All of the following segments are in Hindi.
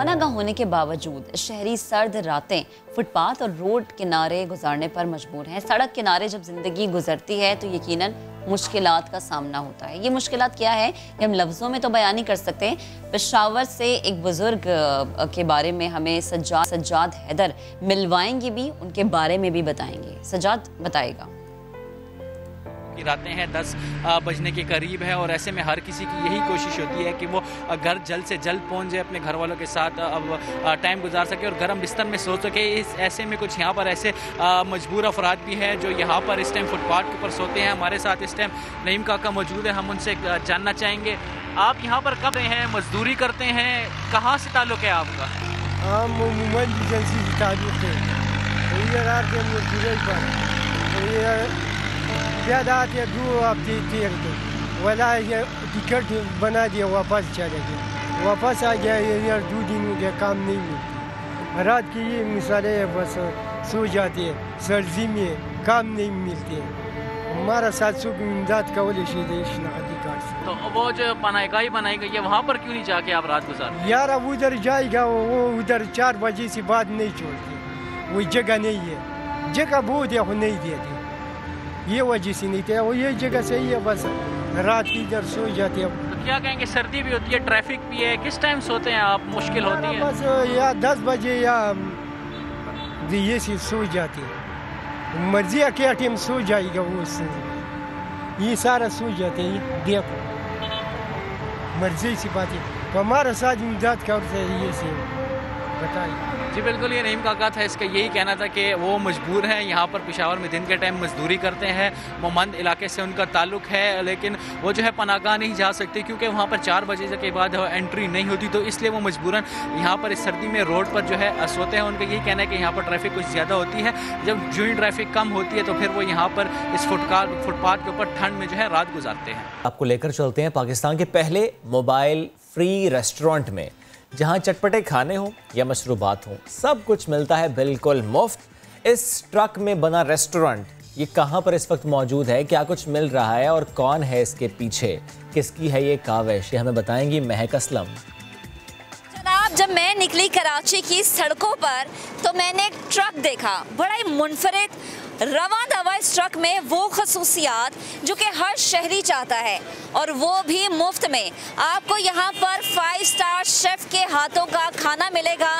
पनाहगाह होने के बावजूद शहरी सर्द रातें फुटपाथ और रोड किनारे गुजारने पर मजबूर हैं। सड़क किनारे जब जिंदगी गुजरती है तो यकीनन मुश्किलात का सामना होता है। ये मुश्किलात क्या है ये हम लफ्ज़ों में तो बयान नहीं कर सकते। पेशावर से एक बुजुर्ग के बारे में हमें सज्जाद हैदर मिलवाएंगे भी, उनके बारे में भी बताएंगे। सज्जाद बताएगा। की रातें हैं 10 बजने के करीब है और ऐसे में हर किसी की यही कोशिश होती है कि वो घर जल्द से जल्द पहुंच जाए, अपने घर वालों के साथ अब टाइम गुजार सके और गर्म बिस्तर में सो सके। इस ऐसे में कुछ यहाँ पर ऐसे मजबूर अफराद भी हैं जो यहाँ पर इस टाइम फुटपाथ के ऊपर सोते हैं। हमारे साथ इस टाइम नईम काका मौजूद है, हम उनसे जानना चाहेंगे आप यहाँ पर कब रहे हैं, मजदूरी करते हैं, कहाँ से ताल्लुक़ है आपका? ज़्यादा आते 2 हफ्ते देर थे, वाला ये टिकट बना दिया, वापस चले गए, वापस आ गया। यार 2 दिन हो गया, काम नहीं मिलती। रात की ये मिसालें है, बस सो जाते हैं, सर्दी में काम नहीं मिलते। हमारा साथ सुख इमदाद का वाले अधिकार से। तो वो जो पनाहगाह बनाई गई है वहाँ पर क्यों नहीं जाके आप रात गुजार? यार अब उधर जाएगा, वो उधर 4 बजे से बाद नहीं छोड़ते, वो जगह नहीं है, जगह बहुत है, वो नहीं देते, ये वजह से नहीं थे। वो ये जगह सही है, बस रात की इधर सो जाते हैं। तो क्या कहेंगे, सर्दी भी होती है, ट्रैफिक भी है, किस टाइम सोते हैं आप? मुश्किल होती है? बस या 10 बजे या ये से सो जाते हैं, मर्जी है क्या टाइम सो जाएगा वो, ये सारा सो जाते हैं। देखो मर्जी से बात है, तो हमारा साथ इमदाद का ये से बताइए। जी बिल्कुल, ये नईम काका था, इसका यही कहना था कि वो मजबूर हैं, यहाँ पर पेशावर में दिन के टाइम मजदूरी करते हैं। मोमंद इलाके से उनका ताल्लुक़ है, लेकिन वो जो है पनाहगाह नहीं जा सकते क्योंकि वहाँ पर 4 बजे के बाद एंट्री नहीं होती, तो इसलिए वो मजबूरन यहाँ पर इस सर्दी में रोड पर जो है सोते हैं। उनका यही कहना है कि यहाँ पर ट्रैफिक कुछ ज़्यादा होती है, जब जो ही ट्रैफिक कम होती है तो फिर वो यहाँ पर इस फुटपाथ के ऊपर ठंड में जो है रात गुजारते हैं। आपको लेकर चलते हैं पाकिस्तान के पहले मोबाइल फ्री रेस्टोरेंट में, जहां चटपटे खाने हो या मशरूबात हो, सब कुछ मिलता है बिल्कुल मुफ्त। इस ट्रक में बना रेस्टोरेंट ये कहां पर इस वक्त मौजूद है, क्या कुछ मिल रहा है और कौन है इसके पीछे, किसकी है ये काविश, ये हमें बताएंगी महक असलम। जनाब, जब मैं निकली कराची की सड़कों पर तो मैंने एक ट्रक देखा, बड़ा ही मुनफरिद रवां दवा। इस ट्रक में वो खसूसियात जो कि हर शहरी चाहता है, और वो भी मुफ्त में। आपको यहाँ पर 5 स्टार शेफ के हाथों का खाना मिलेगा,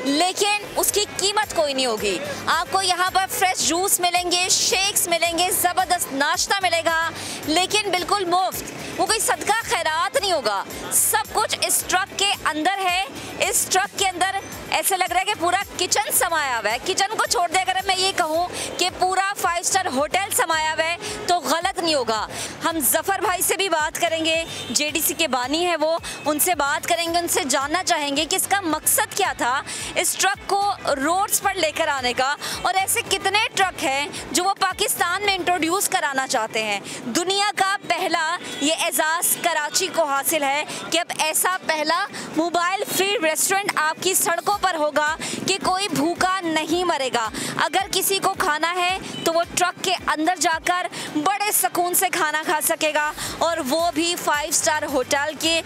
लेकिन उसकी कीमत कोई नहीं होगी। आपको यहाँ पर फ्रेश जूस मिलेंगे, शेक्स मिलेंगे, ज़बरदस्त नाश्ता मिलेगा, लेकिन बिल्कुल मुफ्त। वो कोई सदका खैरात नहीं होगा, सब कुछ इस ट्रक के अंदर है। इस ट्रक के अंदर ऐसे लग रहा है कि पूरा किचन समाया हुआ है। किचन को छोड़ दे अगर मैं ये कहूँ कि पूरा 5 स्टार होटल समाया हुआ है तो गलत नहीं होगा। हम जफ़र भाई से भी बात करेंगे, जेडीसी के बानी है वो, उनसे बात करेंगे, उनसे जानना चाहेंगे कि इसका मकसद क्या था इस ट्रक को रोड्स पर लेकर आने का, और ऐसे कितने ट्रक हैं जो वो पाकिस्तान में इंट्रोड्यूस कराना चाहते हैं। दुनिया का पहला ये एजाज़ कराची को हासिल है कि अब ऐसा पहला मोबाइल फ्री रेस्टोरेंट आपकी सड़कों पर होगा कि कोई भूखा नहीं मरेगा। अगर किसी को खाना है तो वो ट्रक के अंदर जाकर बड़े सुकून से खाना खा सकेगा, और वो भी 5 स्टार होटल के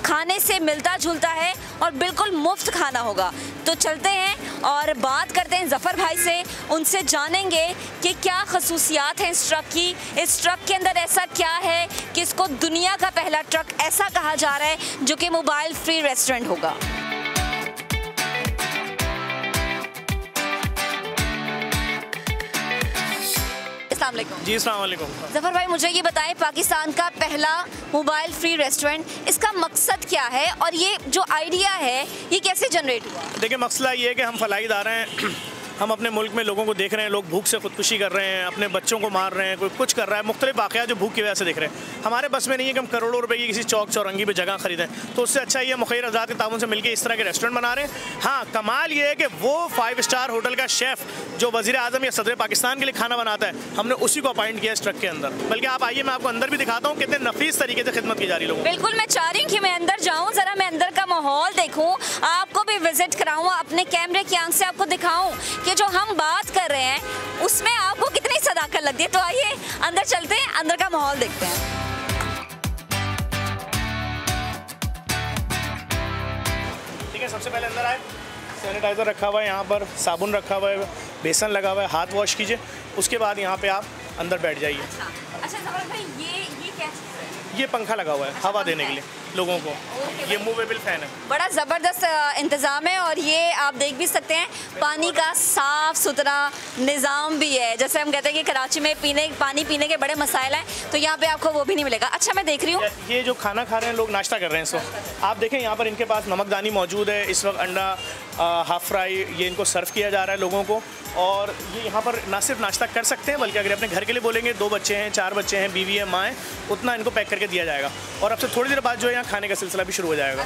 खाने से मिलता जुलता है और बिल्कुल मुफ्त खाना होगा। तो चलते हैं और बात करते हैं ज़फ़र भाई से, उनसे जानेंगे कि क्या खसूसियात हैं इस ट्रक की, इस ट्रक के अंदर ऐसा क्या है कि इसको दुनिया का पहला ट्रक ऐसा कहा जा रहा है जो कि मोबाइल फ्री रेस्टोरेंट होगा। जी अस्सलाम वालेकुम। ज़फ़र भाई, मुझे ये बताएं, पाकिस्तान का पहला मोबाइल फ्री रेस्टोरेंट, इसका मकसद क्या है और ये जो आइडिया है ये कैसे जनरेट हुआ? देखिए, मसला ये है कि हम फलाही इदारा हैं, हम अपने मुल्क में लोगों को देख रहे हैं, लोग भूख से खुदकुशी कर रहे हैं, अपने बच्चों को मार रहे हैं, कोई कुछ कर रहा है, मुख्तलिफ वाक़यात जो भूख की वजह से देख रहे हैं। हमारे बस में नहीं है कि हम करोड़ों रुपए की किसी चौक चौरंगी पे जगह खरीदें, तो उससे अच्छा ये मुखैर आज़ाद के ताउन से मिलकर इस तरह के रेस्टोरेंट बना रहे हैं। हाँ, कमाल ये है कि वो 5 स्टार होटल का शेफ़ जो वज़ीर आज़म या सदर पाकिस्तान के लिए खाना बनाता है, हमने उसी को अपॉइंट किया इस ट्रक के अंदर। बल्कि आप आइए, मैं आपको अंदर भी दिखाता हूँ कितने नफीस तरीके से खिदमत की जा रही लोगों। बिल्कुल, मैं चाह रही हूँ कि मैं अंदर जाऊँ, ज़रा मैं अंदर का माहौल देखूँ, आपको भी विजिट कराऊँ, अपने कैमरे की आंख से आपको दिखाऊँ कि जो हम बात कर रहे हैं उसमें आपको कितनी सदाकत लगती है। तो आइए अंदर चलते हैं, अंदर का माहौल देखते हैं। सबसे पहले अंदर आए, सैनिटाइज़र रखा हुआ है यहाँ पर, साबुन रखा हुआ है, बेसन लगा हुआ है, हाथ वॉश कीजिए, उसके बाद यहाँ पे आप अंदर बैठ जाइए। अच्छा ज़फर भाई ये क्या चीज़ है? ये पंखा लगा हुआ है हवा देने के लिए लोगों को, ये मूवेबल फैन है। बड़ा ज़बरदस्त इंतज़ाम है और ये आप देख भी सकते हैं पानी का साफ़ सुथरा निज़ाम भी है। जैसे हम कहते हैं कि कराची में पानी पीने के बड़े मसाइल हैं, तो यहाँ पे आपको वो भी नहीं मिलेगा। अच्छा मैं देख रही हूँ ये जो खाना खा रहे हैं लोग, नाश्ता कर रहे हैं इस वक्त, आप देखें यहाँ पर इनके पास नमकदानी मौजूद है, इस वक्त अंडा हाफ फ्राई ये इनको सर्व किया जा रहा है लोगों को। और ये यहाँ पर ना सिर्फ नाश्ता कर सकते हैं, बल्कि अगर अपने घर के लिए बोलेंगे, 2 बच्चे हैं, 4 बच्चे हैं, बीवी है, माँ है, उतना इनको पैक करके दिया जाएगा। और अब से थोड़ी देर बाद जो है यहाँ खाने का सिलसिला भी शुरू हो जाएगा।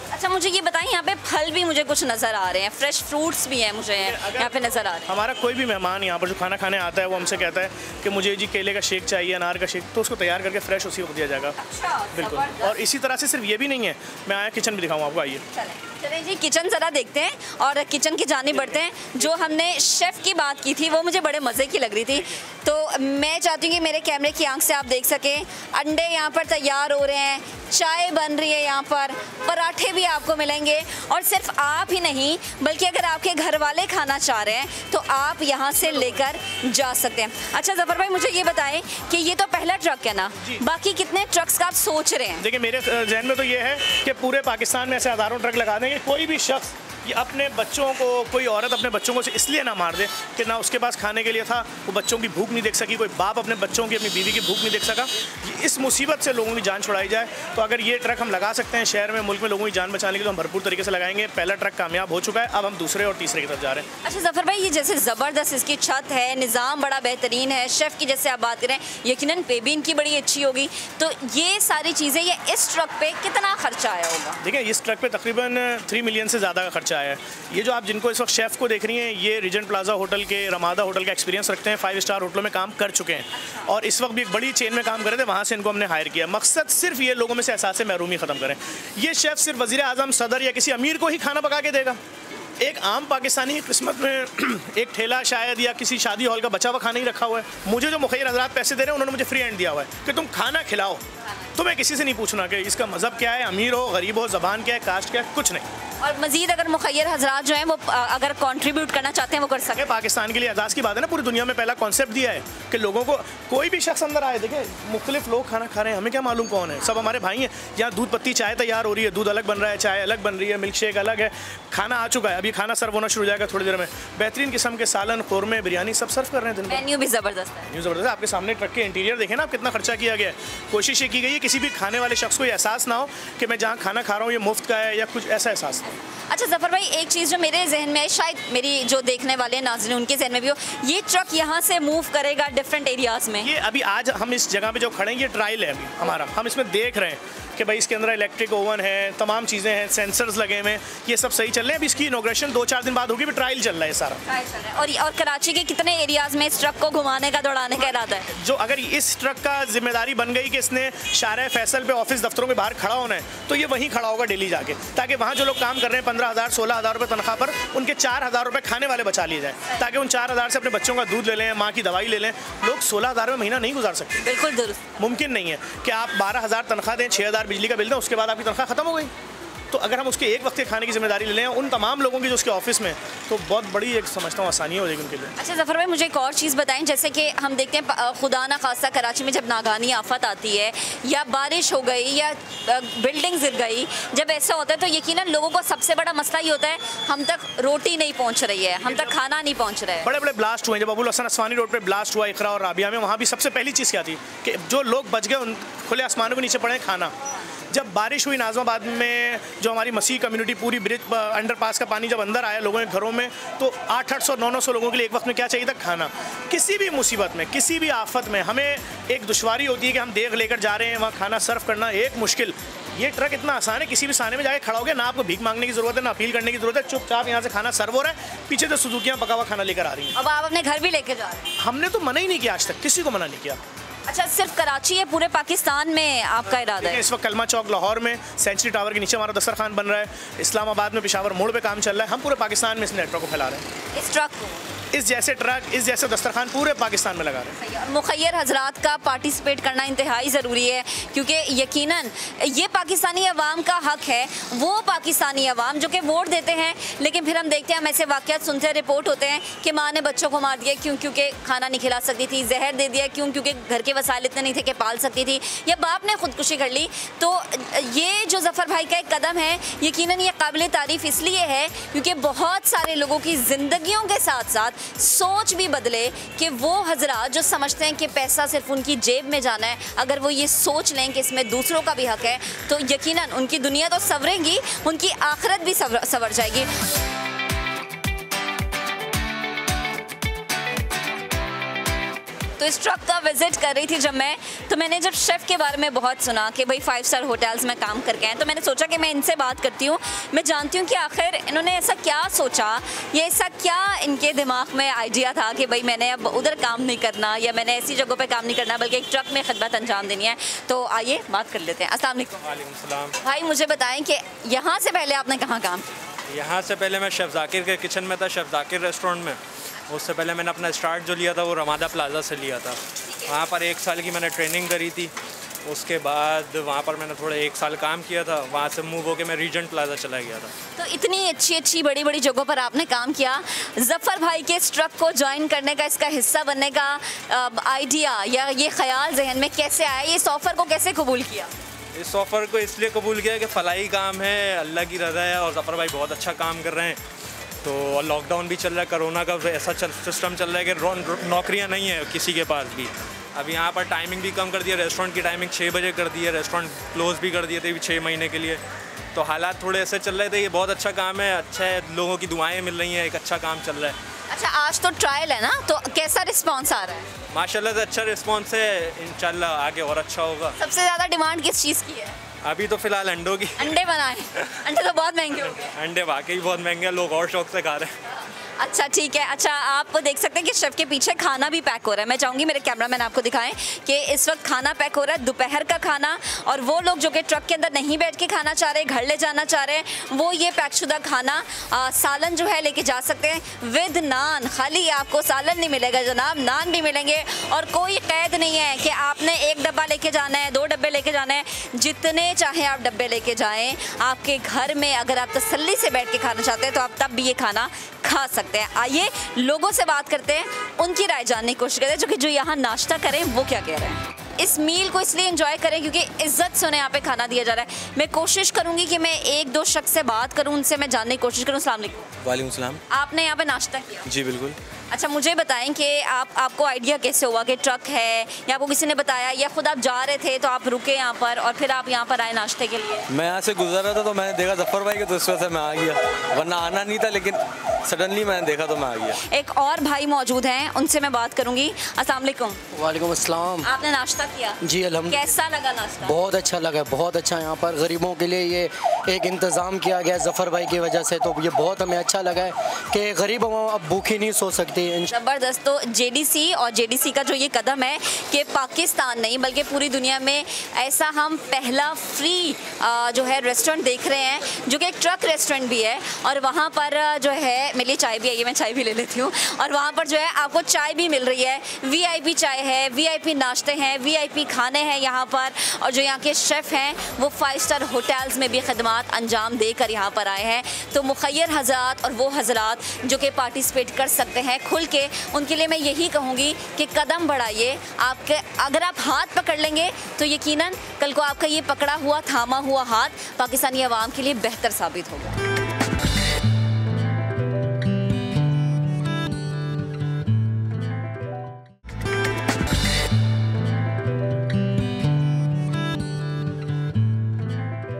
अच्छा मुझे ये बताएं, यहाँ पे फल भी मुझे कुछ नज़र आ रहे हैं, फ्रेश फ्रूट्स भी हैं मुझे यहाँ पे नज़र आ रहे हैं। हमारा कोई भी मेहमान यहाँ पर जो खाना खाने आता है वो हमसे कहता है कि मुझे जी केले का शेक चाहिए, अनार का शेक, तो उसको तैयार करके फ्रेश उसी वक्त दिया जाएगा। अच्छा, बिल्कुल। और इसी तरह से सिर्फ ये भी नहीं है, मैं आया किचन भी दिखाऊँ आपको, आइए। चलें जी किचन ज़रा देखते हैं और किचन की जानिब बढ़ते हैं। जो हमने शेफ़ की बात की थी वो मुझे बड़े मज़े की लग रही थी, तो मैं चाहती हूँ कि मेरे कैमरे की आंख से आप देख सकें। अंडे यहाँ पर तैयार हो रहे हैं, चाय बन रही है यहाँ पर, पराठे भी आपको मिलेंगे। और सिर्फ आप ही नहीं बल्कि अगर आपके घर वाले खाना चाह रहे हैं तो आप यहाँ से लेकर जा सकते हैं। अच्छा ज़फर भाई मुझे ये बताएं कि ये तो पहला ट्रक है ना, बाकी कितने ट्रक्स का आप सोच रहे हैं? देखिए मेरे जहन में तो ये है कि पूरे पाकिस्तान में ऐसे हज़ारों ट्रक लगा देंगे, कोई भी शख्स ये अपने बच्चों को, कोई औरत अपने बच्चों को इसलिए ना मार दे कि ना उसके पास खाने के लिए था, वो बच्चों की भूख नहीं देख सकी, कोई बाप अपने बच्चों की, अपनी बीवी की भूख नहीं देख सका। इस मुसीबत से लोगों की जान छुड़ाई जाए, तो अगर ये ट्रक हम लगा सकते हैं शहर में, मुल्क में लोगों की जान बचाने के लिए, तो हम भरपूर तरीके से लगाएंगे। पहला ट्रक कामयाब हो चुका है, अब हम दूसरे और तीसरे की तरफ जा रहे हैं। अच्छा ज़फर भाई ये जैसे ज़बरदस्त इसकी छत है, निज़ाम बड़ा बेहतरीन है, शेफ़ की जैसे आप बात करें यकीनन पे भी इनकी बड़ी अच्छी होगी, तो ये सारी चीज़ें, ये इस ट्रक पे कितना खर्चा आया होगा? देखिए इस ट्रक पे तकरीबन 3 मिलियन से ज़्यादा का खर्चा आया है। ये जो आप जिनको इस वक्त शेफ़ को देख रही हैं, ये रीजेंट प्लाजा होटल के, रमादा होटल का एक्सपीरियंस रखते हैं, 5 स्टार होटलों में काम कर चुके हैं और इस वक्त भी एक बड़ी चेन में काम कर रहे थे, वहाँ से इनको हमने हायर किया। मकसद सिर्फ ये लोगों में से एहसास महरूमी ख़त्म करें। ये शेफ़ सिर्फ वज़ीर आज़म, सदर या किसी अमीर को ही खाना पका के देगा। एक आम पाकिस्तानी किस्मत में एक ठेला शायद या किसी शादी हॉल का बचा हुआ खाना ही रखा हुआ है। मुझे जो मुखैर हज़रात पैसे दे रहे हैं उन्होंने मुझे फ्री हैंड दिया हुआ है कि तुम खाना खिलाओ, तुम्हें किसी से नहीं पूछना कि इसका मज़हब क्या है, अमीर हो, गरीब हो, ज़बान क्या है, कास्ट क्या है, कुछ नहीं। और मज़ीद अगर मुखैर हज़रात जो हैं वो अगर कंट्रीब्यूट करना चाहते हैं वो कर सकते हैं। पाकिस्तान के लिए एजाज़ की बात है ना, पूरी दुनिया में पहला कॉन्सेप्ट दिया है कि लोगों को, कोई भी शख्स अंदर आए, देखें मुख्तलिफ लोग खाना खा रहे हैं, हमें क्या मालूम कौन है, सब हमारे भाई हैं। यहाँ दूध पत्ती चाय तैयार हो रही है, दूध अलग बन रहा है, चाय अलग बन रही है, मिल्क शेक अलग है, खाना आ चुका है, अभी खाना सर्व होना शुरू हो जाएगा थोड़ी देर में। बेहतरीन किस्म के सालन, कौरमे, बिरयानी सब सर्व कर रहे हैं। मेन्यू भी ज़बरदस्त है, मेन्यू ज़बरदस्त है। आपके सामने ट्रक के इंटीरियर देखें ना आप, कितना खर्चा किया गया है। कोशिश ये की गई है किसी भी खाने वाले शख्स को ये एहसास ना हो कि मैं जहाँ खाना खा रहा हूँ ये मुफ्त का है या कुछ ऐसा एहसास नहीं। अच्छा ज़फर भाई एक चीज़ जो मेरे जहन में है, शायद मेरी जो देखने वाले नाज़रीन उनके जहन में भी हो, ये ट्रक यहाँ से मूव करेगा डिफरेंट एरियाज़ में। ये अभी आज हम इस जगह पे जो खड़े हैं ये ट्रायल है अभी हमारा, हम इसमें देख रहे हैं कि भाई इसके अंदर इलेक्ट्रिक ओवन है, तमाम चीज़ें हैं, सेंसर्स लगे हुए हैं, ये सब सही चल रहे हैं। अभी इसकी इनॉग्रेशन 2-4 दिन बाद होगी, भी ट्रायल चल रहा है सारा। और कराची के कितने एरियाज़ में इस ट्रक को घुमाने का, दौड़ाने का इरादा है? जो अगर इस ट्रक का जिम्मेदारी बन गई कि इसने शारे फैसल पे ऑफिस दफ्तरों के बाहर खड़ा होना है, तो ये वहीं खड़ा होगा डेली जाके, ताकि वहाँ जो लोग काम कर रहे हैं 15,000 16,000 रुपये तनख्वाह पर, उनके 4,000 रुपये खाने वाले बचा लिए जाए, ताकि उन 4,000 से अपने बच्चों का दूध ले लें, माँ की दवाई ले लें। लोग 16,000 में महीना नहीं गुजार सकते, बिल्कुल दुरुस्त, मुमकिन नहीं है कि आप 12,000 तनख्वाह दें, 6,000 बिजली का बिल दें, उसके बाद आपकी तनख्वाह खत्म हो गई। तो अगर हम उसके एक वक्त के खाने की जिम्मेदारी ले लें उन तमाम लोगों की जो उसके ऑफिस में, तो बहुत बड़ी एक समझता हूँ आसानी हो जाएगी उनके लिए। अच्छा ज़फर भाई मुझे एक और चीज़ बताएं, जैसे कि हम देखते हैं खुदा ना खासा कराची में जब नागानी आफत आती है या बारिश हो गई या बिल्डिंग गिर गई, जब ऐसा होता है तो यकीनन लोगों को सबसे बड़ा मसला ये होता है हम तक रोटी नहीं पहुँच रही है, हम तक खाना नहीं पहुँच रहा है। बड़े बड़े ब्लास्ट हुए, जब अबुल हसन असवानी रोड पर ब्लास्ट हुआ इकरा और राबिया में, वहाँ भी सबसे पहली चीज़ क्या थी कि जो लोग बच गए उन खुले आसमानों के नीचे पड़े खाना। जब बारिश हुई नाज़माबाद में, जो हमारी मसीह कम्युनिटी, पूरी ब्रिज अंडरपास का पानी जब अंदर आया लोगों के घरों में, तो 800-900 लोगों के लिए एक वक्त में क्या चाहिए था? खाना। किसी भी मुसीबत में, किसी भी आफत में हमें एक दुश्वारी होती है कि हम देग लेकर जा रहे हैं, वहाँ खाना सर्व करना एक मुश्किल। ये ट्रक इतना आसान है, किसी भी साने में जाके खड़ा हो गया, ना आपको भीख मांगने की ज़रूरत है, ना अपील करने की ज़रूरत है, चुपचाप यहाँ से खाना सर्व हो रहा है, पीछे से सुजुकियाँ पका हुआ खाना लेकर आ रही हैं। अब आप अपने घर भी लेकर जा रहे हैं? हमने तो मना ही नहीं किया, आज तक किसी को मना नहीं किया। अच्छा सिर्फ कराची है, पूरे पाकिस्तान में आपका इरादा है? इस वक्त कलमा चौक लाहौर में सेंचुरी टावर के नीचे हमारा दस्तरखान बन रहा है, इस्लामाबाद में पेशावर मोड़ पे काम चल रहा है, हम पूरे पाकिस्तान में इस नेटवर्क को फैला रहे हैं। इस ट्रक को इस जैसे ट्रक, इस जैसे दस्तरखान पूरे पाकिस्तान में लगा रहे हैं। मुखय्यर हजरात का पार्टिसिपेट करना इंतहाई ज़रूरी है, क्योंकि यकीनन ये पाकिस्तानी अवाम का हक है। वो पाकिस्तानी अवाम जो कि वोट देते हैं, लेकिन फिर हम देखते हैं, हम ऐसे वाक़यात सुनते हैं, रिपोर्ट होते हैं कि माँ ने बच्चों को मार दिया क्योंकि खाना नहीं खिला सकती थी, जहर दे दिया क्योंकि घर के वसाइल इतने नहीं थे कि पाल सकती थी, या बाप ने खुदकुशी कर ली। तो ये जो ज़फ़र भाई का एक कदम है, यकीनन ये काबिल तारीफ़ इसलिए है क्योंकि बहुत सारे लोगों की ज़िंदगियों के साथ साथ सोच भी बदले कि वो हजरात जो समझते हैं कि पैसा सिर्फ उनकी जेब में जाना है, अगर वो ये सोच लें कि इसमें दूसरों का भी हक है, तो यकीनन उनकी दुनिया तो संवरेगी, उनकी आखिरत भी संवर जाएगी। तो इस ट्रक का विजिट कर रही थी जब मैं, तो मैंने जब शेफ़ के बारे में बहुत सुना कि भाई 5 स्टार होटल्स में काम करके हैं, तो मैंने सोचा कि मैं इनसे बात करती हूँ। मैं जानती हूँ कि आखिर इन्होंने ऐसा क्या सोचा, ये ऐसा क्या इनके दिमाग में आइडिया था कि भाई मैंने अब उधर काम नहीं करना या मैंने ऐसी जगहों पे काम नहीं करना, बल्कि एक ट्रक में खिदमत अंजाम देनी है। तो आइए बात कर लेते हैं। अस्सलाम वालेकुम। वालेकुम सलाम। भाई मुझे बताएं कि यहाँ से पहले आपने कहाँ काम किया? यहाँ से पहले मैं शेफ़ ज़ाकिर के किचन में था, शेफ़ ज़ाकिर रेस्टोरेंट में। उससे पहले मैंने अपना स्टार्ट जो लिया था वो रमादा प्लाज़ा से लिया था। वहाँ पर 1 साल की मैंने ट्रेनिंग करी थी। उसके बाद वहाँ पर मैंने थोड़ा 1 साल काम किया था। वहाँ से मूव होकर मैं रीजेंट प्लाज़ा चला गया था। तो इतनी अच्छी बड़ी जगहों पर आपने काम किया। ज़फ़र भाई के इस ट्रक को ज्वाइन करने का, इसका हिस्सा बनने का आइडिया या ये ख्याल जहन में कैसे आया? ये इस ऑफ़र को कैसे कबूल किया? इस ऑफ़र को इसलिए कबूल किया कि फलाही काम है, अल्लाह की रज़ा है, और ज़फ़र भाई बहुत अच्छा काम कर रहे हैं। तो लॉकडाउन भी चल रहा है, कोरोना का ऐसा सिस्टम चल रहा है कि नौकरियां नहीं है किसी के पास भी। अब यहाँ पर टाइमिंग भी कम कर दिया, रेस्टोरेंट की टाइमिंग 6 बजे कर दी है, रेस्टोरेंट क्लोज़ भी कर दिए थे 6 महीने के लिए। तो हालात थोड़े ऐसे चल रहे थे। ये बहुत अच्छा काम है, अच्छा है, लोगों की दुआएँ मिल रही हैं, एक अच्छा काम चल रहा है। अच्छा, आज तो ट्रायल है ना, तो कैसा रिस्पॉन्स आ रहा है? माशाल्लाह से अच्छा रिस्पॉन्स है, इंशाल्लाह आगे और अच्छा होगा। सबसे ज़्यादा डिमांड किस चीज़ की है? अभी तो फ़िलहाल अंडों की। अंडे बनाए? अंडे तो बहुत महंगे हो गए। अंडे वाकई बहुत महंगे हैं, लोग और शौक से खा रहे हैं। अच्छा ठीक है। अच्छा, आप देख सकते हैं कि शेफ़ के पीछे खाना भी पैक हो रहा है। मैं चाहूँगी मेरे कैमरामैन आपको दिखाएं कि इस वक्त खाना पैक हो रहा है, दोपहर का खाना। और वो लोग जो कि ट्रक के अंदर नहीं बैठ के खाना चाह रहे, घर ले जाना चाह रहे हैं, वो ये पैकशुदा खाना सालन जो है लेके जा सकते हैं विद नान। खाली आपको सालन नहीं मिलेगा जनाब, नान भी मिलेंगे। और कोई कैद नहीं है कि आपने 1 डब्बा लेके जाना है, 2 डब्बे लेके जाना है, जितने चाहे आप डब्बे लेके जाएँ। आपके घर में अगर आप तसल्ली से बैठ के खाना चाहते हैं तो आप तब भी ये खाना खा सकते हैं। आइए लोगों से बात करते हैं, उनकी राय जानने की कोशिश करते हैं जो यहाँ नाश्ता करें वो क्या कह रहे हैं। इस मील को इसलिए एंजॉय करें क्योंकि इज्जत से उन्हें यहाँ पे खाना दिया जा रहा है। मैं कोशिश करूंगी कि मैं 1-2 शख्स से बात करूं, उनसे मैं जानने की कोशिश करूं। अस्सलाम वालेकुम। वालेकुम सलाम। आपने यहाँ पे नाश्ता किया? जी बिल्कुल। अच्छा, मुझे बताएं कि आपको आइडिया कैसे हुआ कि ट्रक है, या आपको किसी ने बताया, या खुद आप जा रहे थे तो आप रुके यहाँ पर और फिर आप यहाँ पर आए नाश्ते के लिए? मैं यहाँ से गुजर रहा था तो मैंने देखा ज़फ़र भाई के, तो इस वजह से मैं आ गया, वरना आना नहीं था, लेकिन सडनली मैंने देखा तो मैं आ गया। एक और भाई मौजूद हैं, उनसे मैं बात करूँगी। अस्सलाम वालेकुम। वालेकुम अस्सलाम। आपने नाश्ता किया? जी अल्हम्दुलिल्लाह। कैसा लगा नाश्ता? बहुत अच्छा लगा, बहुत अच्छा। यहाँ पर गरीबों के लिए ये एक इंतज़ाम किया गया ज़फ़र भाई की वजह से, तो ये बहुत हमें अच्छा लगा है कि गरीब अब भूखी नहीं सो सकती। ज़बरदस्त। तो जेडीसी और जेडीसी का जो ये कदम है कि पाकिस्तान नहीं बल्कि पूरी दुनिया में ऐसा हम पहला फ्री जो है रेस्टोरेंट देख रहे हैं, जो कि एक ट्रक रेस्टोरेंट भी है। और वहाँ पर जो है, मेरे लिए चाय भी आई है, मैं चाय भी ले लेती हूँ। और वहाँ पर जो है आपको चाय भी मिल रही है, VIP चाय है, VIP नाश्ते हैं, VIP खाने हैं यहाँ पर। और जो यहाँ के शेफ़ हैं वो 5 स्टार होटल्स में भी खदमात अंजाम देकर यहाँ पर आए हैं। तो मुखय्यर हज़रात और वो हज़रात जो कि पार्टिसिपेट कर सकते हैं खुल के, उनके लिए मैं यही कहूँगी कि कदम बढ़ाइए। आपके अगर आप हाथ पकड़ लेंगे तो यकीनन कल को आपका ये पकड़ा हुआ थामा हुआ हाथ पाकिस्तानी अवाम के लिए बेहतर साबित होगा।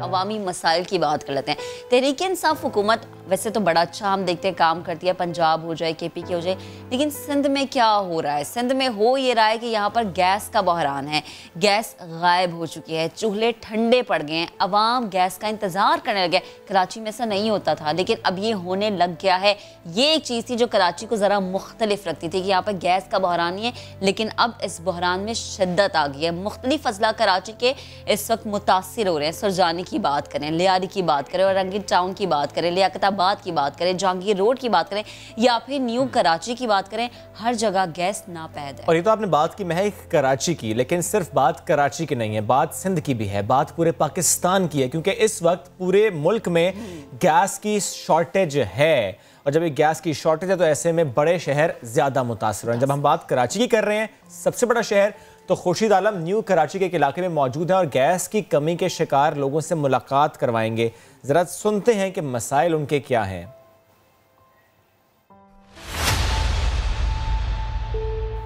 अवामी मसाइल की बात कर लेते हैं। तहरीक-ए-इंसाफ हुकूमत वैसे तो बड़ा अच्छा हम देखते हैं काम करती है, पंजाब हो जाए, KP की हो जाए, लेकिन सिंध में क्या हो रहा है? सिंध में हो ये रहा है कि यहाँ पर गैस का बहरान है, गैस गायब हो चुकी है, चूल्हे ठंडे पड़ गए हैं, अवाम गैस का इंतज़ार करने लगे। कराची में ऐसा नहीं होता था, लेकिन अब ये होने लग गया है। ये एक चीज़ थी जो कराची को ज़रा मुख्तलिफ रखती थी कि यहाँ पर गैस का बहरान नहीं है, लेकिन अब इस बहरान में शिद्दत आ गई है। मुख्तलिफ अजला कराची के इस वक्त मुतासिर हो रहे हैं। सुरजानी की बात करें, लियारी की बात करें और रंगीन टाउन की बात करें, लियाकत फैसलाबाद की बात करें, जहांगीर रोड की बात करें या फिर न्यू कराची की बात करें, हर जगह गैस नापैद है। और ये तो आपने बात की महज कराची की, लेकिन सिर्फ बात कराची की नहीं है, बात सिंध की भी है, बात पूरे पाकिस्तान की है, क्योंकि इस वक्त पूरे मुल्क में गैस की शॉर्टेज है। और जब ये गैस की शॉर्टेज है तो ऐसे में बड़े शहर ज्यादा मुतासर हैं। जब हम बात कराची की कर रहे हैं, सबसे बड़ा शहर, तो खुर्शीद आलम न्यू कराची के एक इलाके में मौजूद है और गैस की कमी के शिकार लोगों से मुलाकात करवाएंगे। जरा सुनते हैं कि मसाइल उनके क्या हैं।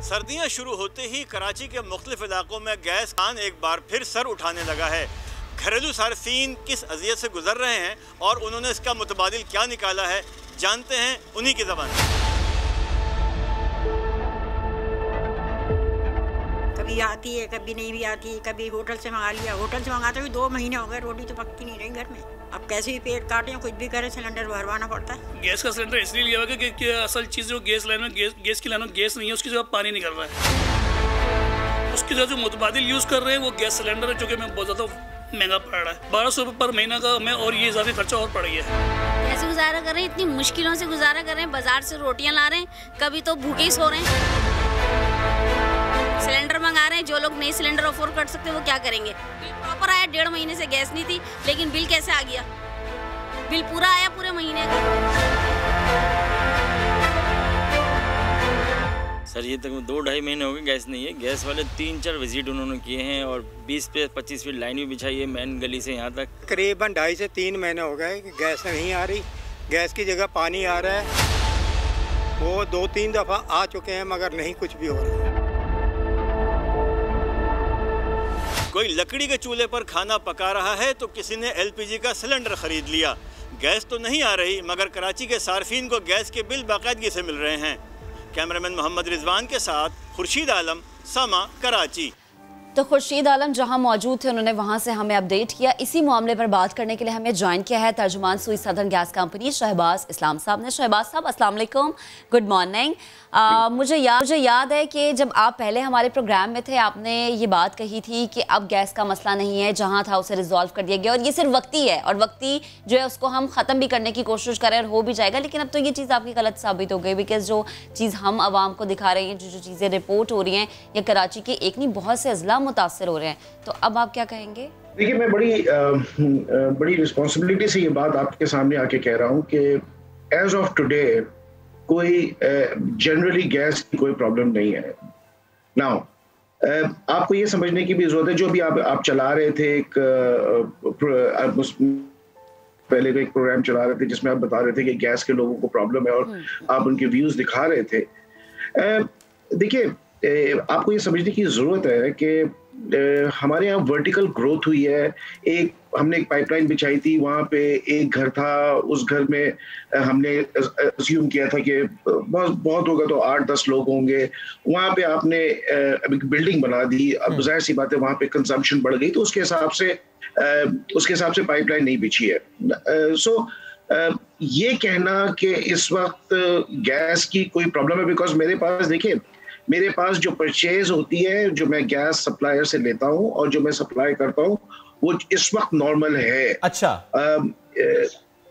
सर्दियां शुरू होते ही कराची के मुख्तलिफ इलाकों में गैस खान एक बार फिर सर उठाने लगा है। घरेलू सार्फिन किस अज़ियत से गुजर रहे हैं और उन्होंने इसका मुतबादिल क्या निकाला है, जानते हैं उन्हीं की ज़बान। कभी आती है, कभी नहीं भी आती, कभी होटल से मंगा लिया। होटल से मंगाते हुए 2 महीने हो गए, रोटी तो पकती नहीं रही घर में। अब कैसे भी पेट काटें, कुछ भी करें, सिलेंडर भरवाना पड़ता है। गैस का सिलेंडर इसलिए लिया हुआ कि असल चीज़ जो गैस लाइन में गैस की लाइन में गैस नहीं है, उसकी जगह पानी निकल रहा है। उसकी जगह जो मुतबादिल यूज़ कर रहे हैं वो गैस सिलेंडर है, जो कि हमें बहुत ज़्यादा महंगा पड़ रहा है। 1200 रुपये पर महीना का हमें, और ये इजाफी खर्चा और पड़ गया है। कैसे गुजारा कर रहे हैं, इतनी मुश्किलों से गुजारा कर रहे हैं। बाजार से रोटियां ला रहे हैं, कभी तो भूखे ही सो रहे हैं। सिलेंडर मंगा रहे हैं, जो लोग नहीं सिलेंडर अफोर्ड कर सकते वो क्या करेंगे। बिल प्रॉपर आया, 1.5 महीने से गैस नहीं थी, लेकिन बिल कैसे आ गया? बिल पूरा आया पूरे महीने का। सर ये तक 2-2.5 महीने हो गए गैस नहीं है। गैस वाले 3-4 विजिट उन्होंने किए हैं और 20 से 25 फीट लाइन भी बिछाई है मेन गली से यहाँ तक। करीबन 2.5 से 3 महीने हो गए कि गैस नहीं आ रही। गैस की जगह पानी आ रहा है। वो 2-3 दफ़ा आ चुके हैं मगर नहीं कुछ भी हो रहा। कोई लकड़ी के चूल्हे पर खाना पका रहा है तो किसी ने LPG का सिलेंडर खरीद लिया। गैस तो नहीं आ रही मगर कराची के सार्फिन को गैस के बिल बाकायदगी से मिल रहे हैं। कैमरामैन मोहम्मद रिजवान के साथ खुर्शीद आलम, समा, कराची। तो खुर्शीद आलम जहां मौजूद थे उन्होंने वहां से हमें अपडेट किया। इसी मामले पर बात करने के लिए हमें ज्वाइन किया है तर्जुमान सुई सदर्न गैस कंपनी शहबाज इस्लाम साहब ने। शहबाज साहब अस्सलाम वालेकुम, गुड मॉर्निंग। मुझे याद है कि जब आप पहले हमारे प्रोग्राम में थे आपने ये बात कही थी कि अब गैस का मसला नहीं है, जहां था उसे रिजॉल्व कर दिया गया और ये सिर्फ वक्ती है और वक्ती जो है उसको हम ख़त्म भी करने की कोशिश करें और हो भी जाएगा। लेकिन अब तो ये चीज़ आपकी गलत साबित हो गई, बिकॉज जो चीज़ हम आवाम को दिखा रहे हैं, जो चीज़ें रिपोर्ट हो रही हैं, या कराची के एक नहीं बहुत से अजला मुतासर हो रहे हैं, तो अब आप क्या कहेंगे? देखिए, मैं बड़ी रिस्पॉन्सिबिलिटी से ये बात आपके सामने आके कह रहा हूँ कि एज ऑफ टुडे कोई जनरली गैस की कोई प्रॉब्लम नहीं है। नाउ आपको ये समझने की भी जरूरत है, जो भी आप चला रहे थे पहले एक प्रोग्राम चला रहे थे जिसमें आप बता रहे थे कि गैस के लोगों को प्रॉब्लम है और आप उनके व्यूज दिखा रहे थे। देखिए, आपको ये समझने की जरूरत है कि हमारे यहाँ वर्टिकल ग्रोथ हुई है। हमने एक पाइपलाइन बिछाई थी, वहाँ पे एक घर था, उस घर में हमने अज्यूम किया था कि बहुत होगा तो 8-10 लोग होंगे। वहाँ पे आपने एक बिल्डिंग बना दी, अब जाहिर सी बात है वहाँ पे कंजम्पशन बढ़ गई, तो उसके हिसाब से पाइपलाइन नहीं बिछी है। ये कहना कि इस वक्त गैस की कोई प्रॉब्लम है, बिकॉज मेरे पास जो परचेज होती है, जो मैं गैस सप्लायर से लेता हूँ और जो मैं सप्लाई करता हूँ, वो इस वक्त नॉर्मल है। अच्छा,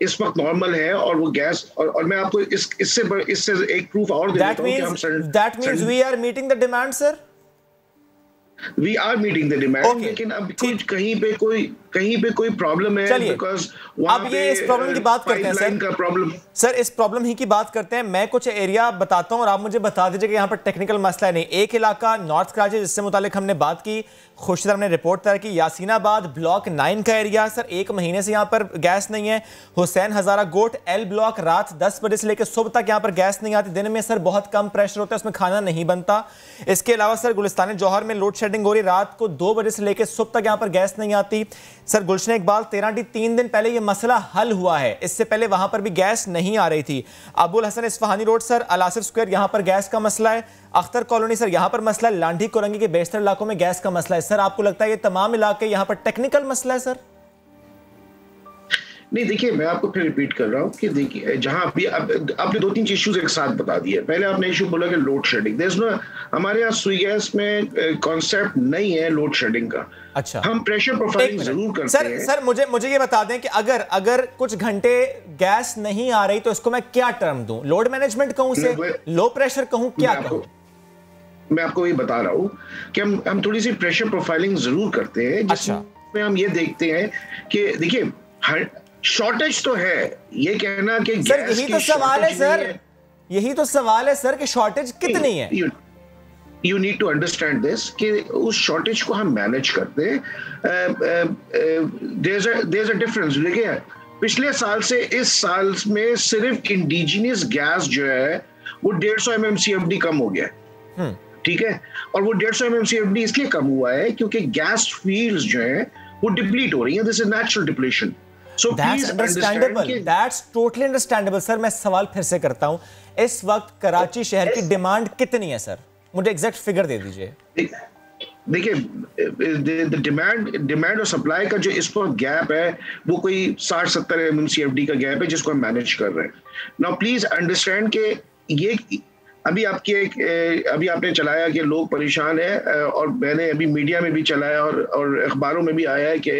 इस वक्त नॉर्मल है और वो गैस और मैं आपको इससे एक प्रूफ और दे देता हूँ। That means we are meeting the demand, sir? We are meeting the demand, लेकिन अब कहीं पे कोई प्रॉब्लम है, बिकॉज अब ये इस प्रॉब्लम की बात करते हैं सर, इस प्रॉब्लम ही की बात करते हैं। मैं कुछ एरिया बताता हूं और आप मुझे बता दीजिए कि यहाँ पर टेक्निकल मसला है नहीं। एक इलाका नॉर्थ कराची जिससे मुतालिक हमने बात की, खुर्शीद साहब ने रिपोर्ट तैयार की, यासीनाबाद ब्लॉक 9 का एरिया सर, 1 महीने से यहाँ पर गैस नहीं है। हुसैन हजारा गोट L ब्लॉक, रात 10 बजे से लेकर सुबह तक यहाँ पर गैस नहीं आती, दिन में सर बहुत कम प्रेशर होता है, उसमें खाना नहीं बनता। इसके अलावा सर गुलिस्तान जौहर में लोड शेडिंग हो रही, रात को 2 बजे से लेकर सुबह तक यहाँ पर गैस नहीं आती। सर गुलशन इकबाल 13D 3 दिन पहले ये मसला हल हुआ है, इससे पहले वहां पर भी गैस नहीं आ रही थी। Abul Hasan Isphahani road sir, Alasif square यहाँ पर गैस का मसला है। अख्तर कॉलोनी सर यहाँ पर मसला है। लांढी कोरंगी के बेशतर इलाकों में गैस का मसला है। सर आपको लगता है ये तमाम इलाके यहाँ पर टेक्निकल मसला है? सर नहीं, देखिए मैं आपको फिर रिपीट कर रहा हूँ कि देखिए जहाँ अभी आपने 2-3 इश्यूज एक साथ बता दिए। पहले आपने इशू बोला कि load shedding, there is no, हमारे यहाँ सुई गैस में कॉन्सेप्ट नहीं है लोड शेडिंग का। अच्छा, हम प्रेशर प्रोफाइलिंग जरूर करते हैं। सर मुझे ये बता दें कि अगर कुछ घंटे गैस नहीं आ रही तो इसको मैं क्या टर्म दूं? लोड मैनेजमेंट कहूं उसे, लो प्रेशर कहूं, क्या कहूं? मैं आपको ये बता रहा हूँ कि हम थोड़ी सी प्रेशर प्रोफाइलिंग जरूर करते हैं, जिसमें हम ये देखते हैं कि देखिए शॉर्टेज तो है, ये कहना कि सर यही तो सवाल है सर, यही तो सवाल है सर कि शॉर्टेज कितनी है। You need to understand this कि उस शॉर्टेज को हम मैनेज करते हैं। There is a difference. देखिए पिछले साल से इस साल में सिर्फ इंडिजिनियस गैस जो है वो 150 MMCFD कम हो गया है, ठीक है। और वो 150 MMCFD इसलिए कम हुआ है क्योंकि गैस फील्ड्स जो है वो डिप्लीट हो रही है। This is natural depletion. So that's understandable. That's totally understandable. Sir मैं सवाल फिर से करता हूं, इस वक्त कराची शहर की डिमांड कितनी है सर? मुझे एग्जैक्ट फिगर दे दीजिए। देखिए डिमांड और सप्लाई का जो इस पर गैप है वो कोई 60-70 MMCFD का गैप है जिसको हम मैनेज कर रहे हैं। नाउ प्लीज अंडरस्टैंड कि ये अभी अभी आपने चलाया कि लोग परेशान हैं, और मैंने अभी मीडिया में भी चलाया और अखबारों में भी आया है कि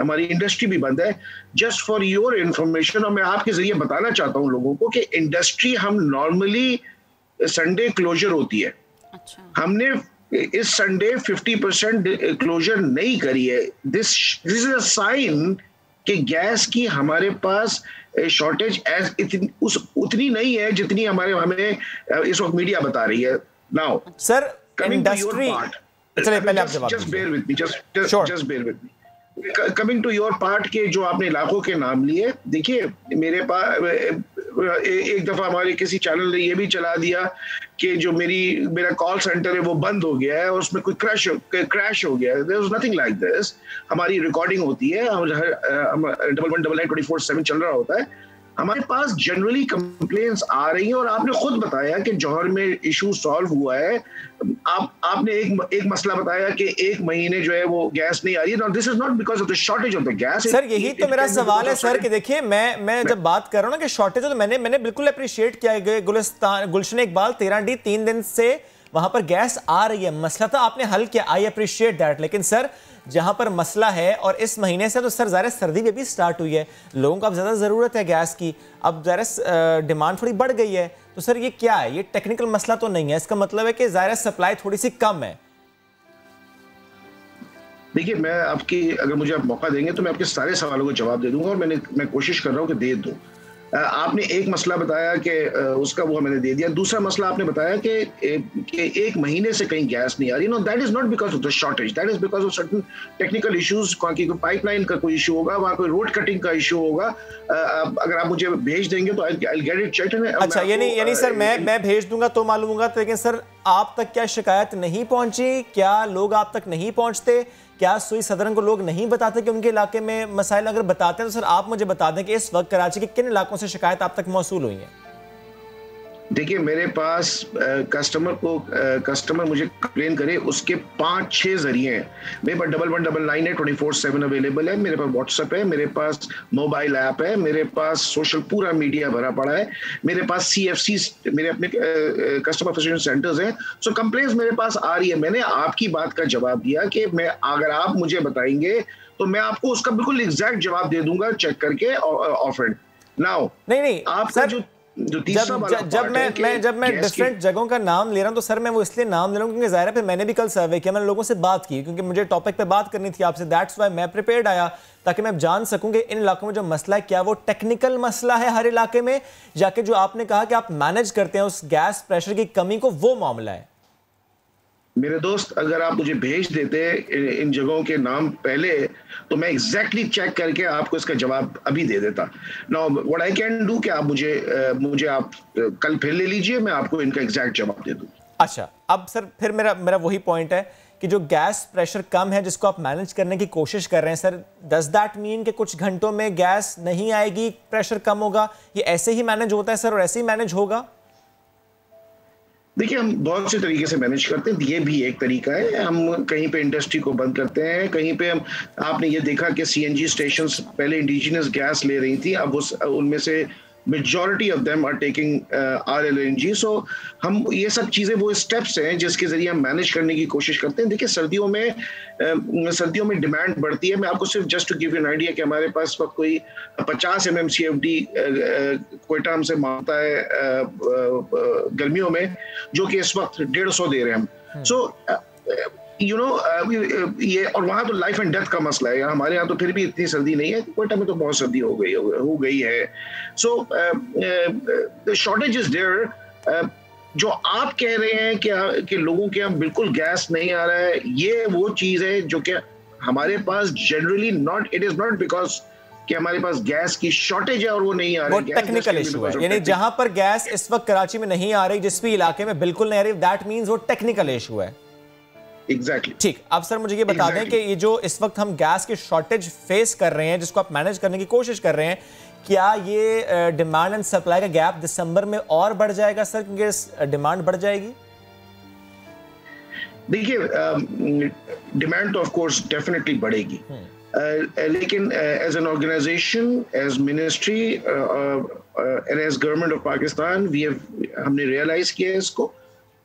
हमारी इंडस्ट्री भी बंद है। जस्ट फॉर योर इंफॉर्मेशन, और मैं आपके जरिए बताना चाहता हूं लोगों को कि इंडस्ट्री हम नॉर्मली संडे क्लोजर होती है। अच्छा। हमने इस संडे 50% क्लोजर नहीं करी है। दिस इज अ साइन कि गैस की हमारे पास शॉर्टेज उतनी नहीं है जितनी हमें इस वक्त मीडिया बता रही है। नाउ सर इंडस्ट्री, चलिए पहले आप जवाब just bear with me, just bear with me. Coming to your part के जो आपने इलाकों के नाम लिए, देखिए मेरे पास एक दफा हमारे किसी चैनल ने ये भी चला दिया कि जो मेरा कॉल सेंटर है वो बंद हो गया है और उसमें कोई क्रैश हो गया है। There was nothing like this. हमारी रिकॉर्डिंग होती है, 119924/7 चल रहा होता है। हमारे पास जनरली कंप्लेंट्स आ रही हैं और आपने खुद बताया कि जौहर में इशू सॉल्व हुआ है। आपने एक मसला बताया कि 1 महीने जो है वो गैस नहीं आ रही है। This is not because of the shortage of the gas. Sir यही तो मेरा सवाल है सर कि देखिए मैं जब बात कर रहा हूं ना कि शॉर्टेज है, तो मैंने बिल्कुल अप्रिशिएट किया है। गुलशन इकबाल 13D 3 दिन से वहां पर गैस आ रही है, मसला था आपने हल किया, आई अप्रिशिएट दैट। लेकिन सर जहां पर मसला है, और इस महीने से तो सर ज़ाहिर सर्दी में भी स्टार्ट हुई है, लोगों को अब ज़्यादा ज़रूरत है गैस की, अब ज़ाहिर डिमांड थोड़ी बढ़ गई है, तो सर ये क्या है? ये टेक्निकल मसला तो नहीं है, इसका मतलब है कि ज़ाहिर सप्लाई थोड़ी सी कम है। देखिए अगर मुझे आप मौका देंगे तो मैं आपके सारे सवालों को जवाब दे दूंगा, और मैं कोशिश कर रहा हूँ कि दे दूँ। आपने एक मसला बताया कि उसका वो मैंने दे दिया। दूसरा मसला आपने बताया कि 1 महीने से कहीं गैस नहीं आ रही। No, that is not because of the shortage, that is because of certain technical issues. कोई पाइपलाइन का कोई इशू होगा, वहाँ कोई रोड कटिंग का इशू होगा। अगर आप मुझे भेज देंगे तो आई गेट इट चेक्ड। अच्छा, यानी सर मैं भेज दूंगा तो मालूम होगा। तो लेकिन सर आप तक क्या शिकायत नहीं पहुंची? क्या लोग आप तक नहीं पहुंचते? क्या सुई सदरन को लोग नहीं बताते कि उनके इलाके में मसाइल? अगर बताते हैं तो सर आप मुझे बता दें कि इस वक्त कराची के किन इलाकों से शिकायत आप तक मौसूल हुई है? देखिए मेरे पास कस्टमर मुझे कंप्लेन करे उसके 5-6 जरिए हैं। मेरे पास 1199 है, 24/7 अवेलेबल है। मेरे पास व्हाट्सएप है, मेरे पास मोबाइल ऐप है, मेरे पास सोशल पूरा मीडिया भरा पड़ा है, मेरे पास CFC मेरे अपने कस्टमर फैसिलिटेशन सेंटर्स हैं। सो कंप्लेंट्स मेरे पास आ रही है। मैंने आपकी बात का जवाब दिया कि अगर आप मुझे बताएंगे तो मैं आपको उसका बिल्कुल एग्जैक्ट जवाब दे दूंगा चेक करके ऑफर। नाउ नहीं आपका जब मैं डिफरेंट जगहों का नाम ले रहा हूं तो सर मैं वो इसलिए नाम ले रहा हूं क्योंकि जाहिर है फिर मैंने भी कल सर्वे किया, मैंने लोगों से बात की क्योंकि मुझे टॉपिक पे बात करनी थी आपसे। दैट्स व्हाई मैं प्रिपेयर्ड आया, ताकि मैं जान सकूं कि इन इलाकों में जो मसला है क्या वो टेक्निकल मसला है हर इलाके में, जाके जो आपने कहा कि आप मैनेज करते हैं उस गैस प्रेशर की कमी को, वो मामला है। मेरे दोस्त अगर आप मुझे भेज देते इन जगहों के नाम पहले तो मैं एग्जैक्टली चेक करके आपको इसका जवाब अभी दे देता। Now what I can do कि आप मुझे आप कल फिर ले लीजिए, मैं आपको इनका एग्जैक्ट जवाब दे दूं। अच्छा, अब सर फिर मेरा वही पॉइंट है कि जो गैस प्रेशर कम है जिसको आप मैनेज करने की कोशिश कर रहे हैं सर, डज दैट मीन कि कुछ घंटों में गैस नहीं आएगी, प्रेशर कम होगा? ये ऐसे ही मैनेज होता है सर और ऐसे ही मैनेज होगा? देखिए, हम बहुत से तरीके से मैनेज करते हैं, ये भी एक तरीका है। हम कहीं पे इंडस्ट्री को बंद करते हैं, कहीं पे हम, आपने ये देखा कि सीएनजी स्टेशंस पहले इंडिजिनस गैस ले रही थी, अब उनमें से majority of them are taking RLNG। So हम ये सब चीज़ें वो स्टेप्स हैं जिसके ज़रिए हम मैनेज करने की कोशिश करते हैं। देखिए, सर्दियों में डिमांड बढ़ती है। मैं आपको सिर्फ just to give you an idea कि हमारे पास इस वक्त कोई 50 MMCFD क्वेटा हमसे मांगता है गर्मियों में, जो कि इस वक्त 150 दे रहे हैं हम। सो यू नो ये, और वहाँ तो लाइफ एंड डेथ का मसला है। हमारे यहाँ तो फिर भी इतनी सर्दी नहीं है, क्वेटा में तो बहुत सर्दी हो गई है। सो शॉर्टेज इज देयर। जो आप कह रहे हैं कि लोगों के यहाँ बिल्कुल गैस नहीं आ रहा है, ये वो चीज़ है जो कि हमारे पास generally not, it is not because कि हमारे पास गैस की शॉर्टेज है और वो नहीं आ रही। वो टेक्निकल इशू है, यानी जहां पर गैस इस वक्त कराची में नहीं आ रही, जिस भी इलाके में बिल्कुल नहीं आ रही, दैट मींस वो टेक्निकल इशू है। एग्जैक्टली ठीक। अब सर मुझे ये बता दें कि ये जो इस वक्त हम गैस की शॉर्टेज फेस कर रहे हैं, जिसको आप मैनेज करने की कोशिश कर रहे हैं, क्या ये डिमांड एंड सप्लाई का गैप दिसंबर में और बढ़ जाएगा सर, क्योंकि डिमांड बढ़ जाएगी? देखिए, डिमांड तो ऑफ कोर्स डेफिनेटली बढ़ेगी, लेकिन as an organisation, as ministry and as government of Pakistan, हमने रियलाइज किया है इसको,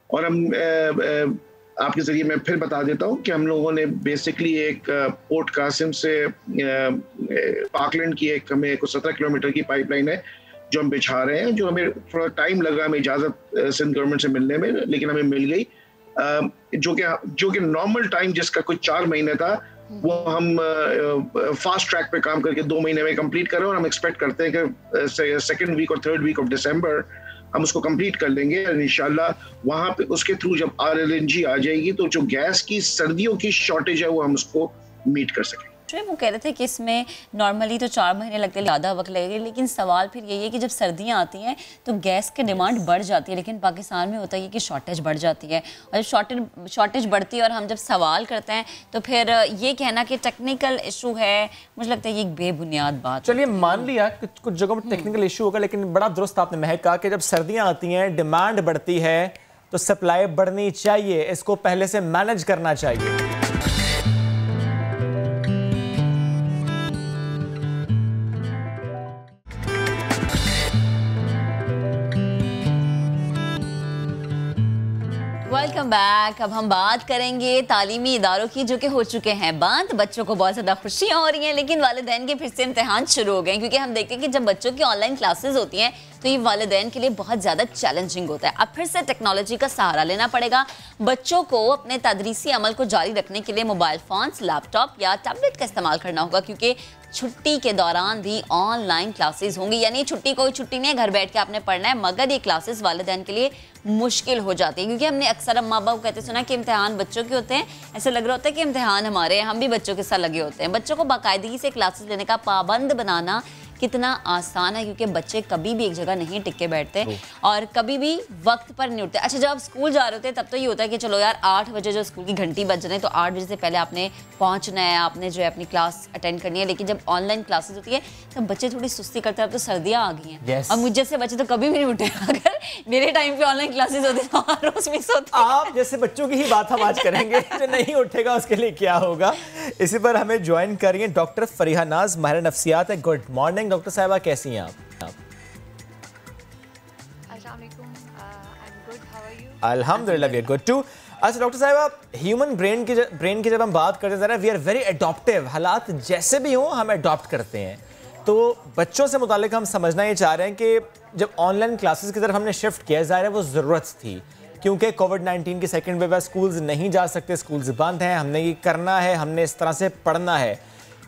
और हम आपके जरिए मैं फिर बता देता हूँ कि हम लोगों ने बेसिकली एक पोर्ट कासिम से पाकलैंड की एक, हमें 17 किलोमीटर की पाइपलाइन है जो हम बिछा रहे हैं, जो हमें थोड़ा टाइम लगा हमें इजाज़त सिंध गवर्नमेंट से मिलने में, लेकिन हमें मिल गई, जो कि नॉर्मल टाइम जिसका कुछ 4 महीने था, वो हम फास्ट ट्रैक पे काम करके 2 महीने में कंप्लीट कर रहे हैं, और हम एक्सपेक्ट करते हैं कि सेकेंड वीक और थर्ड वीक ऑफ दिसंबर हम उसको कंप्लीट कर लेंगे। और इंशाल्लाह वहाँ पे उसके थ्रू जब RLNG आ जाएगी तो जो गैस की सर्दियों की शॉर्टेज है वो हम उसको मीट कर सकेंगे। वो कह रहे थे कि इसमें नॉर्मली तो 4 महीने लगते हैं, ज़्यादा वक्त लगेगा, लेकिन सवाल फिर यही है कि जब सर्दियाँ आती हैं तो गैस की डिमांड बढ़ जाती है, लेकिन पाकिस्तान में होता है कि शॉर्टेज बढ़ जाती है, और जब शॉर्टेज बढ़ती है और हम जब सवाल करते हैं तो फिर ये कहना कि टेक्निकल इशू है, मुझे लगता है ये एक बेबुनियाद बात। चलिए मान लिया कुछ जगहों पर टेक्निकल इशू होगा, लेकिन बड़ा दुरुस्त आपने महक कहा कि जब सर्दियाँ आती हैं, डिमांड बढ़ती है, तो सप्लाई बढ़नी चाहिए, इसको पहले से मैनेज करना चाहिए। Welcome back. अब हम बात करेंगे तालीमी इदारों की, जो कि हो चुके हैं बंद। बच्चों को बहुत ज़्यादा खुशियाँ हो रही हैं, लेकिन वालिदैन के फिर से इम्तिहान शुरू हो गए, क्योंकि हम देखते हैं कि जब बच्चों की ऑनलाइन क्लासेस होती हैं तो ये वालिदैन के लिए बहुत ज़्यादा चैलेंजिंग होता है। अब फिर से टेक्नोलॉजी का सहारा लेना पड़ेगा। बच्चों को अपने तदरीसी अमल को जारी रखने के लिए मोबाइल फ़ोन्स, लैपटॉप या टैबलेट का इस्तेमाल करना होगा, क्योंकि छुट्टी के दौरान भी ऑनलाइन क्लासेस होंगी। यानी छुट्टी कोई छुट्टी नहीं है, घर बैठ के आपने पढ़ना है, मगर ये क्लासेस वालिदैन के लिए मुश्किल हो जाती है, क्योंकि हमने अक्सर अम्मा बाप कहते सुना कि इम्तिहान बच्चों के होते हैं, ऐसा लग रहा होता है कि इम्तिहान हमारे हैं, हम भी बच्चों के साथ लगे होते हैं। बच्चों को बाकायदगी से क्लासेस लेने का पाबंद बनाना कितना आसान है, क्योंकि बच्चे कभी भी एक जगह नहीं टिक के बैठते और कभी भी वक्त पर नहीं उठते। अच्छा, जब आप स्कूल जा रहे होते हैं तब तो ये होता है कि चलो यार 8 बजे जो स्कूल की घंटी बज रही है तो 8 बजे से पहले आपने पहुंचना है, आपने जो है अपनी क्लास अटेंड करनी है। लेकिन जब ऑनलाइन क्लासेस होती है तब बच्चे थोड़ी सुस्ती करते हैं। अब तो सर्दियाँ आ गई हैं और मुझ जैसे बच्चे तो कभी भी नहीं उठे। अगर मेरे टाइम पे ऑनलाइन क्लासेस होती तो हर रोज मिस होती। आप जैसे बच्चों की ही बात हम आज करेंगे, जो नहीं उठेगा उसके लिए क्या होगा। इसी पर हमें ज्वाइन करिए डॉक्टर फरीहा नाज, माहिर नफ्सियात है। गुड मॉर्निंग डॉक्टर साहिबा, कैसी हैं आप? अल्हम्दुलिल्लाह वी आर गुड टू। अच्छा डॉक्टर साहिबा, ह्यूमन ब्रेन की जब हम बात करते हैं, वी आर वेरी अडॉप्टिव, हालात जैसे भी हों हम अडॉप्ट करते हैं। तो बच्चों से मुतालिक हम समझना ये चाह रहे हैं कि जब ऑनलाइन क्लासेस की तरफ हमने शिफ्ट किया, ज़ाहिर है वो ज़रूरत थी, क्योंकि कोविड-19 की सेकेंड वेव है, स्कूल्स नहीं जा सकते, स्कूल्स बंद हैं, हमने ये करना है, हमने इस तरह से पढ़ना है।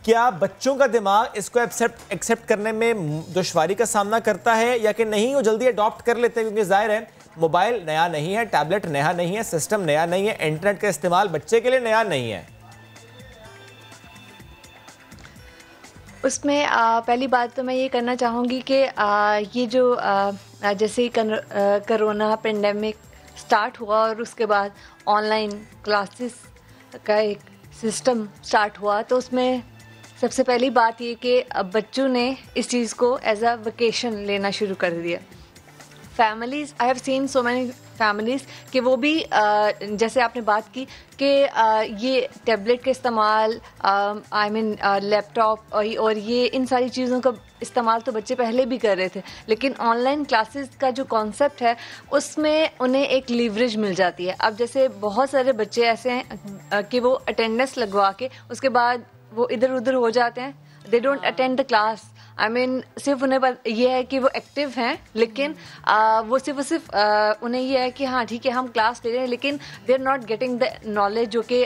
क्या बच्चों का दिमाग इसको एक्सेप्ट करने में दुश्वारी का सामना करता है या कि नहीं, वो जल्दी अडॉप्ट कर लेते हैं? क्योंकि जाहिर है मोबाइल नया नहीं है, टैबलेट नया नहीं है, सिस्टम नया नहीं है, इंटरनेट का इस्तेमाल बच्चे के लिए नया नहीं है। उसमें पहली बात तो मैं ये करना चाहूँगी कि ये जो जैसे ही कोरोना पेंडेमिक स्टार्ट हुआ और उसके बाद ऑनलाइन क्लासेस का एक सिस्टम स्टार्ट हुआ, तो उसमें सबसे पहली बात ये कि बच्चों ने इस चीज़ को एज अ वेकेशन लेना शुरू कर दिया। Families, I have seen so many families कि वो भी जैसे आपने बात की कि ये टैबलेट का इस्तेमाल, आई मीन लैपटॉप और ये इन सारी चीज़ों का इस्तेमाल तो बच्चे पहले भी कर रहे थे, लेकिन ऑनलाइन क्लासेस का जो कॉन्सेप्ट है उसमें उन्हें एक लीवरेज मिल जाती है। अब जैसे बहुत सारे बच्चे ऐसे हैं कि वो अटेंडेंस लगवा के उसके बाद वो इधर उधर हो जाते हैं, they don't attend the class. I mean सिर्फ उन्हें ये है कि वो एक्टिव हैं, लेकिन वो सिर्फ उन्हें ये है कि हाँ ठीक है हम क्लास ले रहे हैं, लेकिन they are not getting the knowledge जो कि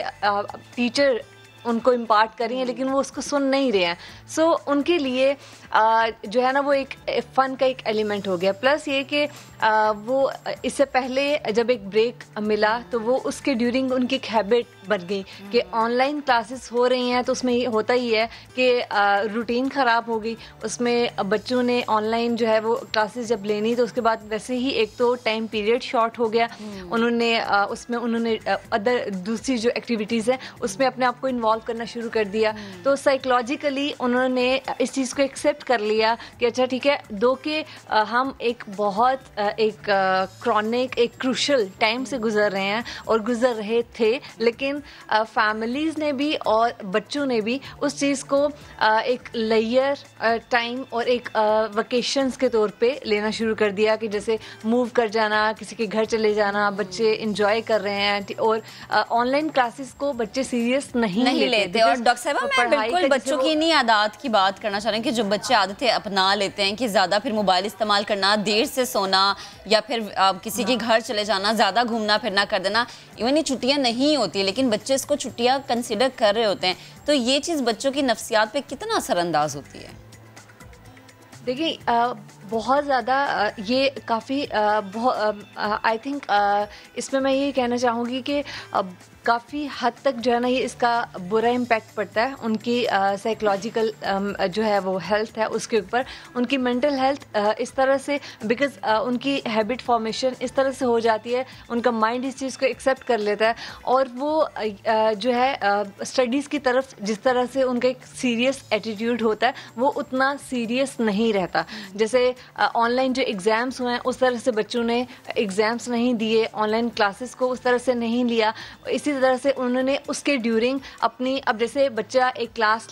टीचर उनको इम्पार्ट कर रही हैं, लेकिन वो उसको सुन नहीं रहे हैं। सो उनके लिए जो है ना वो एक फ़न का एक एलिमेंट हो गया। प्लस ये कि वो इससे पहले जब एक ब्रेक मिला तो वो उसके ड्यूरिंग उनकी एक हैबिट बन गई कि ऑनलाइन क्लासेस हो रही हैं, तो उसमें ये होता ही है कि रूटीन ख़राब हो गई। उसमें बच्चों ने ऑनलाइन जो है वो क्लासेस जब लेनी तो उसके बाद वैसे ही एक तो टाइम पीरियड शॉर्ट हो गया, उन्होंने उसमें उन्होंने अदर दूसरी जो एक्टिविटीज़ हैं उसमें अपने आप को इन्वॉल्व करना शुरू कर दिया। तो साइकोलॉजिकली उन्होंने इस चीज़ को एक्सेप्ट कर लिया कि अच्छा ठीक है, दो के हम एक बहुत एक क्रॉनिक एक क्रूशल टाइम से गुजर रहे हैं और गुजर रहे थे, लेकिन फैमिलीज़ ने भी और बच्चों ने भी उस चीज़ को एक लेयर टाइम और एक वेकेशंस के तौर पे लेना शुरू कर दिया कि जैसे मूव कर जाना, किसी के घर चले जाना, बच्चे इंजॉय कर रहे हैं और ऑनलाइन क्लासेस को बच्चे सीरियस नहीं लेते। और डॉक्टर साहबा मैं बिल्कुल बच्चों की इन्हीं आदत की बात करना चाह रही हूँ कि जो बच्चे आदतें अपना लेते हैं कि ज़्यादा फिर मोबाइल इस्तेमाल करना, देर से सोना या फिर किसी के घर चले जाना, ज़्यादा घूमना फिरना कर देना। इवन ये छुट्टियाँ नहीं होती लेकिन बच्चे इसको छुट्टियाँ कंसिडर कर रहे होते हैं, तो ये चीज़ बच्चों की नफ्सियात पे कितना असरअंदाज होती है? देखिए बहुत ज़्यादा ये काफ़ी आई थिंक इसमें मैं ये कहना चाहूँगी कि काफ़ी हद तक जो है ना ये इसका बुरा इम्पैक्ट पड़ता है उनकी साइकोलॉजिकल जो है वो हेल्थ है उसके ऊपर, उनकी मेंटल हेल्थ इस तरह से, बिकॉज उनकी हैबिट फॉर्मेशन इस तरह से हो जाती है, उनका माइंड इस चीज़ को एक्सेप्ट कर लेता है और वो जो है स्टडीज़ की तरफ जिस तरह से उनका एक सीरियस एटीट्यूड होता है वो उतना सीरियस नहीं रहता। जैसे ऑनलाइन जो एग्ज़ाम्स हुए हैं उस तरह से बच्चों ने एग्ज़ाम्स नहीं दिए, ऑनलाइन क्लासेस को उस तरह से नहीं लिया, इसी तरह से उन्होंने उसके ड्यूरिंग अपनी, अब जैसे बच्चा एक क्लास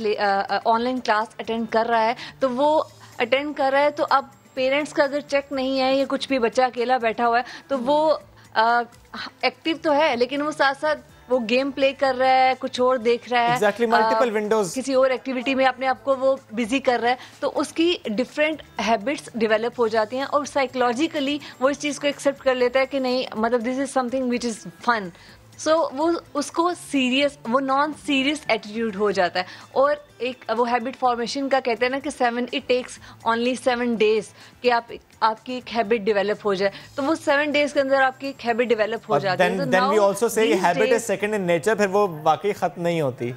ऑनलाइन क्लास अटेंड कर रहा है तो वो अटेंड कर रहा है तो अब पेरेंट्स का अगर चेक नहीं है या कुछ भी बच्चा अकेला बैठा हुआ है तो वो एक्टिव तो है लेकिन वो साथ साथ वो गेम प्ले कर रहा है, कुछ और देख रहा है, मल्टीपल विंडोज किसी और एक्टिविटी में अपने आप को वो बिजी कर रहा है, तो उसकी डिफरेंट हैबिट्स डेवलप हो जाती हैं और साइकोलॉजिकली वो इस चीज़ को एक्सेप्ट कर लेता है कि नहीं मतलब this is something which is fun. So वो उसको सीरियस, वो नॉन सीरियस एटीट्यूड हो जाता है और एक वो हैबिट फॉर्मेशन का कहते हैं ना कि इट टेक्स ओनली 7 days कि आपकी एक हैबिट डेवलप हो जाए, तो वो 7 days के अंदर आपकी एक हैबिट डेवलप हो जाती है। Then we also say habit is second in nature, फिर वो वाकई खत्म नहीं होती,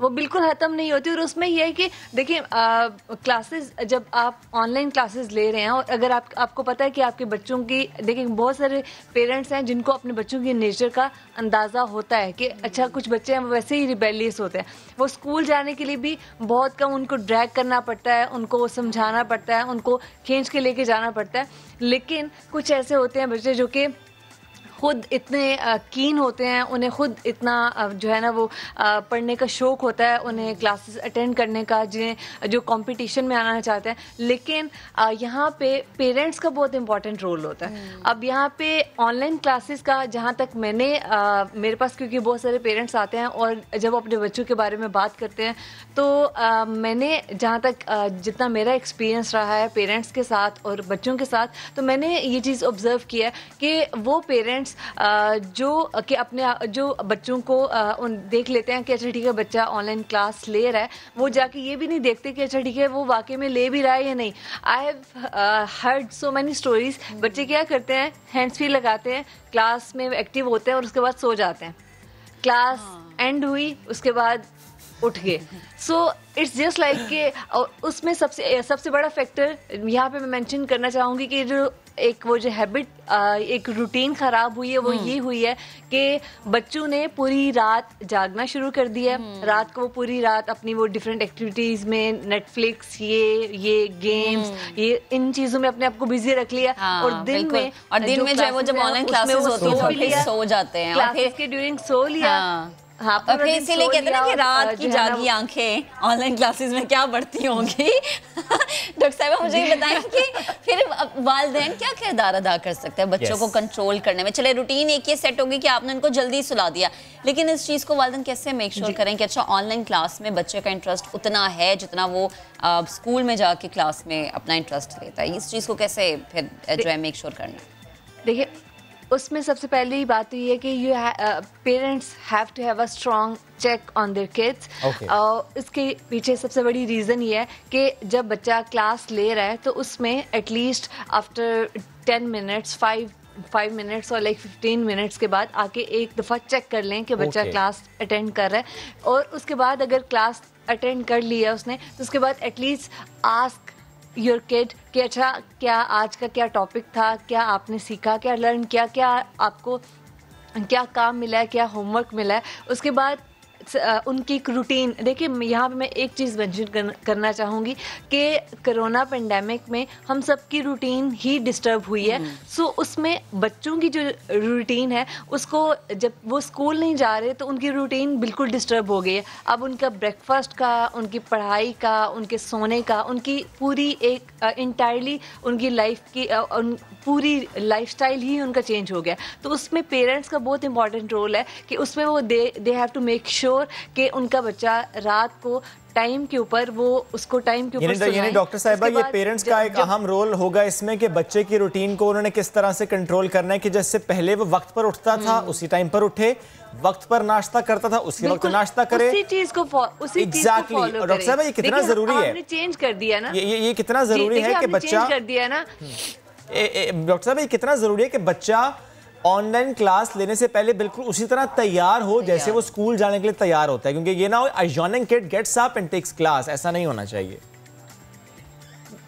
वो बिल्कुल ख़त्म नहीं होती। और उसमें यह है कि देखिए क्लासेस जब आप ऑनलाइन क्लासेस ले रहे हैं और अगर आपको पता है कि आपके बच्चों की, देखिए बहुत सारे पेरेंट्स हैं जिनको अपने बच्चों की नेचर का अंदाज़ा होता है कि अच्छा कुछ बच्चे हैं वैसे ही रिबेलियस होते हैं, वो स्कूल जाने के लिए भी बहुत कम उनको ड्रैग करना पड़ता है, उनको समझाना पड़ता है, उनको खींच के लेके जाना पड़ता है। लेकिन कुछ ऐसे होते हैं बच्चे जो कि खुद इतने कीन होते हैं, उन्हें खुद इतना जो है ना वो पढ़ने का शौक़ होता है, उन्हें क्लासेस अटेंड करने का, जिन्हें जो कंपटीशन में आना चाहते हैं, लेकिन यहाँ पे पेरेंट्स का बहुत इंपॉर्टेंट रोल होता है। अब यहाँ पे ऑनलाइन क्लासेस का जहाँ तक मेरे पास क्योंकि बहुत सारे पेरेंट्स आते हैं और जब अपने बच्चों के बारे में बात करते हैं तो मैंने जहाँ तक जितना मेरा एक्सपीरियंस रहा है पेरेंट्स के साथ और बच्चों के साथ, तो मैंने ये चीज़ ऑब्ज़र्व किया कि वो पेरेंट्स जो कि अपने जो बच्चों को देख लेते हैं कि अच्छा ठीक है बच्चा ऑनलाइन क्लास ले रहा है, वो जाके ये भी नहीं देखते कि अच्छा ठीक है वो वाकई में ले भी रहा है या नहीं। I have heard so many stories, बच्चे क्या करते हैं हैंड्स फ्री लगाते हैं, क्लास में एक्टिव होते हैं और उसके बाद सो जाते हैं, क्लास एंड हुई उसके बाद उठ गए। सो इट्स जस्ट लाइक कि उसमें सबसे बड़ा फैक्टर यहाँ पे मैं मेंशन करना चाहूँगी कि जो एक वो जो हैबिट, एक रूटीन ख़राब हुई है वो ये हुई है कि बच्चों ने पूरी रात जागना शुरू कर दिया है। रात को वो पूरी रात अपनी वो डिफरेंट एक्टिविटीज़ में, नेटफ्लिक्स, ये गेम्स, ये इन चीज़ों में अपने आप को बिजी रख लिया। और दिन में जो है वो जब ऑनलाइन क्लासेस होती है तो फिर सो जाते हैं, क्लासेस के ड्यूरिंग सो लिया। हाँ, और फिर इसीलिए कहते हैं ना कि रात की जागी आंखें ऑनलाइन क्लासेस में क्या बढ़ती होंगी। डॉक्टर साहब मुझे ये बताएं कि फिर वालिदैन क्या किरदार अदा कर सकते हैं बच्चों को कंट्रोल करने में? चले रूटीन एक ये सेट होगी कि आपने उनको जल्दी सुला दिया, लेकिन इस चीज़ को वालिदैन कैसे मेक श्योर करें कि अच्छा ऑनलाइन क्लास में बच्चे का इंटरेस्ट उतना है जितना वो स्कूल में जाके क्लास में अपना इंटरेस्ट लेता है? इस चीज़ को कैसे फिर जो है मेक श्योर करना? देखिए, उसमें सबसे पहली बात तो ये है कि parents have to have a strong check on their kids. इसके पीछे सबसे बड़ी रीज़न ये है कि जब बच्चा क्लास ले रहा है तो उसमें एटलीस्ट आफ्टर 10 मिनट्स 5 मिनट्स और 15 मिनट्स के बाद आके एक दफ़ा चेक कर लें कि बच्चा क्लास अटेंड कर रहा है। और उसके बाद अगर क्लास अटेंड कर लिया उसने तो उसके बाद एटलीस्ट आस्क योर किड कि अच्छा क्या आज का क्या टॉपिक था, क्या आपने सीखा, क्या लर्न किया, क्या आपको क्या काम मिला है, क्या होमवर्क मिला है। उसके बाद उनकी एक रूटीन। देखिए, यहाँ पे मैं एक चीज़ मेंशन करना चाहूँगी कि कोरोना पेंडेमिक में हम सबकी रूटीन ही डिस्टर्ब हुई है। सो उसमें बच्चों की जो रूटीन है उसको, जब वो स्कूल नहीं जा रहे तो उनकी रूटीन बिल्कुल डिस्टर्ब हो गई है। अब उनका ब्रेकफास्ट का, उनकी पढ़ाई का, उनके सोने का, उनकी पूरी एक इंटायरली उनकी लाइफ की पूरी लाइफस्टाइल ही उनका चेंज हो गया। तो उसमें पेरेंट्स का बहुत इंपॉर्टेंट रोल है कि उसमें वो they have to make sure कि उनका बच्चा रात को टाइम के ऊपर वो उसको टाइम के ऊपर यानी डॉक्टर साहिबा, ये पेरेंट्स का एक अहम रोल होगा इसमें कि बच्चे की रूटीन को उन्होंने किस तरह से कंट्रोल करना है कि जैसे पहले वो वक्त पर उठता था उसी टाइम पर उठे, वक्त पर नाश्ता करता था उसी वक्त नाश्ता करे, उसी चीज को एग्जैक्टली। और डॉक्टर साहिबा, ये कितना जरूरी है, चेंज कर दिया ना, ये कितना जरूरी है कि बच्चा कर दिया ना। डॉक्टर साहब, ये कितना जरूरी है कि बच्चा ऑनलाइन क्लास लेने से पहले बिल्कुल उसी तरह तैयार हो जैसे वो स्कूल जाने के लिए तैयार होता है, क्योंकि ये ना हो a yawning kid gets up and takes class, ऐसा नहीं होना चाहिए।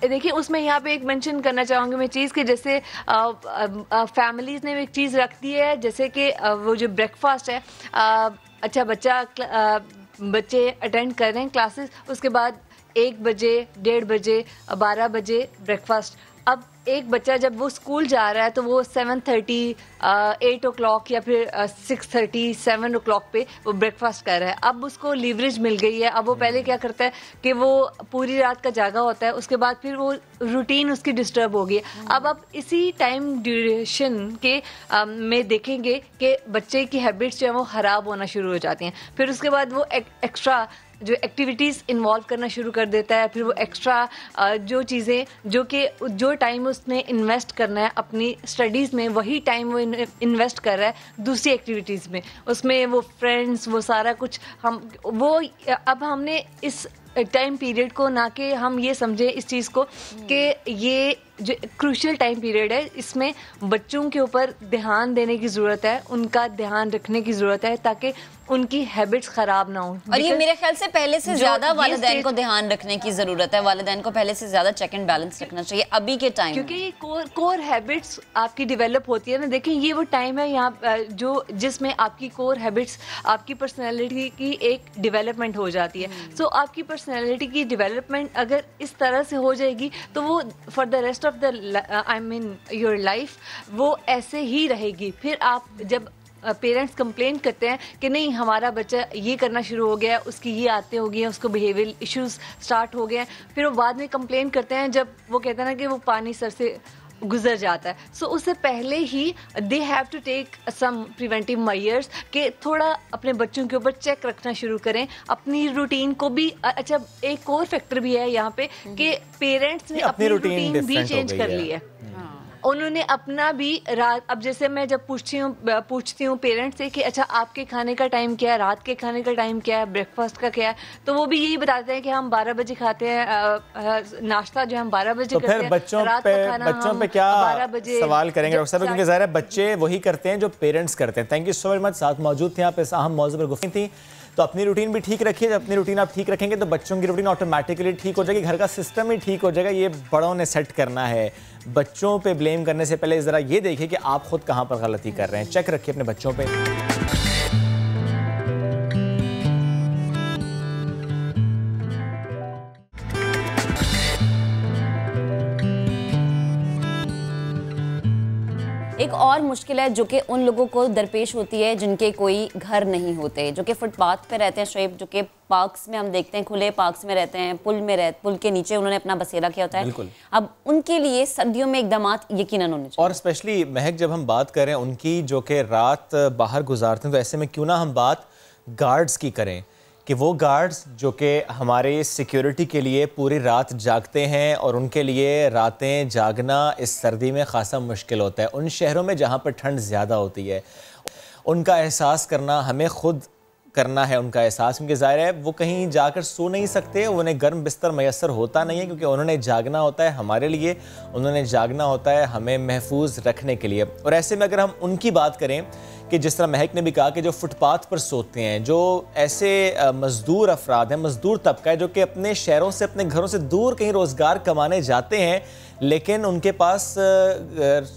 देखिए, उसमें यहाँ पे एक मेंशन करना चाहूँगी मैं चीज़ कि जैसे फैमिलीज ने एक चीज़ रख दी है, जैसे कि वो जो ब्रेकफास्ट है, अच्छा बच्चे अटेंड कर रहे हैं क्लासेस, उसके बाद 1 बजे, 1:30 बजे, 12 बजे ब्रेकफास्ट। अब एक बच्चा जब वो स्कूल जा रहा है तो वो 7:30, 8 o'clock या फिर 6:30, 7 o'clock पे वो ब्रेकफास्ट कर रहा है। अब उसको लीवरेज मिल गई है। अब वो पहले क्या करता है कि वो पूरी रात का जागा होता है, उसके बाद फिर वो रूटीन उसकी डिस्टर्ब हो गई है। अब आप इसी टाइम ड्यूरेशन के में देखेंगे कि बच्चे की हैबिट्स जो है वो ख़राब होना शुरू हो जाती हैं। फिर उसके बाद वो एक्स्ट्रा जो एक्टिविटीज़ इन्वॉल्व करना शुरू कर देता है। फिर वो एक्स्ट्रा जो चीज़ें जो टाइम उसने इन्वेस्ट करना है अपनी स्टडीज़ में, वही टाइम वो इन्वेस्ट कर रहा है दूसरी एक्टिविटीज़ में। उसमें वो फ्रेंड्स, वो सारा कुछ अब हमने इस टाइम पीरियड को ना कि हम ये समझे इस चीज़ को कि ये जो क्रूशियल टाइम पीरियड है, इसमें बच्चों के ऊपर ध्यान देने की ज़रूरत है, उनका ध्यान रखने की ज़रूरत है ताकि उनकी हैबिट्स ख़राब ना हो। और ये मेरे ख्याल से पहले से ज़्यादा वालिदैन को ध्यान रखने की ज़रूरत है। वालिदैन को पहले से ज़्यादा चेक एंड बैलेंस रखना चाहिए अभी के टाइम, क्योंकि ये कोर हैबिट्स आपकी डेवलप होती है ना। देखिए, ये वो टाइम है यहाँ जिसमें आपकी कोर हैबिट्स, आपकी पर्सनैलिटी की एक डेवलपमेंट हो जाती है। सो आपकी पर्सनैलिटी की डेवलपमेंट अगर इस तरह से हो जाएगी तो वो for the rest of the your life वो ऐसे ही रहेगी। फिर आप जब पेरेंट्स कंप्लेन करते हैं कि नहीं हमारा बच्चा ये करना शुरू हो गया, उसकी ये आदतें हो गई हैं, उसको बिहेवियर इश्यूज स्टार्ट हो गए हैं, फिर वो बाद में कंप्लेन करते हैं जब वो कहते हैं ना कि वो पानी सर से गुजर जाता है। सो उससे पहले ही they have to take some preventive measures कि थोड़ा अपने बच्चों के ऊपर चेक रखना शुरू करें, अपनी रूटीन को भी। अच्छा, एक और फैक्टर भी है यहाँ पे कि पेरेंट्स ने अपनी रूटीन भी चेंज कर ली है। उन्होंने अपना भी रात, अब जैसे मैं जब पूछती हूँ पेरेंट्स से कि अच्छा आपके खाने का टाइम क्या है, रात के खाने का टाइम क्या है, ब्रेकफास्ट का क्या है, तो वो भी यही बताते हैं कि हम 12 बजे खाते हैं, नाश्ता जो हम 12 बजे करते हैं, बच्चों पे क्या 12 बजे सवाल करेंगे डॉक्टर साहब, क्योंकि ज़ाहिर है बच्चे वही करते हैं जो पेरेंट्स करते हैं। Thank you so much. साथ मौजूद थे आप इस अहम मौजूद पर गुफ्तगू थी तो अपनी रूटीन भी ठीक रखिए। जब अपनी रूटीन आप ठीक रखेंगे तो बच्चों की रूटीन ऑटोमेटिकली ठीक हो जाएगी, घर का सिस्टम ही ठीक हो जाएगा। ये बड़ों ने सेट करना है। बच्चों पे ब्लेम करने से पहले ज़रा ये देखिए कि आप खुद कहाँ पर गलती कर रहे हैं। चेक रखिए अपने बच्चों पे। एक और मुश्किल है जो कि उन लोगों को दरपेश होती है जिनके कोई घर नहीं होते, जो कि फुटपाथ पे रहते हैं शुएब, जो कि पार्क्स में हम देखते हैं, खुले पार्क्स में रहते हैं, पुल के नीचे उन्होंने अपना बसेरा किया होता है। अब उनके लिए सर्दियों में इकदामात यकीनन होने चाहिए। और स्पेशली महक, जब हम बात करें उनकी जो कि रात बाहर गुजारते हैं, तो ऐसे में क्यों ना हम बात गार्ड्स की करें कि वो गार्ड्स जो कि हमारे सिक्योरिटी के लिए पूरी रात जागते हैं और उनके लिए रातें जागना इस सर्दी में ख़ासा मुश्किल होता है। उन शहरों में जहाँ पर ठंड ज़्यादा होती है, उनका एहसास करना हमें ख़ुद करना है। उनका एहसास, क्योंकि ज़ाहिर है वो कहीं जाकर सो नहीं सकते, उन्हें गर्म बिस्तर मैसर होता नहीं है, क्योंकि उन्होंने जागना होता है हमारे लिए, उन्होंने जागना होता है हमें महफूज रखने के लिए। और ऐसे में अगर हम उनकी बात करें कि जिस तरह महक ने भी कहा कि जो फुटपाथ पर सोते हैं, जो ऐसे मज़दूर अफराद हैं, मज़दूर तबका है जो कि अपने शहरों से, अपने घरों से दूर कहीं रोज़गार कमाने जाते हैं, लेकिन उनके पास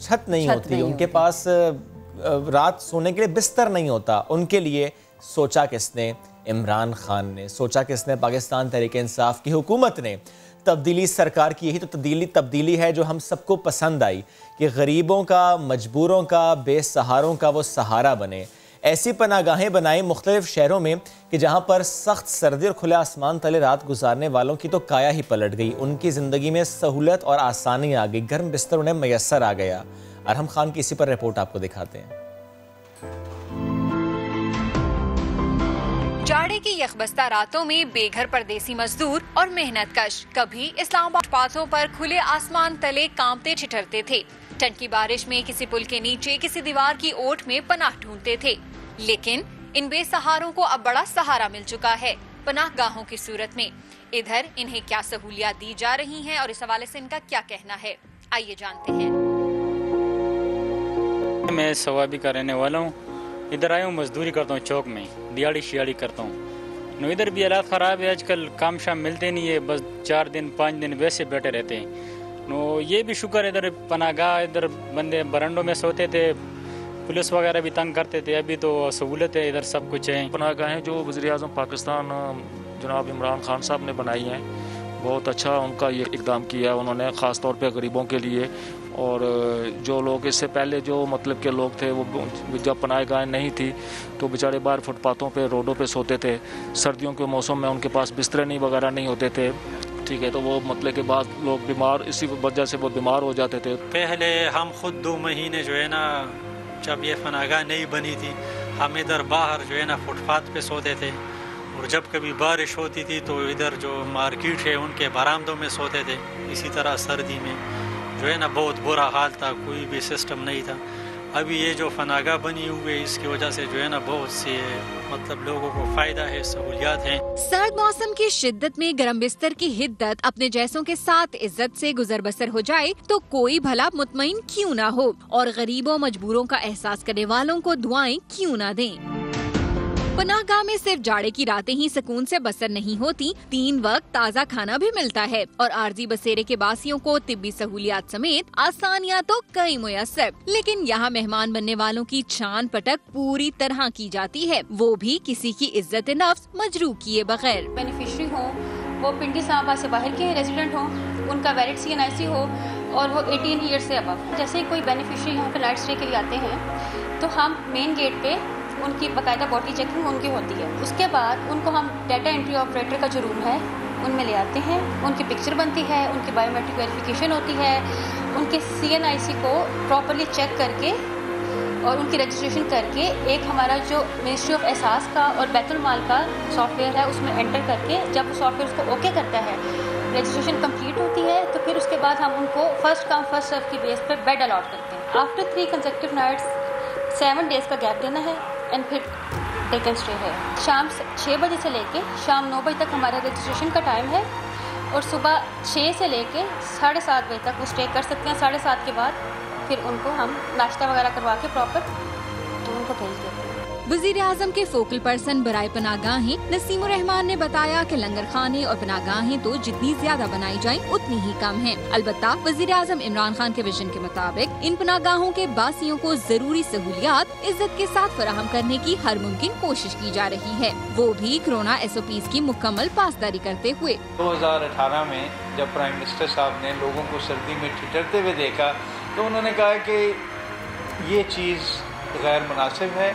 छत नहीं होती, उनके पास रात सोने के लिए बिस्तर नहीं होता। उनके लिए सोचा किसने? इमरान खान ने। सोचा किसने? पाकिस्तान तहरीक इंसाफ की हुकूमत ने। तब्दीली सरकार की यही तो तब्दीली है जो हम सबको पसंद आई कि गरीबों का, मजबूरों का, बेसहारों का वो सहारा बने। ऐसी पनागाहें बनाई मुख्तलिफ शहरों में कि जहाँ पर सख्त सर्दी और खुले आसमान तले रात गुजारने वालों की तो काया ही पलट गई। उनकी ज़िंदगी में सहूलत और आसानी आ गई, गर्म बिस्तर उन्हें मैसर आ गया। अरहम खान की इसी पर रिपोर्ट आपको दिखाते हैं। जाड़े की यखबस्ता रातों में बेघर परदेसी मजदूर और मेहनत कश कभी इस्लामाबाद पाथों पर खुले आसमान तले कांपते ठिठुरते थे, ठंड की बारिश में किसी पुल के नीचे, किसी दीवार की ओट में पनाह ढूंढते थे। लेकिन इन बेसहारों को अब बड़ा सहारा मिल चुका है पनाहगाहों की सूरत में। इधर इन्हें क्या सहूलियात दी जा रही हैं और इस हवाले से इनका क्या कहना है, आइए जानते हैं। मैं सवाबी का रहने वाला हूँ। इधर आया हूँ, मजदूरी करता हूँ, चौक में दिहाड़ी शियाड़ी करता हूँ। नो इधर भी हालात ख़राब है, आजकल काम शाम मिलते नहीं है, बस 4 दिन 5 दिन वैसे बैठे रहते हैं। नो ये भी शुक्र है इधर पनागाह, इधर बंदे बरंडों में सोते थे, पुलिस वगैरह भी तंग करते थे, अभी तो सहूलत है, इधर सब कुछ है। पनागाहें जो वज़ीर-ए-आज़म पाकिस्तान जनाब इमरान खान साहब ने बनाई हैं, बहुत अच्छा उनका ये इक़दाम किया उन्होंने, ख़ास तौर पे गरीबों के लिए। और जो लोग इससे पहले जो मतलब के लोग थे, वो जब पनाहगाहें नहीं थी तो बेचारे बाहर फुटपाथों पे, रोडों पे सोते थे। सर्दियों के मौसम में उनके पास बिस्तरे नहीं वगैरह नहीं होते थे, ठीक है, तो वो मतलब के बाद लोग बीमार, इसी वजह से वो बीमार हो जाते थे। पहले हम खुद 2 महीने जो है ना, जब ये पनाहगाह नहीं बनी थी, हम इधर बाहर जो है ना फुटपाथ पे सोते थे। और जब कभी बारिश होती थी तो इधर जो मार्केट है उनके बरामदों में सोते थे। इसी तरह सर्दी में जो है ना बहुत बुरा हाल था, कोई भी सिस्टम नहीं था। अभी ये जो पनाहगाह बनी हुई है, इसकी वजह से जो है ना बहुत से मतलब लोगों को फायदा है, सहूलियात हैं। सर्द मौसम की शिद्दत में गरम बिस्तर की हिद्दत अपने जैसों के साथ इज्जत से गुजर बसर हो जाए तो कोई भला मुतमईन क्यों ना हो, और गरीबों मजबूरों का एहसास करने वालों को दुआएं क्यों ना दें। पनाहगाह में सिर्फ जाड़े की रातें ही सुकून से बसर नहीं होती, 3 वक्त ताज़ा खाना भी मिलता है और आर्जी बसेरे के बासियों को तिब्बी सहूलियात समेत आसानियाँ तो कई मुयस्सर। लेकिन यहाँ मेहमान बनने वालों की छान पटक पूरी तरह की जाती है, वो भी किसी की इज्जत नफ्स मजरूह किए बगैर। बेनिफिशरी हो, वो पिंडी इस्लामाबाद से बाहर के रेजिडेंट हो, उनका वैलिड CNIC हो और वो 18 ईयर से अबव। जैसे कोई बेनिफिशरी यहाँ पे नाइट स्टे के लिए आते हैं तो हम मेन गेट पे उनकी बाकायदा बॉडी चेकिंग उनकी होती है। उसके बाद उनको हम डाटा एंट्री ऑपरेटर का जो रूम है उनमें ले आते हैं, उनकी पिक्चर बनती है, उनकी बायोमेट्रिक वेरिफिकेशन होती है, उनके CNIC को प्रॉपर्ली चेक करके और उनकी रजिस्ट्रेशन करके एक हमारा जो मिनिस्ट्री ऑफ एहसास का और बैतुल माल का सॉफ्टवेयर है उसमें एंटर करके जब वो सॉफ्टवेयर उसको ओके करता है, रजिस्ट्रेशन कंप्लीट होती है, तो फिर उसके बाद हम उनको फर्स्ट कम फर्स्ट सर्व की बेस पर बेड अलॉट करते हैं। आफ्टर 3 कंसेक्टिव नाइट्स 7 डेज़ का गैप देना है एंड फिर डे कैन स्टे है। शाम 6 बजे से लेके शाम 9 बजे तक हमारा रजिस्ट्रेशन का टाइम है और सुबह 6 से लेके 7:30 बजे तक वो स्टे कर सकते हैं। 7:30 के बाद फिर उनको हम नाश्ता वगैरह करवा के प्रॉपर तो उनको भेज देते हैं। वजीर आजम के फोकल पर्सन बराए पनागाहें नसीमुर रहमान ने बताया कि लंगर खाने और पनागाहें तो जितनी ज्यादा बनाई जाएं उतनी ही कम हैं। अलबत्ता वजीर आजम इमरान खान के विजन के मुताबिक इन पनागाहों के बासियों को जरूरी सहूलियात इज्जत के साथ फराहम करने की हर मुमकिन कोशिश की जा रही है, वो भी कोरोना SOPs की मुकम्मल पासदारी करते हुए। 2018 में जब प्राइम मिनिस्टर साहब ने लोगों को सर्दी में ठिठुरते हुए देखा तो उन्होंने कहा कि ये चीज़ गैर मुनासिब है,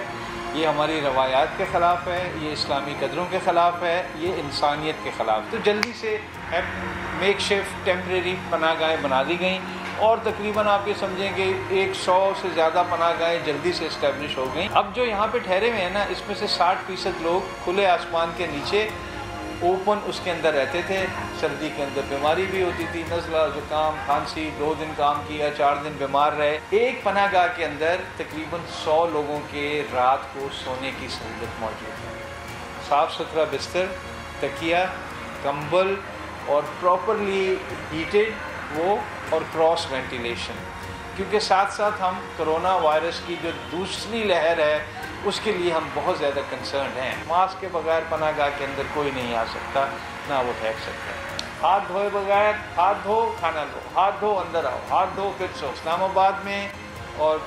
ये हमारी रवायात के ख़िलाफ़ है, ये इस्लामी कदरों के ख़िलाफ़ है, ये इंसानियत के ख़िलाफ़। तो जल्दी से मेक शिफ्ट टेम्प्रेरी पनाहगाहें बना दी गई और तकरीबन आप ये समझें कि 100 से ज़्यादा पनाहगाहें जल्दी से इस्टेब्लिश हो गई। अब जो यहाँ पे ठहरे हुए हैं ना, इसमें से 60% लोग खुले आसमान के नीचे ओपन उसके अंदर रहते थे। सर्दी के अंदर बीमारी भी होती थी, नज़ला, जुकाम, खांसी, 2 दिन काम किया, 4 दिन बीमार रहे। एक पनाहगाह के अंदर तकरीबन 100 लोगों के रात को सोने की सहूलत मौजूद है। साफ़ सुथरा बिस्तर, तकिया, कंबल और प्रॉपरली हीटेड वो और क्रॉस वेंटिलेशन, क्योंकि साथ साथ हम कोरोना वायरस की जो दूसरी लहर है उसके लिए हम बहुत ज़्यादा कंसर्न हैं। मास्क के बगैर पनाहगाह के अंदर कोई नहीं आ सकता, ना वो ठहर सकता। हाथ धोए बगैर, हाथ धो खाना लो, हाथ धो अंदर आओ, हाथ धो फिर सो। इस्लामाबाद में और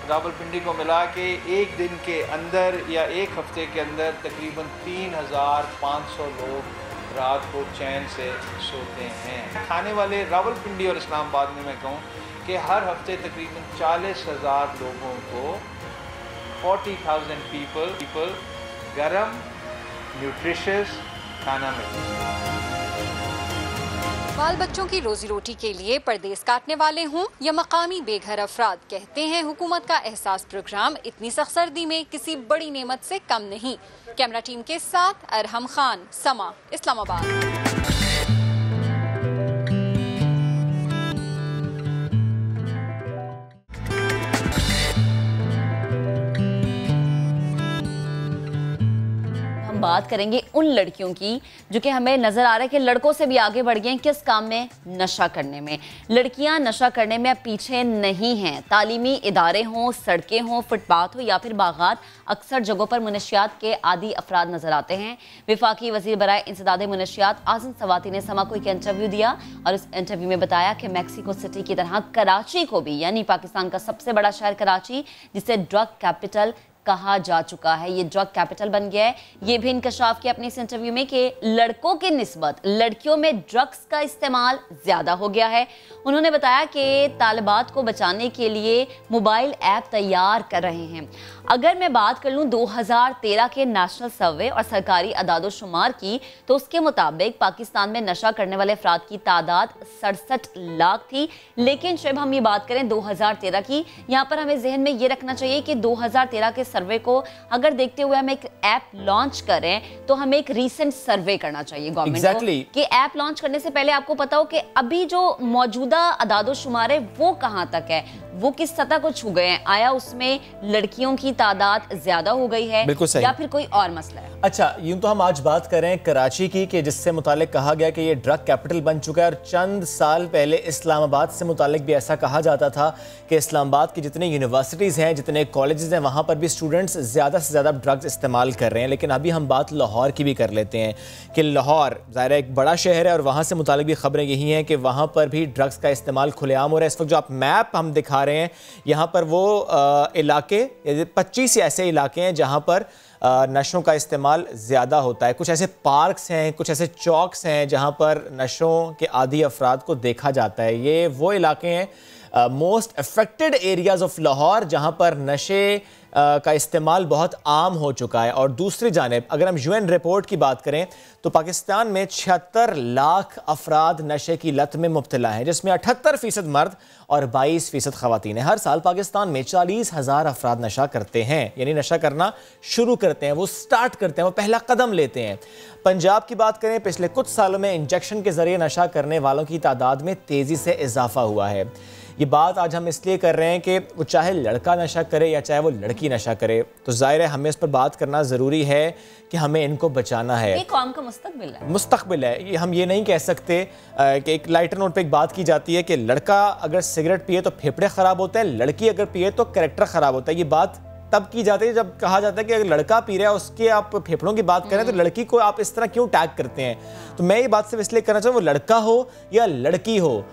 रावलपिंडी को मिला के एक दिन के अंदर या एक हफ्ते के अंदर तकरीबन 3500 लोग रात को चैन से सोते हैं। खाने वाले रावलपिंडी और इस्लामाबाद में मैं कहूँ कि हर हफ्ते तकरीबन 40,000 लोगों को 40,000 people गरम न्यूट्रिशियस खाना मिलता है। बाल बच्चों की रोजी रोटी के लिए परदेस काटने वाले हों या मकामी बेघर अफराद, कहते हैं हुकूमत का एहसास प्रोग्राम इतनी सख्त सर्दी में किसी बड़ी नेमत से कम नहीं। कैमरा टीम के साथ अरहम खान, समा, इस्लामाबाद। बात करेंगे उन लड़कियों की जो कि हमें नजर आ रहा है कि लड़कों से भी आगे बढ़ गए हैं किस काम में, नशा करने में। लड़कियां नशा करने में अब पीछे नहीं हैं। तालीमी इदारे हों, सड़कें हों, फुटपाथ हो या फिर बागात, अक्सर जगहों पर मुनशियात के आदी अफराद नजर आते हैं। वफाकी वजीर बराए इंसदाद मुनशियात आज़म सवाती ने समा को एक इंटरव्यू दिया और इस इंटरव्यू में बताया कि मैक्सिको सिटी की तरह कराची को भी, यानी पाकिस्तान का सबसे बड़ा शहर कराची जिसे ड्रग कैपिटल कहा जा चुका है, ये ड्रग कैपिटल बन गया है। ये भी इंकशाफ किया अपने इस इंटरव्यू में कि लड़कों की निस्बत लड़कियों में ड्रग्स का इस्तेमाल ज्यादा हो गया है। उन्होंने बताया कि तालिबात को बचाने के लिए मोबाइल ऐप तैयार कर रहे हैं। अगर मैं बात कर लूँ 2013 के नेशनल सर्वे और सरकारी अदादोशुमार की, तो उसके मुताबिक पाकिस्तान में नशा करने वाले अफराद की तादाद 67 लाख थी। लेकिन जब हम ये बात करें 2013 की, यहाँ पर हमें जहन में ये रखना चाहिए कि 2013 के सर्वे को अगर देखते हुए हम एक ऐप लॉन्च करें तो हमें एक रीसेंट सर्वे करना चाहिए गवर्नमेंट को कि ऐप लॉन्च करने से पहले आपको पता हो कि अभी जो मौजूदा अदादोशुमार है वो कहाँ तक है, वो किस सतह को छू गए हैं, आया उसमें लड़कियों की तादाद ज्यादा हो गई है या फिर कोई और मसला है। अच्छा, यूं तो हम आज बात कर रहे हैं कराची की कि जिससे मुतालिक कहा गया कि ये ड्रग कैपिटल बन चुका है और चंद साल पहले इस्लामाबाद से मुतालिक भी ऐसा कहा जाता था कि इस्लामाबाद की जितनी यूनिवर्सिटीज़ हैं, जितने कॉलेजेस हैं, वहाँ पर भी स्टूडेंट्स ज़्यादा से ज़्यादा ड्रग्स इस्तेमाल कर रहे हैं। लेकिन अभी हम बात लाहौर की भी कर लेते हैं कि लाहौर ज़ाहिर एक बड़ा शहर है और वहाँ से मुतालिक भी खबरें यही हैं कि वहाँ पर भी ड्रग्स का इस्तेमाल खुलेआम हो रहा है। इस वक्त जो आप मैप हम दिखा रहे हैं, यहाँ पर वो इलाके 25 ऐसे इलाके हैं जहाँ पर नशों का इस्तेमाल ज़्यादा होता है। कुछ ऐसे पार्क्स हैं, कुछ ऐसे चौक्स हैं जहाँ पर नशों के आदी अफराद को देखा जाता है। ये वो इलाके हैं most affected areas of Lahore जहाँ पर नशे का इस्तेमाल बहुत आम हो चुका है। और दूसरी जानिब अगर हम UN रिपोर्ट की बात करें तो पाकिस्तान में 76 लाख अफराद नशे की लत में मुब्तला हैं, जिसमें 78% मर्द और 22% ख़वातीन हैं। हर साल पाकिस्तान में 40,000 अफराद नशा करते हैं, यानी नशा करना शुरू करते हैं, वो स्टार्ट करते हैं, वो पहला कदम लेते हैं। पंजाब की बात करें, पिछले कुछ सालों में इंजेक्शन के ज़रिए नशा करने वालों की तादाद में तेज़ी से इजाफा हुआ है। ये बात आज हम इसलिए कर रहे हैं कि वो चाहे लड़का नशा करे या चाहे वो लड़की नशा करे, तो जाहिर है हमें इस पर बात करना ज़रूरी है कि हमें इनको बचाना है। ये कौम का मुस्तकबिल है, मुस्तकबिल है। ये हम ये नहीं कह सकते कि एक लाइटर नोट पे एक बात की जाती है कि लड़का अगर सिगरेट पिए तो फेफड़े ख़राब होते हैं, लड़की अगर पिए तो कैरेक्टर ख़राब होता है। ये बात तब की जाती है जब कहा जाता है कि अगर लड़का पी रहा है उसके आप फेफड़ों की बात करें तो लड़की को आप इस तरह क्यों टैग करते हैं। तो मैं ये बात सिर्फ इसलिए करना चाहूँ, वो लड़का हो या लड़की हो,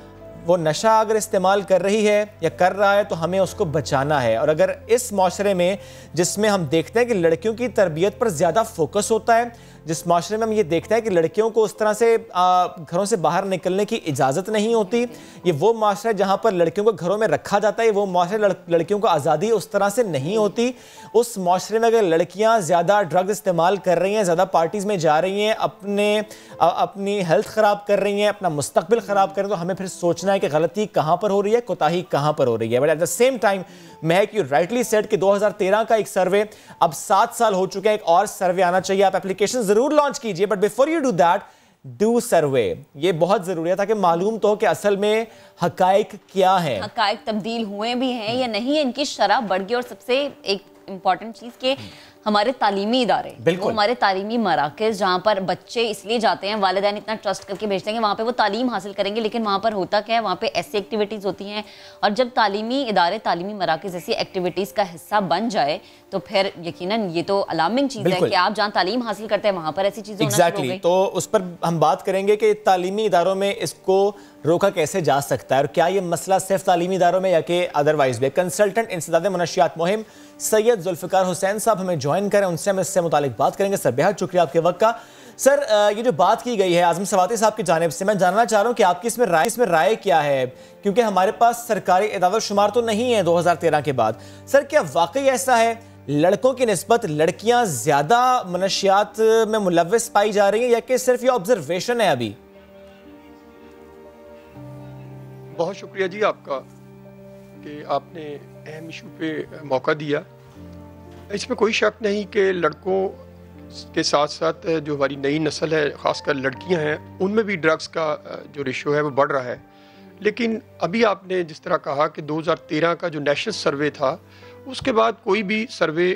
वो नशा अगर इस्तेमाल कर रही है या कर रहा है तो हमें उसको बचाना है। और अगर इस माशरे में जिसमें हम देखते हैं कि लड़कियों की तरबियत पर ज़्यादा फोकस होता है, जिस माशरे में हम ये देखते हैं कि लड़कियों को उस तरह से घरों से बाहर निकलने की इजाज़त नहीं होती, ये वो माशरा है जहाँ पर लड़कियों को घरों में रखा जाता है, वो माशरा लड़कियों को आज़ादी उस तरह से नहीं होती। उस माशरे में अगर लड़कियाँ ज़्यादा ड्रग्स इस्तेमाल कर रही हैं, ज़्यादा पार्टीज़ में जा रही हैं, अपनी हेल्थ ख़राब कर रही हैं, अपना मुस्तकबिल ख़राब कर रही हैं, तो हमें फिर सोचना है कि गलती कहाँ पर हो रही है, कोताही कहाँ पर हो रही है। But at the same time Mahak, you rightly said कि 2013 का एक सर्वे, अब 7 साल हो चुके हैं, एक और सर्वे आना चाहिए। आप एप्लीकेशन जरूर लॉन्च कीजिए, but before you do that, do survey. ये बहुत जरूरी है ताकि मालूम तो हो कि असल में हकाइक क्या है, हकाइक तब्दील हुए भी हैं या नहीं, इनकी शरह बढ़ गई। और सबसे एक इम्पॉर्टेंट चीज़ के हमारे तालीमी इदारे, वो हमारे तालीमी मराकज़ जहाँ पर बच्चे इसलिए जाते हैं, वालिदैन इतना ट्रस्ट करके भेजते हैं कि वहाँ पे वो तालीम हासिल करेंगे, लेकिन वहाँ पर होता क्या है, वहाँ पे ऐसी एक्टिविटीज़ होती हैं। और जब तालीमी इदारे, तालीमी मराकज़ ऐसी एक्टिविटीज़ का हिस्सा बन जाए तो फिर यकीनन ये तो अलार्मिंग चीज़ है कि आप जहाँ तालीम हासिल करते हैं वहाँ पर ऐसी चीज़ें एग्जैक्टली। तो उस पर हम बात करेंगे कि तालीमी इदारों में इसको रोका कैसे जा सकता है, और क्या ये मसला सिर्फ तालीमी इदारों में या कि अदरवाइज भी। कंसल्टेंट इंसदाद मनशियात मुहिम सैयद जुल्फ़िकार हुसैन साहब हमें ज्वाइन करें, उनसे हम इससे मुतालिक बात करेंगे। सर बेहद शुक्रिया आपके वक्त का। सर ये जो बात की गई है आज़म सवाती साहब की जानिब से, मैं जानना चाह रहा हूँ कि आपकी इसमें राय क्या है, क्योंकि हमारे पास सरकारी इदाद शुमार तो नहीं है 2013 के बाद। सर क्या वाकई ऐसा है लड़कों की निस्बत लड़कियां ज्यादा मनशियात में मुलव्वस पाई जा रही हैं, या कि सिर्फ ये ऑब्जर्वेशन है अभी? बहुत शुक्रिया जी आपका कि आपने अहम इशू पे मौका दिया। इसमें कोई शक नहीं कि लड़कों के साथ साथ जो हमारी नई नस्ल है, ख़ासकर लड़कियां हैं, उनमें भी ड्रग्स का जो रेशो है वो बढ़ रहा है। लेकिन अभी आपने जिस तरह कहा कि 2013 का जो नेशनल सर्वे था, उसके बाद कोई भी सर्वे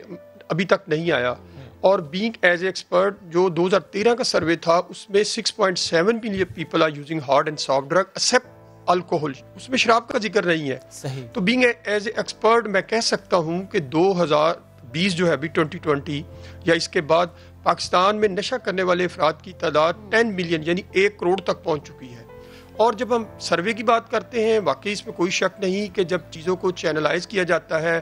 अभी तक नहीं आया। और बीइंग एज एक्सपर्ट, जो 2013 का सर्वे था उसमें 6.7 million people are using hard and soft drug except alcohol, उसमें शराब का जिक्र नहीं है। सही। तो बीइंग एज एक्सपर्ट मैं कह सकता हूँ कि 2020 जो है अभी 2020 या इसके बाद पाकिस्तान में नशा करने वाले अफराद की तादाद 10 मिलियन यानी 1 करोड़ तक पहुँच चुकी है। और जब हम सर्वे की बात करते हैं, वाकई इसमें कोई शक नहीं कि जब चीज़ों को चैनलाइज किया जाता है,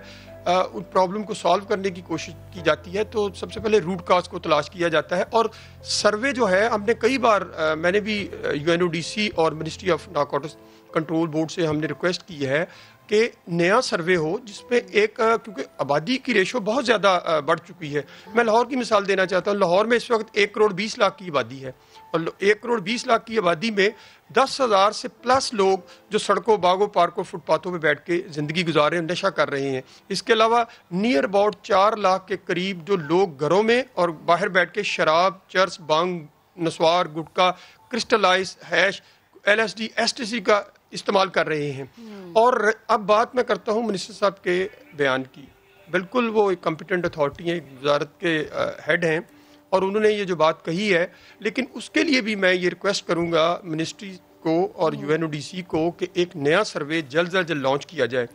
उन प्रॉब्लम को सॉल्व करने की कोशिश की जाती है, तो सबसे पहले रूट काज को तलाश किया जाता है। और सर्वे जो है हमने कई बार, मैंने भी UNODC और ministry of narcotics control board से हमने रिक्वेस्ट की है कि नया सर्वे हो जिसमें एक, क्योंकि आबादी की रेशो बहुत ज़्यादा बढ़ चुकी है। मैं लाहौर की मिसाल देना चाहता हूँ। लाहौर में इस वक्त 1 करोड़ 20 लाख की आबादी है, और 1 करोड़ 20 लाख की आबादी में 10,000 से प्लस लोग जो सड़कों, बागों, पार्कों, फुटपाथों में बैठ के ज़िंदगी गुजार रहे हैं, नशा कर रहे हैं। इसके अलावा नियर अबाउट 4 लाख के करीब जो लोग घरों में और बाहर बैठ के शराब, चर्स, बांग, नस्वार, गुटखा, क्रिस्टलाइज, हैश, LSD, STC का इस्तेमाल कर रहे हैं। और अब बात मैं करता हूँ मिनिस्टर साहब के बयान की। बिल्कुल वो एक कॉम्पिटेंट अथॉरिटी हैं, एक वजारत के हेड हैं, और उन्होंने ये जो बात कही है, लेकिन उसके लिए भी मैं ये रिक्वेस्ट करूँगा मिनिस्ट्री को और UNODC को कि एक नया सर्वे जल्द से जल्द लॉन्च किया जाए।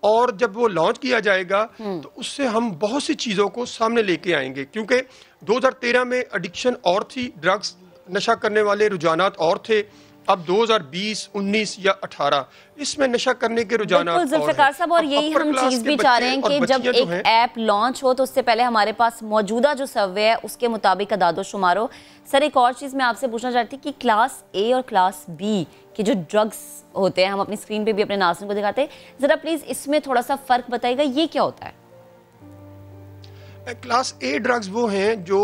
और जब वो लॉन्च किया जाएगा तो उससे हम बहुत सी चीज़ों को सामने लेके आएंगे, क्योंकि 2013 में एडिक्शन और थी, ड्रग्स नशा करने वाले रुझानात और थे। अब 2020, 19 या 18 इसमें नशा करने के रुझानात जुल्फ़िकार साहब, और यही हम चीज़ भी चाह रहे हैं कि जब एक ऐप लॉन्च हो तो उससे पहले हमारे पास मौजूदा जो सर्वे है उसके मुताबिक अदाद शुमार हो। सर एक और चीज़ मैं आपसे पूछना चाहती थी कि क्लास A और क्लास B के जो ड्रग्स होते हैं, हम अपनी स्क्रीन पे भी अपने नाज़रीन को दिखाते हैं, ज़रा प्लीज़ इसमें थोड़ा सा फ़र्क बताइएगा, ये क्या होता है? क्लास A ड्रग्स वो हैं जो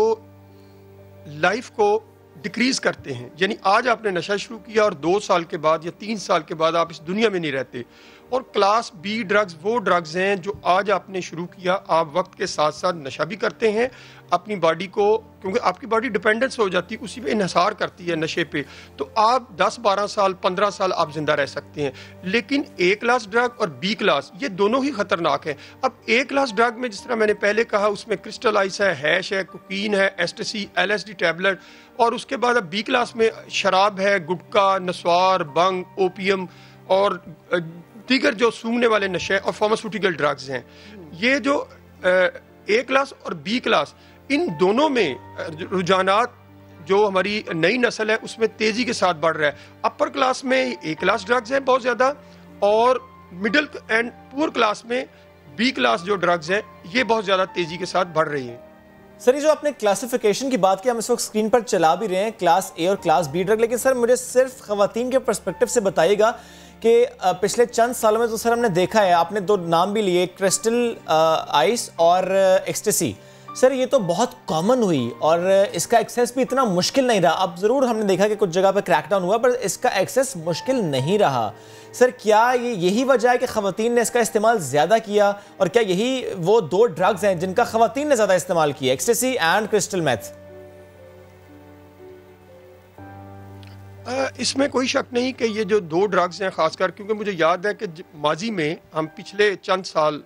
लाइफ को डिक्रीज करते हैं, यानी आज आपने नशा शुरू किया और 2 साल के बाद या 3 साल के बाद आप इस दुनिया में नहीं रहते। और क्लास B ड्रग्स वो ड्रग्स हैं जो आज आपने शुरू किया, आप वक्त के साथ साथ नशा भी करते हैं अपनी बॉडी को, क्योंकि आपकी बॉडी डिपेंडेंस हो जाती है, उसी पे इन्हिसार करती है नशे पे, तो आप 10-12 साल 15 साल आप जिंदा रह सकते हैं। लेकिन A क्लास ड्रग और B क्लास ये दोनों ही खतरनाक हैं। अब A क्लास ड्रग में जिस तरह मैंने पहले कहा, उसमें क्रिस्टलाइज है, हैश है, कोकीन है, STC, LSD टैबलेट, और उसके बाद अब B क्लास में शराब है, गुटखा, नस्वार, बंग, ओपियम और दीगर जो सूंघने वाले नशे और फार्मास्यूटिकल ड्रग्स हैं। ये जो ए क्लास और बी क्लास, इन दोनों में रुझानात जो हमारी नई नस्ल है उसमें तेजी के साथ बढ़ रहा है। अपर क्लास में ए क्लास ड्रग्स हैं बहुत ज्यादा, और मिडिल एंड पुअर क्लास में बी क्लास जो ड्रग्स हैं ये बहुत ज्यादा तेजी के साथ बढ़ रही हैं। सर, ये जो आपने क्लासिफिकेशन की बात की, हम इस वक्त स्क्रीन पर चला भी रहे हैं क्लास ए और क्लास बी ड्रग, लेकिन सर मुझे सिर्फ खवातीन के पर्सपेक्टिव से बताइएगा कि पिछले चंद सालों में तो सर हमने देखा है, आपने दो नाम भी लिए, क्रिस्टल आइस और एक्सटेसी। सर ये तो बहुत कॉमन हुई और इसका एक्सेस भी इतना मुश्किल नहीं रहा। अब ज़रूर हमने देखा कि कुछ जगह पे क्रैकडाउन हुआ, पर इसका एक्सेस मुश्किल नहीं रहा। सर क्या ये यही वजह है कि ख़वातीन ने इसका इस्तेमाल ज़्यादा किया, और क्या यही वो दो ड्रग्स हैं जिनका ख़वातीन ने ज़्यादा इस्तेमाल किया, एक्सटेसी एंड क्रिस्टल मेथ? इसमें कोई शक नहीं कि ये जो दो ड्रग्स हैं, ख़ासकर क्योंकि मुझे याद है कि माजी में हम पिछले चंद साल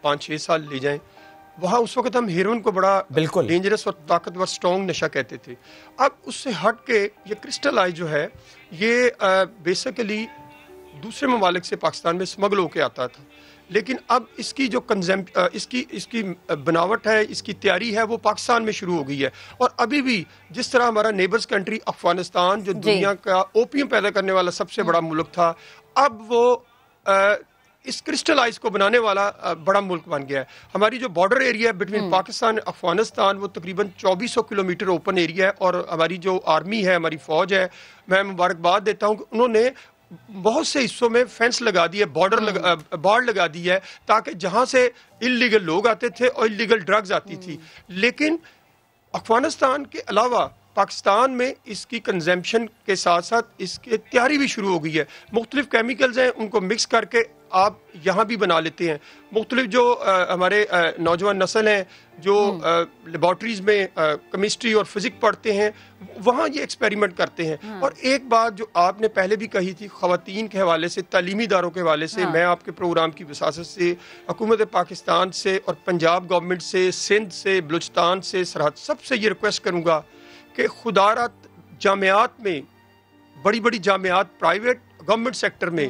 5-6 साल ले जाएं, वहाँ उस वक्त हम हेरोइन को बड़ा बिल्कुल डेंजरस और ताकतवर स्ट्रॉन्ग नशा कहते थे। अब उससे हट के ये क्रिस्टल आई जो है ये बेसिकली दूसरे ममालिक से पाकिस्तान में स्मगल होके आता था, लेकिन अब इसकी जो इसकी बनावट है, इसकी तैयारी है, वो पाकिस्तान में शुरू हो गई है। और अभी भी जिस तरह हमारा नेबर्स कंट्री अफगानिस्तान जो दुनिया का ओपियम पैदा करने वाला सबसे बड़ा मुल्क था, अब वो इस क्रिस्टल आइस को बनाने वाला बड़ा मुल्क बन गया है। हमारी जो बॉर्डर एरिया है बिटवीन पाकिस्तान अफगानिस्तान, वो तकरीबन 2400 किलोमीटर ओपन एरिया है, और हमारी जो आर्मी है, हमारी फौज है, मैं मुबारकबाद देता हूँ कि उन्होंने बहुत से हिस्सों में फेंस लगा दी है, बाड़ लगा दी है, ताकि जहाँ से इलीगल लोग आते थे और इलीगल ड्रग्स आती थी। लेकिन अफगानिस्तान के अलावा पाकिस्तान में इसकी कंजम्पशन के साथ साथ इसकी तैयारी भी शुरू हो गई है। मुख्तलिफ केमिकल्स हैं, उनको मिक्स करके आप यहाँ भी बना लेते हैं। मुख्तलिफ जो हमारे नौजवान नस्ल हैं जो लेबॉर्ट्रीज में केमिस्ट्री और फिजिक्स पढ़ते हैं, वहाँ ये एक्सपेरिमेंट करते हैं। और एक बात जो आपने पहले भी कही थी ख़वातीन के हवाले से, तालीमी इदारों के हवाले से, मैं आपके प्रोग्राम की वसासत से हुकूमत पाकिस्तान से और पंजाब गवर्नमेंट से, सिंध से, बलूचिस्तान से, सरहद सबसे ये रिक्वेस्ट करूँगा कि खुदारा जामियात में, बड़ी बड़ी जामियात प्राइवेट गवर्नमेंट सेक्टर में,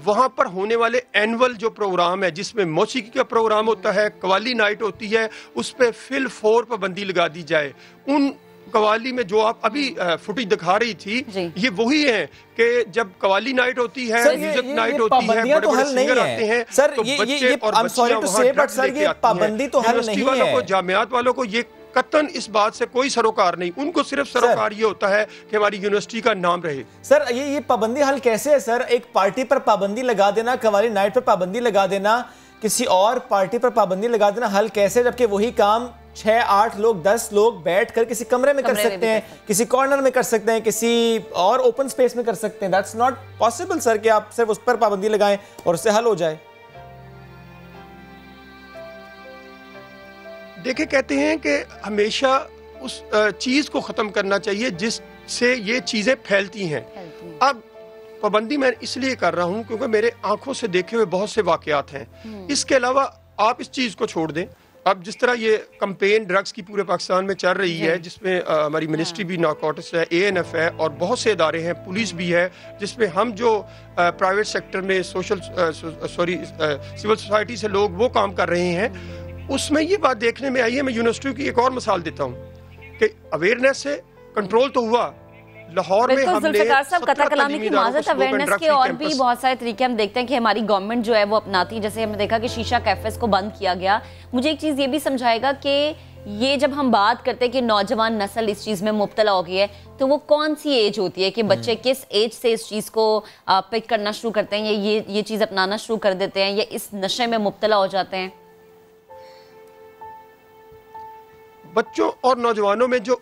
वहाँ पर होने वाले एनुअल जो प्रोग्राम है जिसमें मौसीकी का प्रोग्राम होता है, कवाली नाइट होती है, उस पर फिल 4 पाबंदी लगा दी जाए। उन कवाली में जो आप अभी फुटेज दिखा रही थी, ये वही है कि जब कवाली नाइट होती है, म्यूजिक नाइट होती है, बड़े बड़े सिंगर आते हैं, तो बच्चे और बच्चियां वहाँ ड्रग्स लेके आती हैं। यूनिवर्सिटी वालों को, जामियात वालों को ये कतन इस बात से कोई सरोकार नहीं, उनको सिर्फ सरोकार ये होता है कि हमारी यूनिवर्सिटी का नाम रहे। सर ये पाबंदी हल कैसे है सर? एक पार्टी पर पाबंदी लगा देना, कवाली नाइट पर पाबंदी लगा देना, किसी और पार्टी पर पाबंदी लगा देना, हल कैसे? जबकि वही काम 6-8 लोग 10 लोग बैठ कर किसी कमरे में कर सकते हैं, किसी कॉर्नर में कर सकते हैं, किसी और ओपन स्पेस में कर सकते हैं। दैट्स नॉट पॉसिबल सर कि आप सिर्फ उस पर पाबंदी लगाएं और उससे हल हो जाए। देखे, कहते हैं कि हमेशा उस चीज को खत्म करना चाहिए जिससे ये चीजें फैलती हैं। अब पाबंदी मैं इसलिए कर रहा हूं क्योंकि मेरे आंखों से देखे हुए बहुत से वाकयात हैं। इसके अलावा आप इस चीज को छोड़ दें, अब जिस तरह ये कैंपेन ड्रग्स की पूरे पाकिस्तान में चल रही है, जिसमें हमारी मिनिस्ट्री भी नारकोटिक्स है, ANF है और बहुत से इदारे हैं, पुलिस भी है, जिसमें हम जो प्राइवेट सेक्टर में सिविल सोसाइटी से लोग वो काम कर रहे हैं, उसमें ये बात देखने में आई है। मैं यूनिवर्सिटी की एक और मिसाल देता हूँ कि अवेयरनेस से कंट्रोल तो हुआ। लाहौर में हमने कथा कलामी की माजरत, अवेयरनेस के और भी बहुत सारे तरीके हम देखते हैं कि हमारी गवर्नमेंट जो है वो अपनाती है। जैसे हमने देखा कि शीशा कैफेस को बंद किया गया। मुझे एक चीज़ ये भी समझाएगा कि ये जब हम बात करते हैं कि नौजवान नस्ल इस चीज़ में मुब्तला हो गई है, तो वो कौन सी एज होती है कि बच्चे किस एज से इस चीज़ को पिक करना शुरू करते हैं, ये चीज़ अपनाना शुरू कर देते हैं, या इस नशे में मुब्तला हो जाते हैं? बच्चों और नौजवानों में जो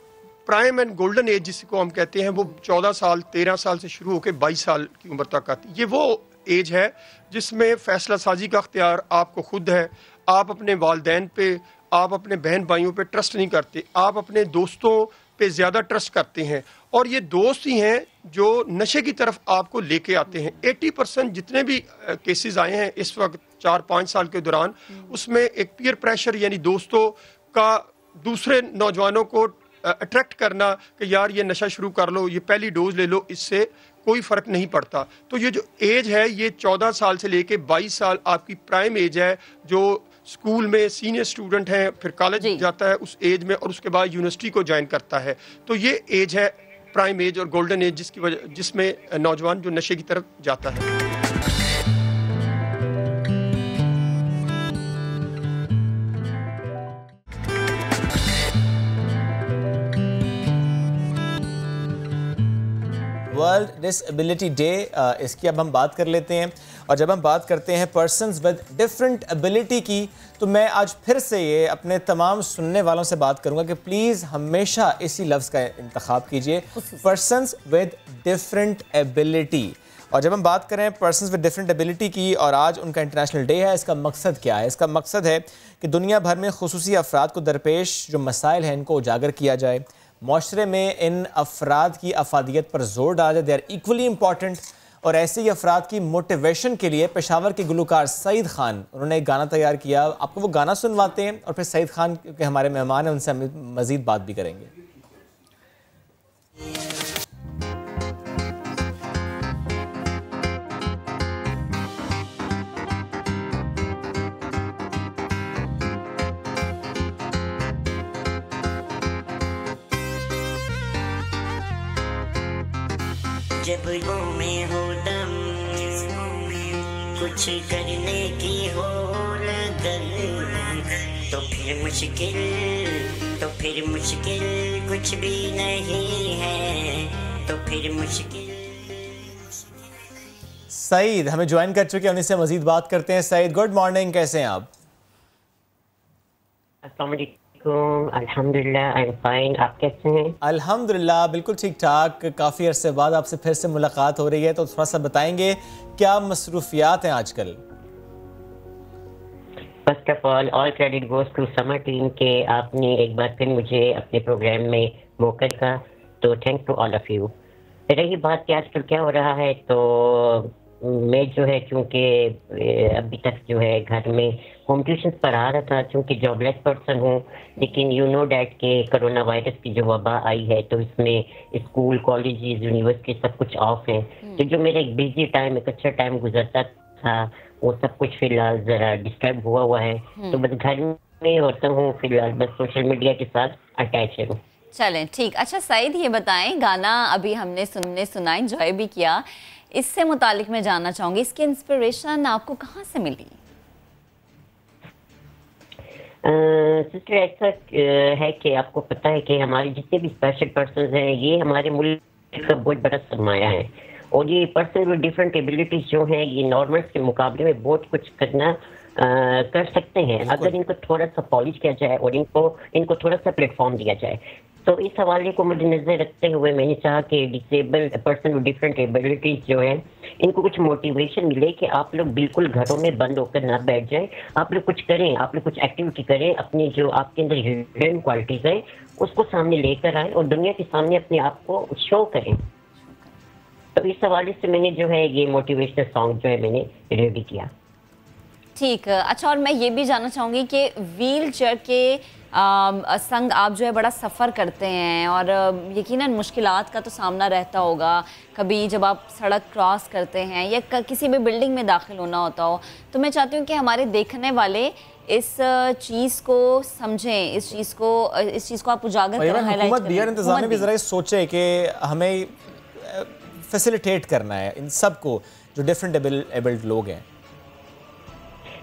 प्राइम एंड गोल्डन एज जिसको हम कहते हैं, वो 14 साल 13 साल से शुरू होकर 22 साल की उम्र तक आती है। ये वो एज है जिसमें फैसला साजी का अख्तियार आपको खुद है। आप अपने वालिदैन पे, आप अपने बहन भाइयों पे ट्रस्ट नहीं करते, आप अपने दोस्तों पे ज़्यादा ट्रस्ट करते हैं, और ये दोस्त ही हैं जो नशे की तरफ आपको लेके आते हैं। 80% जितने भी केसेस आए हैं इस वक्त 4-5 साल के दौरान, उसमें एक पीयर प्रेशर यानी दोस्तों का दूसरे नौजवानों को अट्रैक्ट करना कि यार ये नशा शुरू कर लो, ये पहली डोज ले लो, इससे कोई फ़र्क नहीं पड़ता। तो ये जो एज है ये 14 साल से लेके 22 साल आपकी प्राइम एज है, जो स्कूल में सीनियर स्टूडेंट है, फिर कॉलेज जाता है उस एज में, और उसके बाद यूनिवर्सिटी को ज्वाइन करता है। तो ये एज है प्राइम एज और गोल्डन एज, जिसमें नौजवान जो नशे की तरफ जाता है। वर्ल्ड डिसेबिलिटी डे, इसकी अब हम बात कर लेते हैं। और जब हम बात करते हैं पर्सन्स विद डिफरेंट एबिलिटी की, तो मैं आज फिर से ये अपने तमाम सुनने वालों से बात करूंगा कि प्लीज़ हमेशा इसी लफ्ज़ का इंतखाब कीजिए, पर्सन्स विद डिफरेंट एबिलिटी। और जब हम बात करें पर्सन्स विद डिफरेंट एबिलिटी की और आज उनका इंटरनेशनल डे है, इसका मकसद क्या है? इसका मकसद है कि दुनिया भर में खुसूसी अफराद को दरपेश जो मसाइल हैं इनको उजागर किया जाए, माशरे में इन अफराद की अफादियत पर जोर डाला जाए, दे आर इक्वली इम्पॉर्टेंट। और ऐसे ही अफराद की मोटिवेशन के लिए पेशावर के गुलकार सईद खान, उन्होंने एक गाना तैयार किया, आपको वो गाना सुनवाते हैं और फिर सईद खान के हमारे मेहमान हैं, उनसे हम मज़ीद बात भी करेंगे। जब में हो दम कुछ करने की हो लगन, तो फिर मुश्किल कुछ भी नहीं है, तो फिर मुश्किल। सईद हमें ज्वाइन कर चुके हैं, उन्हीं से मजीद बात करते हैं। सईद गुड मॉर्निंग, कैसे हैं आप? अस्सलाम वालेकुम। अल्हम्दुलिल्लाह, आई एम फाइन। आप कैसे हैं? अल्हम्दुलिल्लाह बिल्कुल ठीक ठाक। काफ़ी अरसे बाद आपसे फिर से मुलाकात हो रही है, तो थोड़ा सा बताएंगे क्या मसरूफियात हैं आजकल? First of all credit goes to summer team के आपने एक बार फिर मुझे अपने प्रोग्राम में मौका दिया, तो thank to all of you. रही बात कि आजकल क्या हो रहा है, तो मैं जो है क्योंकि अभी तक जो है घर में होम ट्यूशन पढ़ा रहा था, क्योंकि जॉबलेस पर्सन हूँ, लेकिन यू नो डैट के कोरोना वायरस की जो वबा आई है, तो इसमें स्कूल कॉलेजेस यूनिवर्सिटी सब कुछ ऑफ है। तो जो मेरा एक बिजी टाइम, एक अच्छा टाइम गुजरता था, वो सब कुछ फिलहाल ज़रा डिस्टर्ब हुआ है। तो बस घर में होता हूँ फिलहाल, बस सोशल मीडिया के साथ अटैच है। चलें ठीक। अच्छा सईद ये बताएं, गाना अभी हमने सुना, एंजॉय भी किया, इससे मुतालिक मैं जानना चाहूँगी इसकी इंस्पिरेशन आपको कहाँ से मिली? सिस्टर ऐसा है कि आपको पता है कि हमारे जितने भी स्पेशल पर्सन हैं, ये हमारे मुल्क का बहुत बड़ा सरमाया है, और ये पर्सन विद डिफरेंट एबिलिटीज जो हैं, ये नॉर्मल्स के मुकाबले में बहुत कुछ करना कर सकते हैं, अगर इनको थोड़ा सा पॉलिश किया जाए और इनको थोड़ा सा प्लेटफॉर्म दिया जाए। तो इस हवाले को मद्देनजर रखते हुए मैंने चाहा कि disabled person with different abilities जो है, इनको कुछ मोटिवेशन मिले कि आप लोग बिल्कुल घरों में बंद होकर ना बैठ जाएं, आप लोग कुछ करें, आप लोग कुछ एक्टिविटी करें, अपनी जो आपके अंदर हिडन क्वालिटीज है उसको सामने लेकर आए और दुनिया के सामने अपने आप को शो करें। तो इस हवाले से मैंने जो है ये मोटिवेशनल सॉन्ग जो है मैंने रेडी किया। ठीक। अच्छा, और मैं ये भी जानना चाहूँगी कि व्हील चेयर के संग आप जो है बड़ा सफ़र करते हैं, और यकीनन मुश्किलात का तो सामना रहता होगा, कभी जब आप सड़क क्रॉस करते हैं या किसी भी बिल्डिंग में दाखिल होना होता हो। तो मैं चाहती हूँ कि हमारे देखने वाले इस चीज़ को समझें, इस चीज़ को आप उजागर करें, हाईलाइट करें। इंतज़ाम भी ज़रा सोचे कि हमें फैसिलिटेट करना है इन सबको जो डिफरेंट एबल्ड लोग हैं।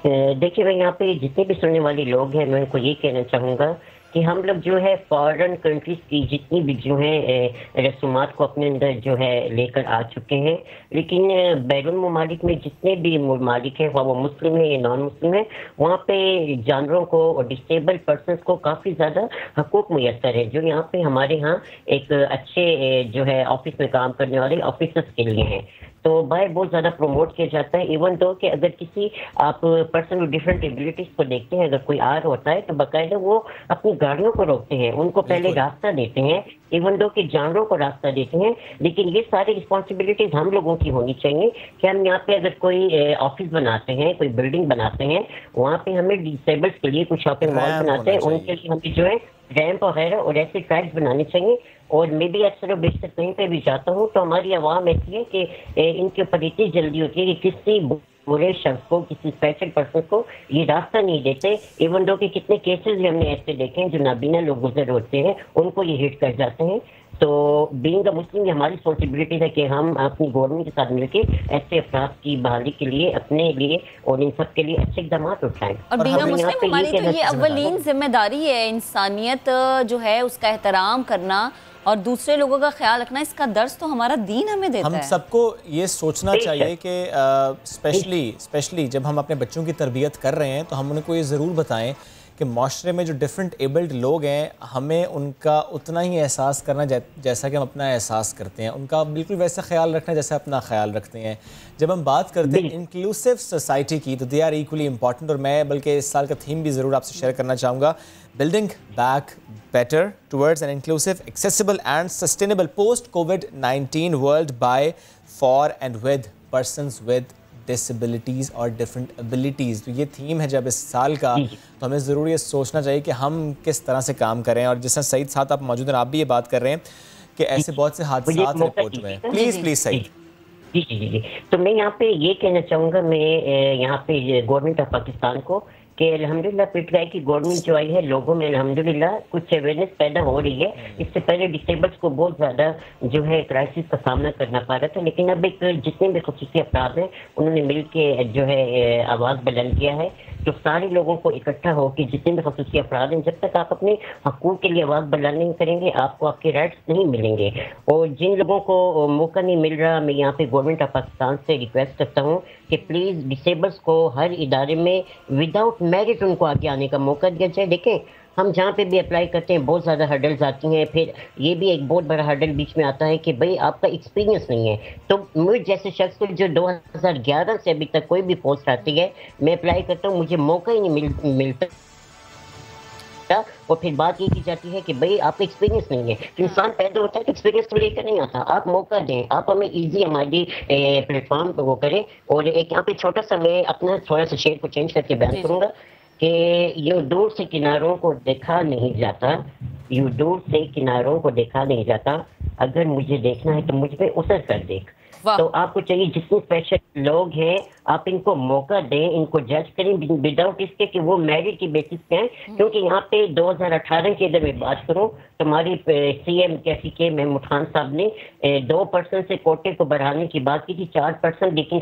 देखिए भाई, यहाँ पे जितने भी सुनने वाले लोग हैं, मैं उनको ये कहना चाहूँगा कि हम लोग जो है फॉरेन कंट्रीज की जितनी भी जो है रसूमात को अपने अंदर जो है लेकर आ चुके हैं, लेकिन बैरून ममालिक में जितने भी ममालिक हैं, वो मुस्लिम है या नॉन मुस्लिम है, वहाँ पे जानवरों को और डिसेबल पर्सन को काफ़ी ज़्यादा हकूक़ मुयस्सर है, जो यहाँ पे हमारे यहाँ एक अच्छे जो है ऑफिस में काम करने वाले ऑफिसर्स के लिए हैं। तो बाहर बहुत ज़्यादा प्रमोट किया जाता है, इवन दो कि अगर किसी आप पर्सन विद डिफरेंट एबिलिटीज़ को देखते हैं, अगर कोई आ रहा होता है तो बाकायदा वो अपनी गाड़ियों को रोकते हैं, उनको पहले रास्ता देते हैं, इवन दो कि जानवरों को रास्ता देते हैं। लेकिन ये सारी रिस्पॉन्सिबिलिटीज़ हम लोगों की होनी चाहिए कि हम यहाँ पे अगर कोई ऑफिस बनाते हैं, कोई बिल्डिंग बनाते हैं, वहाँ पे हमें डिसेबल्स के लिए कुछ शॉपिंग मॉल बनाते हैं, उनके लिए हमें जो है रैंप वगैरह और ऐसे ट्रैक्स बनाने चाहिए। और मैं भी अक्सर बेशक कहीं पे भी जाता हूँ तो हमारी आवाम ऐसी है कि इनके ऊपर इतनी जल्दी होती है कि किसी पूरे शख्स को, किसी स्पेशल पर्सन को ये रास्ता नहीं देते। इवन दो कि कितने केसेस भी हमने ऐसे देखे हैं जो नाबीना लोग गुजर होते हैं, उनको ये हिट कर जाते हैं। तो बीइंग अ मुस्लिम ये हमारी रिस्पॉन्सिबिलिटी है कि हम अपनी गवर्नमेंट के साथ मिलकर ऐसे अफराद की बहाली के लिए, अपने लिए और इन सब के लिए अच्छे इकदाम उठाएं। और बीइंग अ मुस्लिम हमारी तो ये अव्वलीन जिम्मेदारी है, इंसानियत जो है उसका एहतराम करना और दूसरे लोगों का ख्याल रखना। इसका दर्स तो हमारा दीन हमें देता है। हम सबको ये सोचना चाहिए कि स्पेशली जब हम अपने बच्चों की तरबियत कर रहे हैं तो हम उनको ये ज़रूर बताएं कि माशरे में जो डिफरेंट एबल्ड लोग हैं, हमें उनका उतना ही एहसास करना जैसा कि हम अपना एहसास करते हैं, उनका बिल्कुल वैसा ख्याल रखना जैसा अपना ख्याल रखते हैं। जब हम बात करते हैं इंक्लूसिव सोसाइटी की तो दे आर इक्वली इंपॉर्टेंट। और मैं बल्कि इस साल का थीम भी ज़रूर आपसे शेयर करना चाहूँगा, building back better towards an inclusive, accessible and sustainable post covid world by, for and with persons with disabilities और डिफरेंट एबिलिटीज़। तो ये थीम है जब इस साल का, तो हमें ज़रूर ये सोचना चाहिए कि हम किस तरह से काम करें। और जिस तरह सईद साथ आप मौजूद हैं, आप भी ये बात कर रहे हैं कि ऐसे बहुत से हादसा रिपोर्ट हुए हैं। प्लीज़ सईद। जी। तो मैं यहाँ पे ये कहना चाहूँगा, मैं यहाँ पे गवर्नमेंट ऑफ पाकिस्तान को कि अल्हम्दुलिल्लाह पीटीआई की गवर्नमेंट जो आई है, लोगों में अल्हम्दुलिल्लाह कुछ अवेयरनेस पैदा हो रही है। इससे पहले डिसेबल्स को बहुत ज़्यादा जो है क्राइसिस का सामना करना पड़ रहा था, लेकिन अब एक जितने भी खुसूसी अफराद हैं उन्होंने मिल के जो है आवाज़ बुलंद किया है। तो सारे लोगों को इकट्ठा होकर, जितने भी खुसूसी अफराद हैं, जब तक आप अपने हकूक़ के लिए आवाज़ बुलंद नहीं करेंगे, आपको आपके राइट्स नहीं मिलेंगे। और जिन लोगों को मौका नहीं मिल रहा, मैं यहाँ पे गवर्नमेंट ऑफ पाकिस्तान से रिक्वेस्ट करता हूँ कि प्लीज़ डिसेबल्स को हर इदारे में विदाउट मेरिट उनको आगे आने का मौका दिया जाए। देखें, हम जहाँ पे भी अप्लाई करते हैं बहुत ज़्यादा हर्डल्स आती हैं, फिर ये भी एक बहुत बड़ा हर्डल बीच में आता है कि भाई आपका एक्सपीरियंस नहीं है। तो मुझे जैसे शख्स को जो 2011 से अभी तक कोई भी पोस्ट आती है, मैं अप्लाई करता हूँ, मुझे मौका ही नहीं मिलता। और फिर बात ये की जाती है कि भाई आपका एक्सपीरियंस नहीं है। तो इंसान पैदा होता है तो एक्सपीरियंस तो लेकर नहीं आता। आप मौका दें, आप हमें इजी हमारी प्लेटफॉर्म पर वो करें। और एक यहाँ पे छोटा सा मैं अपना थोड़ा सा शेयर को चेंज करके बयान करूँगा कि ये दूर से किनारों को देखा नहीं जाता, यूँ दूर से किनारों को देखा नहीं जाता, अगर मुझे देखना है तो मुझ पे उतर कर देख। तो आपको चाहिए जितने स्पेशल लोग हैं आप इनको मौका दें, इनको जज करें विदाउट इसके कि वो मेरिट की बेसिस पे हैं। क्योंकि यहाँ पे 2018 की अगर मैं बात करूँ तो हमारी CM के महमूद खान साहब ने 2% से कोटे को बढ़ाने की बात की थी 4%, लेकिन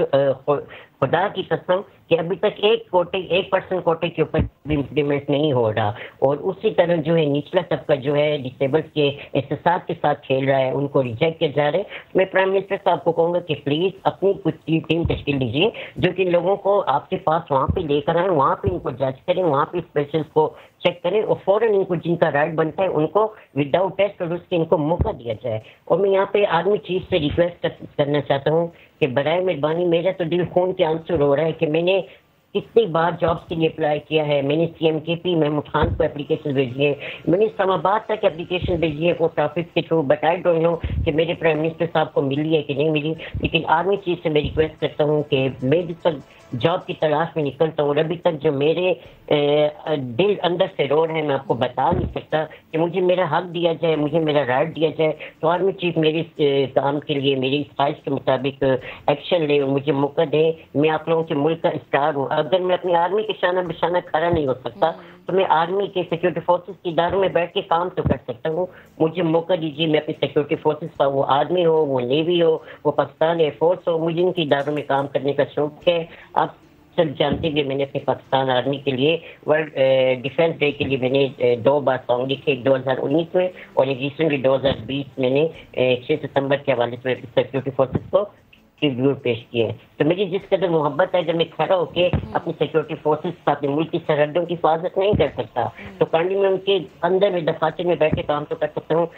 खुदा की कसम कि अभी तक 1% कोटे के ऊपर भी इम्प्लीमेंट नहीं हो रहा। और उसी तरह जो है निचला तबका जो है डिसेबल्स के एहसास के साथ खेल रहा है, उनको रिजेक्ट किया जा रहा है। मैं प्राइम मिनिस्टर साहब को कहूँगा कि प्लीज़ अपनी कुछ टीम तश्कील दीजिए जो कि लोगों को आपके पास वहाँ पे लेकर आए, वहाँ पे इनको जज करें, वहाँ पे स्पेशल्स को चेक करें और फ़ौरन इनको जिनका राइट बनता है उनको विदाउट टेस्ट और उसके इनको मौका दिया जाए। और मैं यहाँ पे आर्मी चीफ से रिक्वेस्ट करना चाहता हूँ कि बराए मेहरबानी, मेरा तो दिल खून के आंसू हो रहा है कि मैंने कितनी बार जॉब्स के लिए अप्लाई किया है। मैंने CMKP महमूद खान को एप्लीकेशन भेजी है, मैंने इस्लामाबाद तक एप्लीकेशन भेजी है पोस्ट ऑफिस के through, but I don't know कि मेरे प्राइम मिनिस्टर साहब को मिली है कि नहीं मिली। लेकिन आर्मी चीफ से मैं रिक्वेस्ट करता हूँ कि मैं जिस तक जॉब की तलाश में निकलता हूँ और अभी तक जो मेरे दिल अंदर से रो रहे हैं, मैं आपको बता नहीं सकता कि मुझे मेरा हक दिया जाए, मुझे मेरा राइट दिया जाए। तो आर्मी चीफ मेरी काम के लिए मेरी ख्वाहिश के मुताबिक एक्शन ले और मुझे मौका दे। मैं आप लोगों के मुल्क का स्टार हूँ। अगर मैं अपनी आर्मी के शाना बिशाना खड़ा नहीं हो सकता तो मैं आर्मी के सिक्योरिटी फोर्सेस के इदारों में बैठ के काम तो कर सकता हूँ। मुझे मौका दीजिए, मैं अपनी सिक्योरिटी फोर्सेस का, वो आर्मी हो, वो नेवी हो, वो पाकिस्तान एयरफोर्स हो, मुझे इनके इदारों में काम करने का शौक है। आप सब जानते हैं मैंने अपने पाकिस्तान आर्मी के लिए वर्ल्ड डिफेंस डे के लिए मैंने 2 बार सॉन्ग लिखे, 2019 में और एक रिसेंटली 2020 मैंने 6 सितंबर के हवाले से सिक्योरिटी फोर्सेस को रिव्यू पेश किए हैं। तो मेरी जिस कदर मोहब्बत है, जब मैं खड़ा होकर अपनी सिक्योरिटी फोर्सेस अपने मुल्क की सरहदों की हिफाजत नहीं कर सकता तो कांडी में उनके अंदर में दफातर में बैठ के काम तो कर सकता हूँ।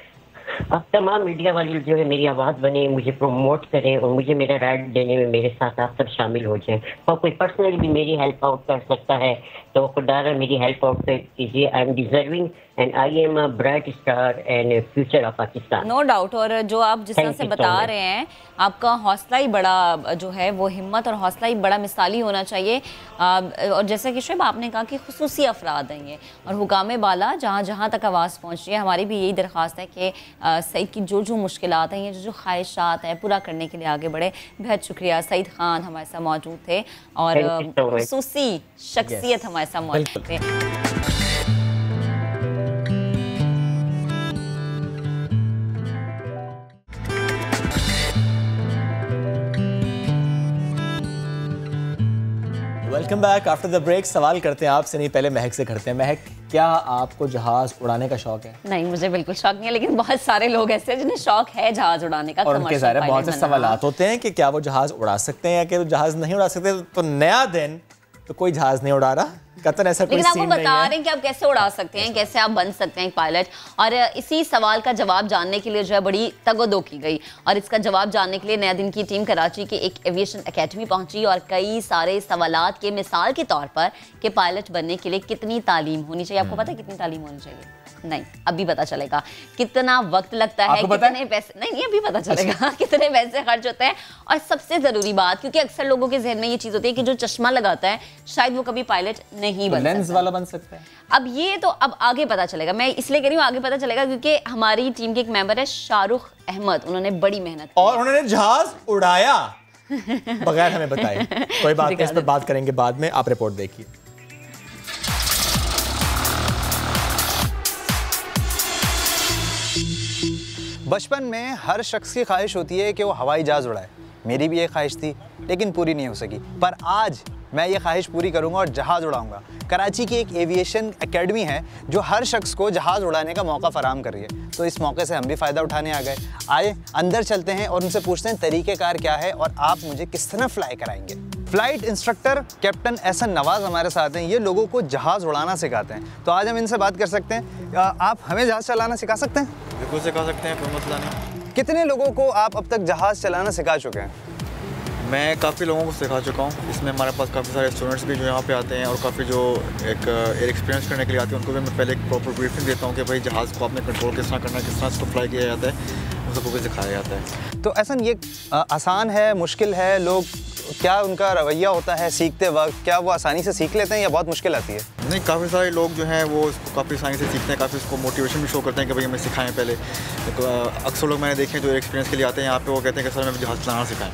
अब तमाम मीडिया वाले जो है मेरी आवाज़ बने, मुझे प्रमोट करें और मुझे मेरा राइट देने में मेरे साथ आप सब शामिल हो जाएं। और कोई पर्सनली भी मेरी हेल्प आउट कर सकता है तो खुदारा मेरी हेल्प आउट कीजिए। I am deserving and I am a bright star and a future of Pakistan. No doubt. और जो आप जिस तरह से बता रहे हैं, आपका हौसला ही बड़ा जो है वो हिम्मत और हौसला ही बड़ा मिसाली होना चाहिए। और जैसा कि शुभ आपने कहा कि खुसूसी अफराद हैं ये, और हुकाम बाला जहाँ जहाँ तक आवाज़ पहुँच रही है, हमारी भी यही दरख्वास्त है कि सईद की जो जो मुश्किलात हैं, ये जो जो ख्वाहिशात हैं, पूरा करने के लिए आगे बढ़े। बेहद शुक्रिया। सईद खान हमारे साथ मौजूद थे और खुसूसी शख्सियत हमारे साथ मौजूद थे। Welcome back after the break. सवाल करते हैं आपसे, नहीं पहले महक से करते हैं। महक, क्या आपको जहाज उड़ाने का शौक है? नहीं, मुझे बिल्कुल शौक नहीं है, लेकिन बहुत सारे लोग ऐसे हैं जिन्हें शौक है जहाज उड़ाने का। और उनके सारे बहुत से सवालात होते हैं कि क्या वो जहाज उड़ा सकते हैं या कि वो जहाज नहीं उड़ा सकते। तो नया दिन तो कोई जहाज नहीं उड़ा रहा, कतन ऐसा कोई सीन नहीं है। लेकिन आपको बता रहे हैं कि आप कैसे उड़ा सकते हैं, कैसे आप बन सकते हैं एक पायलट। और इसी सवाल का जवाब जानने के लिए जो है बड़ी तगोदो की गई, और इसका जवाब जानने के लिए नया दिन की टीम कराची की एक एविएशन एकेडमी पहुंची और कई सारे सवालात के मिसाल के तौर पर कि पायलट बनने के लिए कितनी तालीम होनी चाहिए। आपको पता है कितनी तालीम होनी चाहिए? नहीं, अभी पता चलेगा। कितना वक्त लगता है, कितने पैसे, नहीं अभी पता चलेगा कितने पैसे खर्च होते हैं। और सबसे जरूरी बात, क्योंकि अक्सर लोगों के जहन में ये चीज होती है कि जो चश्मा लगाता है शायद वो कभी पायलट नहीं बन लेंस वाला बन सकता है। अब ये तो अब आगे पता चलेगा। मैं इसलिए कह रही हूँ आगे पता चलेगा क्योंकि हमारी टीम के एक मेंबर है शाहरुख अहमद, उन्होंने बड़ी मेहनत की और उन्होंने जहाज उड़ाया बगैर हमें बताए। कोई बात नहीं, इस पर बात करेंगे बाद में। आप रिपोर्ट देखिए। बचपन में हर शख्स की ख्वाहिश होती है कि वो हवाई जहाज़ उड़ाए। मेरी भी ये ख्वाहिश थी, लेकिन पूरी नहीं हो सकी। पर आज मैं ये ख्वाहिश पूरी करूंगा और जहाज़ उड़ाऊंगा। कराची की एक एविएशन एकेडमी है जो हर शख्स को जहाज़ उड़ाने का मौका फराहम कर रही है, तो इस मौके से हम भी फ़ायदा उठाने आ गए। आए अंदर चलते हैं और उनसे पूछते हैं तरीक़ेकार क्या है और आप मुझे किस तरह फ्लाई कराएंगे। फ्लाइट इंस्ट्रक्टर कैप्टन एहसन नवाज़ हमारे साथ हैं। ये लोगों को जहाज़ उड़ाना सिखाते हैं, तो आज हम इनसे बात कर सकते हैं। आप हमें जहाज़ चलाना सिखा सकते हैं? बिल्कुल सिखा सकते हैं, कोई मसला नहीं। कितने लोगों को आप अब तक जहाज़ चलाना सिखा चुके हैं? मैं काफ़ी लोगों को सिखा चुका हूँ। इसमें हमारे पास काफ़ी सारे स्टूडेंट्स भी जो यहाँ पे आते हैं और काफ़ी जो एक एयर एक्सपीरियंस करने के लिए आते हैं, उनको भी मैं पहले एक प्रॉपर ब्रीफिंग देता हूँ कि भाई जहाज़ को आपने कंट्रोल किस तरह करना है, किस तरह इसको फ्लाई किया जाता है, उन सबको भी सिखाया जाता है। तो ऐसा ये आसान है, मुश्किल है? लोग क्या उनका रवैया होता है सीखते वक्त? क्या वो आसानी से सीख लेते हैं या बहुत मुश्किल आती है? नहीं, काफ़ी सारे लोग जो हैं वो इसको काफ़ी आसानी से सीखते हैं, काफ़ी उसको मोटिवेशन भी शो करते हैं कि भाई हमें सिखाएं पहले। तो अक्सर लोग मैंने देखे जो एक्सपीरियंस के लिए आते हैं यहाँ पे, वो कहते हैं कि सर मैं जहाज़ चलाना सिखाएं।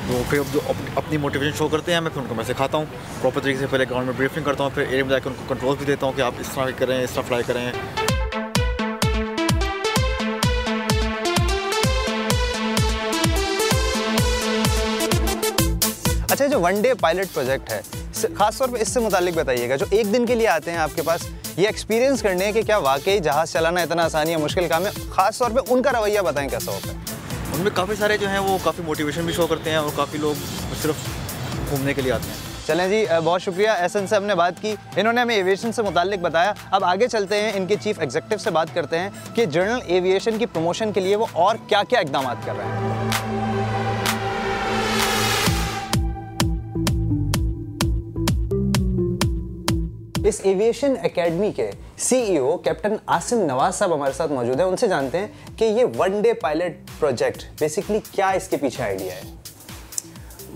तो फिर जो अपनी मोटिवेशन शो करते हैं, मैं फिर उनको मैं सिखाता हूँ प्रॉपर तरीके से। पहले ग्राउंड में ब्रीफिंग करता हूँ, फिर एरिया में जाकर उनको कंट्रोल भी देता हूँ कि आप इस तरह करें, इस तरह फ्लाई करें। अच्छा, जो वन डे पायलट प्रोजेक्ट है, खास तौर पे इससे मुतालिक बताइएगा। जो एक दिन के लिए आते हैं आपके पास ये एक्सपीरियंस करने के, क्या वाकई जहाज़ चलाना इतना आसान या मुश्किल काम है? खास तौर पे उनका रवैया बताएं कैसा होता है। उनमें काफ़ी सारे जो हैं वो काफ़ी मोटिवेशन भी शो करते हैं और काफ़ी लोग सिर्फ घूमने के लिए आते हैं। चलें जी, बहुत शुक्रिया। एहसन से हमने बात की, इन्होंने हमें एविएशन से मुतालिक बताया। अब आगे चलते हैं, इनके चीफ एग्जीक्यूटिव से बात करते हैं कि जनरल एविएशन की प्रमोशन के लिए वो और क्या क्या इकदाम कर रहे हैं। इस एविएशन एकेडमी के सीईओ कैप्टन आसिम नवाज साहब हमारे साथ मौजूद हैं। उनसे जानते हैं कि ये one day pilot project basically क्या इसके पीछे आइडिया है।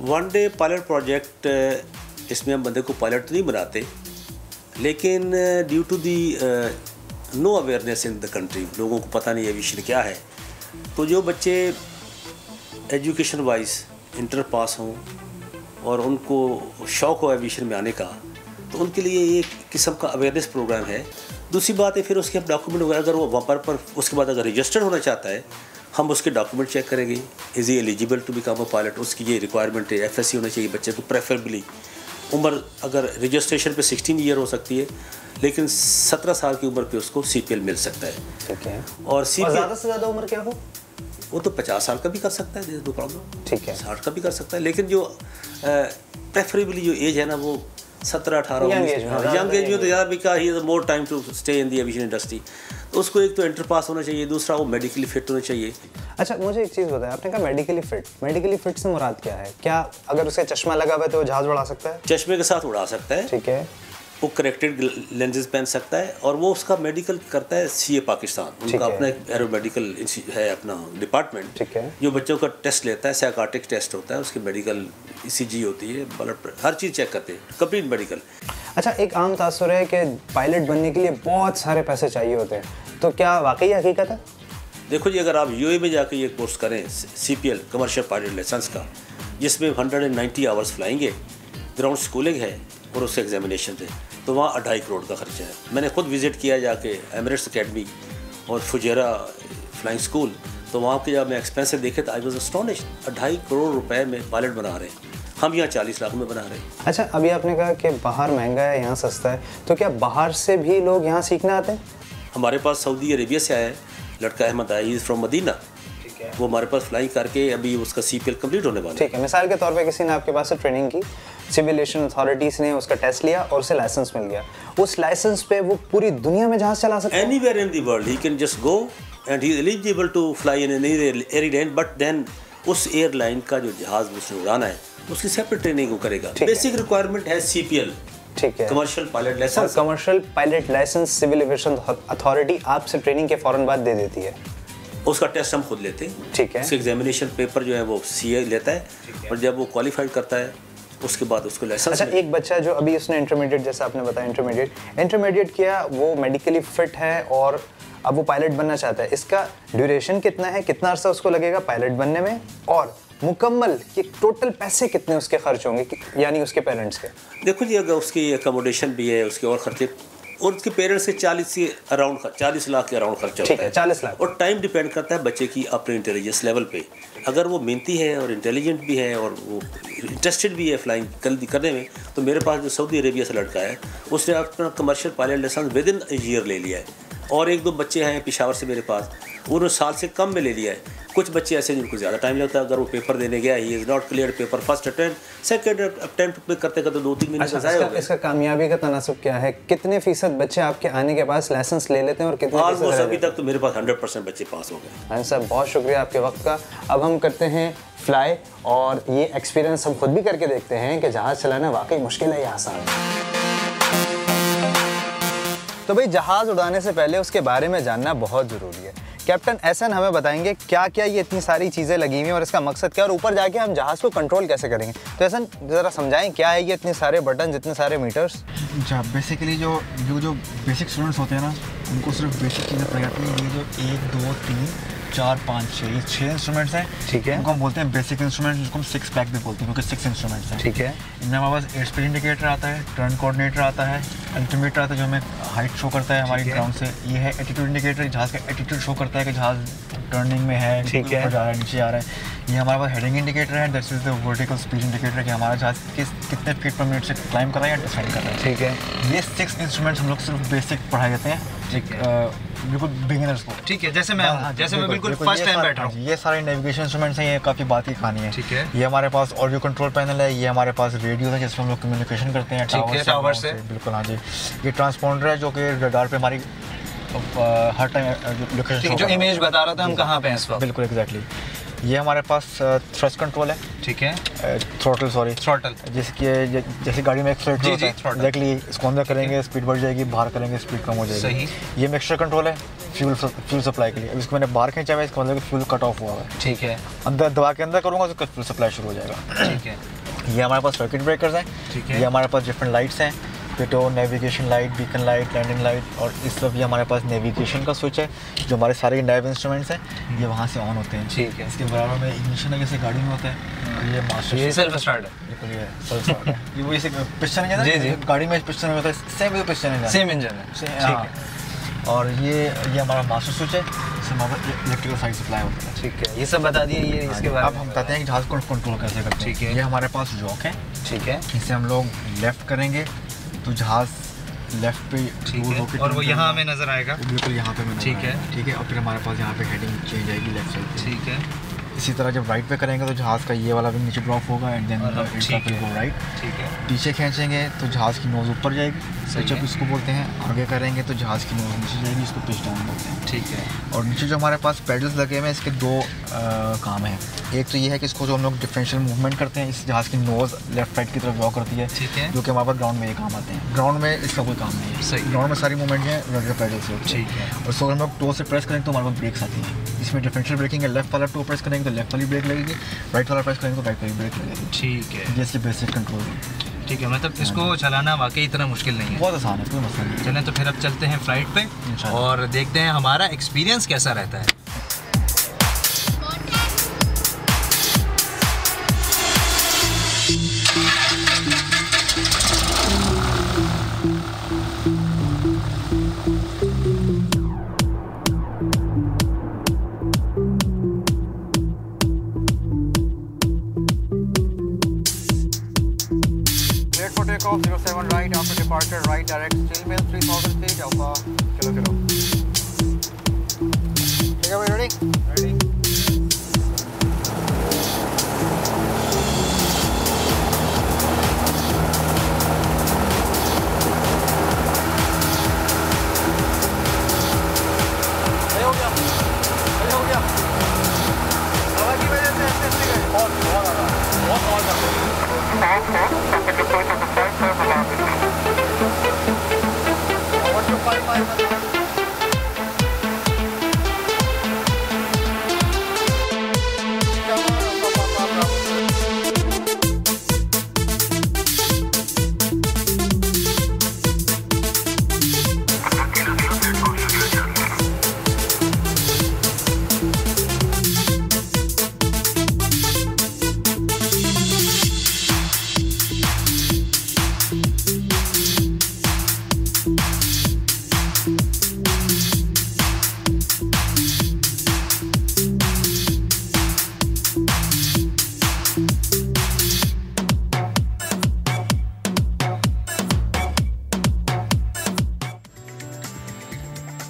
वन डे पायलट प्रोजेक्ट, इसमें हम बंदे को पायलट तो नहीं बनाते, लेकिन due to the no awareness in the country, लोगों को पता नहीं एविएशन क्या है, तो जो बच्चे एजुकेशन वाइज इंटर पास हों और उनको शौक़ हो एविएशन में आने का, तो उनके लिए एक किस्म का अवेयरनेस प्रोग्राम है। दूसरी बात है फिर उसके अब डॉक्यूमेंट वगैरह, अगर वो वहाँ पर उसके बाद अगर रजिस्टर्ड होना चाहता है, हम उसके डॉक्यूमेंट चेक करेंगे। Is he eligible to become a pilot, उसकी ये रिक्वायरमेंट है। FSC होना चाहिए बच्चे को प्रेफरेबली। उम्र अगर रजिस्ट्रेशन पे 16 ईयर हो सकती है, लेकिन 17 साल की उम्र पे उसको CPL मिल सकता है। ठीक है। और CPL ज़्यादा से ज़्यादा उम्र क्या हो? वो तो 50 साल का भी कर सकता है, नो प्रॉब्लम। ठीक है। 60 का भी कर सकता है, लेकिन जो प्रेफरेबली जो एज है ना वो 17-18 यंग एज में तो ज़्यादा बिका ही more time to stay in the aviation industry. तो उसको एक तो इंटर पास होना चाहिए, दूसरा वो मेडिकली फिट होना चाहिए। अच्छा, मुझे एक चीज़ बताया, आपने कहा मेडिकली फिट। मेडिकली फिट से मुराद क्या है? क्या अगर उसका चश्मा लगा हुआ है तो वो जहाज़ उड़ा सकता है? चश्मे के साथ उड़ा सकता है। ठीक है। वो करेक्टेड लेंसेज पहन सकता है और वो उसका मेडिकल करता है CA पाकिस्तान, उनका अपना एक एरोमेडिकल है अपना डिपार्टमेंट, ठीक है, जो बच्चों का टेस्ट लेता है, साइकार्टिक टेस्ट होता है, उसकी मेडिकल ECG होती है, ब्लड हर चीज़ चेक करते हैं, कंप्लीट मेडिकल। अच्छा, एक आम तासुर है कि पायलट बनने के लिए बहुत सारे पैसे चाहिए होते हैं, तो क्या वाकई हकीकत है? देखो जी, अगर आप UAE में जाकर ये कोर्स करें CPL कमर्शियल पायलट लाइसेंस का, जिसमें 190 आवर्स फ्लाइंगे, ग्राउंड स्कूलिंग है और उससे एग्जामिनेशन थे, तो वहाँ 2.5 करोड़ का खर्चा है। मैंने खुद विज़िट किया जाके एमिरेट्स अकेडमी और फुजेरा फ्लाइंग स्कूल, तो वहाँ के जब मैं एक्सपेंसिव देखे तो आई वॉज अस्टोनिश्ड। 2.5 करोड़ रुपए में पायलट बना रहे हैं, हम यहाँ 40 लाख में बना रहे हैं। अच्छा, अभी आपने कहा कि बाहर महंगा है, यहाँ सस्ता है, तो क्या बाहर से भी लोग यहाँ सीखने आते हैं? हमारे पास सऊदी अरेबिया से आया है लड़का अहमद आई, फ्रॉम मदीना, वो हमारे पास फ्लाई करके अभी उसका CPL कंप्लीट होने वाला है। ठीक है, मिसाल के तौर पे किसी ने आपके पास से ट्रेनिंग की, सिविल एविएशन अथॉरिटीज़ ने उसका टेस्ट लिया और उसे लाइसेंस मिल गया, उस लाइसेंस पे वो पूरी दुनिया में जहाज चला सकता है? Anywhere in the world he can just go and he is eligible to fly in any airline, but then उस एयरलाइन का जो जहाज उसने उड़ाना है उसकी सेपरेट ट्रेनिंग वो करेगा। बेसिक रिक्वायरमेंट है CPL, ठीक है, commercial pilot license. Commercial pilot license civil aviation authority आपसे ट्रेनिंग के फौरन बाद दे देती है। उसका टेस्ट हम खुद लेते हैं, ठीक है, उसका एग्जामिनेशन पेपर जो है वो CA लेता है और जब वो क्वालिफाइड करता है उसके बाद उसको लाइसेंस। अच्छा, एक बच्चा जो अभी उसने इंटरमीडिएट, जैसा आपने बताया इंटरमीडिएट किया, वो मेडिकली फिट है और अब वो पायलट बनना चाहता है, इसका ड्यूरेशन कितना है, कितना अर्सा उसको लगेगा पायलट बनने में, और मुकम्मल कि टोटल पैसे कितने उसके खर्च होंगे, यानी उसके पेरेंट्स के? देखो जी, अगर उसकी अकोमोडेशन भी है, उसके और खर्चे, और उसके पेरेंट्स से 40 लाख के अराउंड खर्चा होता है, 40 लाख, और टाइम डिपेंड करता है बच्चे की अपने इंटेलिजेंस लेवल पे। अगर वो मेहनती है और इंटेलिजेंट भी है और वो इंटरेस्टेड भी है फ्लाइंग करने में, तो मेरे पास जो सऊदी अरेबिया से लड़का है उसने अपना commercial pilot license within year ले लिया है, और 1-2 बच्चे हैं पेशावर से मेरे पास, उन्होंने साल से कम में ले लिया है। कुछ बच्चे ऐसे जिनको ज़्यादा टाइम लगता है, अगर वो पेपर देने गया, he is not clear paper first attempt, second attempt में करते करते 2-3 महीने से ज़ाया हो गए। इसका कामयाबी का तनासब क्या है? कितने फीसद बच्चे आपके आने के बाद लाइसेंस ले लेते हैं और कितने ऑलमोस्ट अभी तक तो मेरे पास 100% बच्चे पास हो गए। हाँ सर, बहुत शुक्रिया आपके वक्त का। अब हम करते हैं फ्लाई, और ये एक्सपीरियंस हम खुद भी करके देखते हैं कि जहाज़ चलाना वाकई मुश्किल है या आसान है। तो भाई, जहाज़ उड़ाने से पहले उसके बारे में जानना बहुत ज़रूरी है। कैप्टन एहसन हमें बताएंगे क्या क्या ये इतनी सारी चीज़ें लगी हुई हैं और इसका मकसद क्या है, और ऊपर जाके हम जहाज़ को कंट्रोल कैसे करेंगे। तो एहसन ज़रा समझाएं क्या है ये इतने सारे बटन, इतने सारे मीटर्स? बेसिकली जो बेसिक स्टूडेंट्स होते हैं ना, उनको सिर्फ बेसिक चीज़ें पढ़ाई जाती हैं। ये जो 1, 2, 3, 4, 5, 6 ये 6 इंस्ट्रूमेंट्स हैं, ठीक है, उनको हम बोलते हैं बेसिक इंस्ट्रूमेंट्स, जिसको हम 6 पैक भी बोलते हैं, क्योंकि 6 इंस्ट्रूमेंट्स हैं, ठीक है। इनमें हमारे पास एयर स्पीड इंडिकेटर आता है, टर्न कोऑर्डिनेटर आता है, अल्टीमीटर आता है जो हमें हाइट शो करता है हमारी ग्राउंड से, ये है एटीट्यूड इंडिकेटर, जहाज़ का एटीट्यूड शो करता है कि जहाज़ टर्निंग में है, ठीक है, ऊपर जा रहा है, नीचे आ रहा है। ये हमारे पास हेडिंग इंडिकेटर है, that is the vertical speed indicator, कि हमारा जहाज़ कितने फीट पर मिनट से क्लाइंब कर रहा है या डिसेंड कर रहा है, ठीक है। ये 6 इंस्ट्रूमेंट्स हम लोग सिर्फ बेसिक पढ़ाए जाते हैं, बिल्कुल बिगिनर्स को, ठीक है, जैसे मैं बिल्कुल फर्स्ट टाइम बैठ रहा हूँ। ये सारे नेविगेशन इंस्ट्रूमेंट्स हैं, ये काफ़ी बात की कहानी है, ठीक है। ये हमारे पास ऑडियो कंट्रोल पैनल है, ये हमारे पास रेडियो है जिसमें हम लोग कम्युनिकेशन करते हैं टावर से, बिल्कुल, हाँ जी। ये ट्रांसपोंडर है जो कि रडार पे हमारी हर टाइम लोकेशन जो इमेज बता रहा था हम कहाँ पे हैं इस वक्त, बिल्कुल एग्जैक्टली। ये हमारे पास थ्रस्ट कंट्रोल है, ठीक है, थ्रोटल, जैसे गाड़ी में एक्सीलरेटर होता है, एग्जैक्टली, इसको अंदर करेंगे स्पीड बढ़ जाएगी, बाहर करेंगे स्पीड कम हो जाएगी, सही। ये मिक्सचर कंट्रोल है फ्यूल सप्लाई के लिए, अब इसको मैंने बाहर खींचा हुआ है, इसका मतलब फ्यूल कट ऑफ हुआ है, ठीक है, अंदर दबा के अंदर करूँगा तो फ्यूल सप्लाई शुरू हो जाएगा, ठीक है। ये हमारे पास सर्किट ब्रेकर्स हैं, ठीक है। ये हमारे पास डिफरेंट लाइट्स हैं, pitot, navigation light, beacon light, landing light, और इस तरफ ये हमारे पास नेविगेशन का स्विच है, जो हमारे सारे नेव इंस्ट्रूमेंट्स हैं ये वहाँ से ऑन होते हैं, ठीक है। इसके बराबर में इग्निशन है जैसे गाड़ी में होता है, ये मास्टर, ये सेल्फ स्टार्ट है, बिल्कुल ये सेल्फ स्टार्ट है। ये वो जैसे पिस्टन है ना, जी, गाड़ी में पिस्टन होता है, सेम पिस्टन है, सेम इंजन है, ठीक है। और ये हमारा मास्टर स्विच है, इससे हमारा इलेक्ट्रिकल साइड सप्लाई होता है, ठीक है। ये सब बता दिए, ये इसके बारे में अब हम बताते हैं कि जहाज़ को कंट्रोल कैसे करते हैं, ठीक है। ये हमारे पास जॉक है, ठीक है, इसे हम लोग लेफ़्ट करेंगे तो जहाज़ लेफ्ट पे, ठीक है, और वो यहाँ हमें नज़र आएगा, बिल्कुल यहाँ पे, ठीक है, ठीक है। और फिर हमारे पास यहाँ पे हेडिंग चेंज आएगी लेफ्ट साइड, ठीक है। इसी तरह जब राइट पे करेंगे तो जहाज़ का ये वाला विंग नीचे ड्रॉप होगा, एंड देन राइट, ठीक है। पीछे खींचेंगे तो जहाज़ की नोज़ ऊपर जाएगी, तो जब इसको बोलते हैं आगे करेंगे तो जहाज़ की नोज़ नीचे जाएगी, इसको पिच डाउन बोलते हैं। ठीक है। और नीचे जो हमारे पास पैडल्स लगे हुए हैं, इसके दो काम हैं। एक तो ये है कि इसको जो हम लोग डिफरेंशियल मूवमेंट करते हैं, इस जहाज़ की नोज़ लेफ्ट राइट की तरफ वॉक करती है, ठीक है, जो कि हमारे पास ग्राउंड में ये काम आते हैं। ग्राउंड में इसका कोई काम नहीं है। सही। ग्राउंड में सारी मूवमेंट है रबर पैडल से। ठीक है। और सो हम लोग टो से प्रेस करेंगे तो हमारे पास ब्रेक्स आती हैं। इसमें डिफरेंशियल ब्रेकिंग है, लेफ्ट वाला टो प्रेस करेंगे तो लेफ्ट वाली ब्रेक लगेगी, राइट वाला प्रेस करेंगे तो राइट वाली ब्रेक लगेगी। ठीक है, ये इसकी बेसिक कंट्रोल है। ठीक है, मतलब इसको चलाना वाकई इतना मुश्किल नहीं है, बहुत आसान है, कोई मसला नहीं। चलें तो फिर अब चलते हैं फ्लाइट पे और देखते हैं हमारा एक्सपीरियंस कैसा रहता है। Takeoff 07 right after departure, right direct steel mill 3000 feet alpha kilo. Okay, are we ready? Ready. हो गया। हवा की वजह से ऐसे गए। बहुत आवाज आ रही है।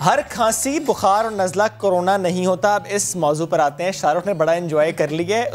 हर खांसी, बुखार और नज़ला कोरोना नहीं होता। अब इस मौजू पर आते हैं। शाहरुख ने बड़ा एंजॉय कर लिया है,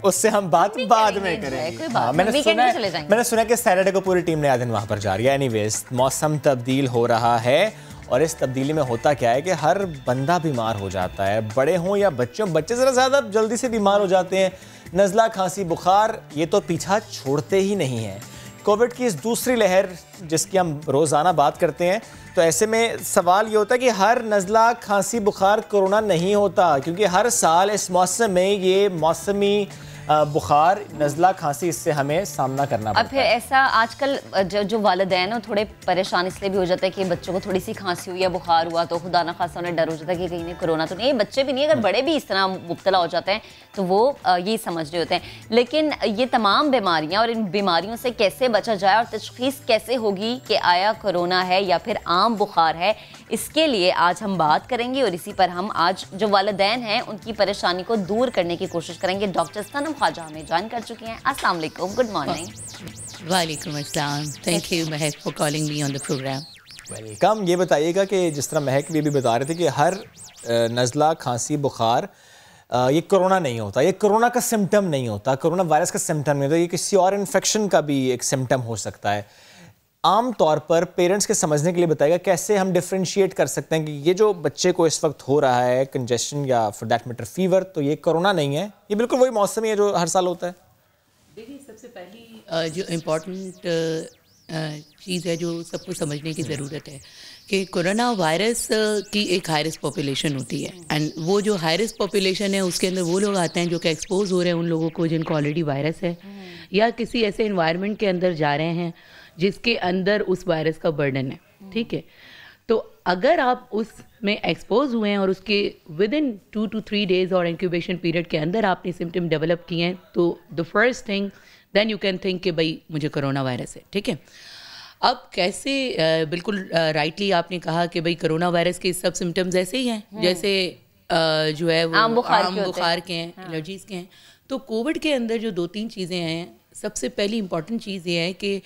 उससे हम बात बाद में करेंगे। मैंने सुना कि सैटरडे को पूरी टीम नया दिन वहाँ पर जा रही है। एनीवेज, मौसम तब्दील हो रहा है और इस तब्दीली में होता क्या है कि हर बंदा बीमार हो जाता है, बड़े हों या बच्चे ज़रा ज़्यादा जल्दी से बीमार हो जाते हैं। नज़ला, खांसी, बुखार ये तो पीछा छोड़ते ही नहीं हैं। कोविड की इस दूसरी लहर जिसकी हम रोज़ाना बात करते हैं, तो ऐसे में सवाल ये होता है कि हर नज़ला, खांसी, बुखार कोरोना नहीं होता, क्योंकि हर साल इस मौसम में ये मौसमी बुखार, नज़ला, खांसी, इससे हमें सामना करना पड़ता है। अब फिर ऐसा आजकल जो वालिदैन हैं थोड़े परेशान इसलिए भी हो जाता है कि बच्चों को थोड़ी सी खांसी हुई या बुखार हुआ तो खुदा ना खासा उन्हें डर हो जाता है कि कहीं ने कोरोना तो नहीं। बच्चे भी नहीं, अगर बड़े भी इस तरह मुब्तला हो जाते हैं तो वो यही समझ रहे होते हैं। लेकिन ये तमाम बीमारियाँ और इन बीमारियों से कैसे बचा जाए और तशख़ीस कैसे होगी कि आया कोरोना है या फिर आम बुखार है, इसके लिए आज हम बात करेंगे और इसी पर हम आज जो वालिदैन हैं उनकी परेशानी को दूर करने की कोशिश करेंगे। डॉक्टर सनम ख्वाजा हमें ज्वाइन कर चुके हैं। अस्सलाम वालेकुम, गुड मॉर्निंग। वालेकुम अस्सलाम, thank you Mahak for calling me on the program. Welcome. ये बताइएगा कि जिस तरह महक भी बता रहे थे कि हर नज़ला, खांसी, बुखार ये कोरोना नहीं होता, ये कोरोना का सिम्टम नहीं होता, कोरोना वायरस का सिम्टम नहीं होता, ये किसी और इन्फेक्शन का भी एक सिम्टम हो सकता है। आम तौर पर पेरेंट्स के समझने के लिए बताइएगा कैसे हम डिफ्रेंशिएट कर सकते हैं कि ये जो बच्चे को इस वक्त हो रहा है कंजेशन या फॉर दैट मैटर फीवर, तो ये कोरोना नहीं है, ये बिल्कुल वही मौसम है जो हर साल होता है। देखिए, सबसे पहली जो इम्पोर्टेंट चीज़ है जो सबको समझने की ज़रूरत है कि कोरोना वायरस की एक हाई रिस्क पॉपुलेशन होती है, एंड वो जो हाई रिस्क पॉपुलेशन है उसके अंदर वो लोग आते हैं जो कि एक्सपोज हो रहे हैं उन लोगों को जिनको ऑलरेडी वायरस है या किसी ऐसे इन्वायरमेंट के अंदर जा रहे हैं जिसके अंदर उस वायरस का बर्डन है। ठीक है, तो अगर आप उसमें एक्सपोज हुए हैं और उसके विद इन 2 to 3 डेज़ और इंक्यूबेशन पीरियड के अंदर आपने सिम्टम डेवलप किए हैं, तो the first thing then you can think कि भाई मुझे कोरोना वायरस है। ठीक है, अब कैसे बिल्कुल राइटली आपने कहा कि भाई कोरोना वायरस के सब सिम्टम्स ऐसे ही हैं जैसे जो है वो आम बुखार के हैं, एलर्जीज़ के हैं। तो कोविड के अंदर जो 2-3 चीज़ें हैं, सबसे पहली इंपॉर्टेंट चीज़ ये है कि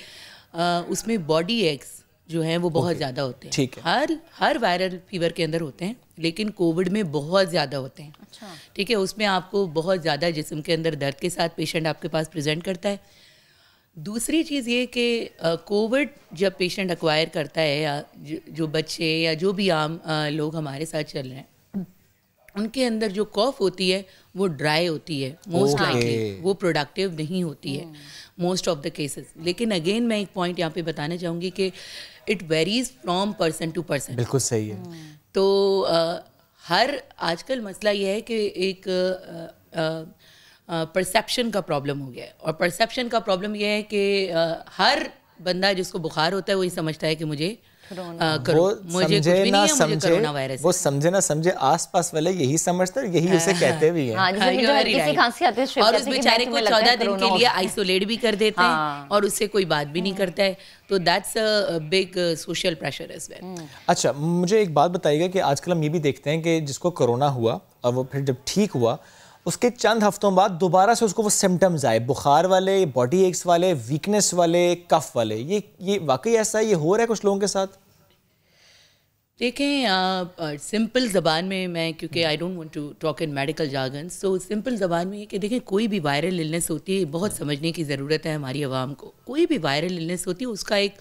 उसमें बॉडी एक्स जो हैं वो बहुत ज़्यादा होते हैं। ठीक है, हर वायरल फीवर के अंदर होते हैं, लेकिन कोविड में बहुत ज़्यादा होते हैं। अच्छा। ठीक है, उसमें आपको बहुत ज़्यादा जिस्म के अंदर दर्द के साथ पेशेंट आपके पास प्रेजेंट करता है। दूसरी चीज़ ये कि कोविड जब पेशेंट एक्वायर करता है या जो बच्चे या जो भी आम लोग हमारे साथ चल रहे हैं, उनके अंदर जो कॉफ होती है वो ड्राई होती है मोस्ट लाइकली, वो प्रोडक्टिव नहीं होती है मोस्ट ऑफ द केसेस। लेकिन अगेन मैं एक पॉइंट यहाँ पे बताना चाहूँगी कि it varies from person to person. बिल्कुल सही है। तो हर आजकल मसला ये है कि एक परसेप्शन का प्रॉब्लम हो गया है, और परसेप्शन का प्रॉब्लम ये है कि हर बंदा जिसको बुखार होता है वही समझता है कि मुझे मुझे कुछ भी नहीं है, मुझे कोरोना वायरस। वो समझे ना समझे, आसपास वाले यही समझते हैं, यही उसे कहते भी हैं। और उस बेचारे को 14 दिन के लिए आइसोलेट भी कर देते हैं और उससे कोई बात भी नहीं करता है। तो that's a big social pressure as well. अच्छा, मुझे एक बात बताइएगा कि आजकल हम ये भी देखते हैं कि जिसको कोरोना हुआ और वो फिर जब ठीक हुआ उसके चंद हफ्तों बाद दोबारा से उसको वो सिम्टम्स आए, बुखार वाले, बॉडी एक्स वाले, वीकनेस वाले, कफ वाले। ये वाकई ऐसा है, ये हो रहा है कुछ लोगों के साथ? देखें, सिंपल ज़बान में मैं, क्योंकि I don't want to talk in medical jargon, so simple ज़बान में ये कि देखें, कोई भी वायरल इलनेस होती है, बहुत समझने की ज़रूरत है हमारी आवाम को। कोई भी वायरल इलनेस होती है उसका एक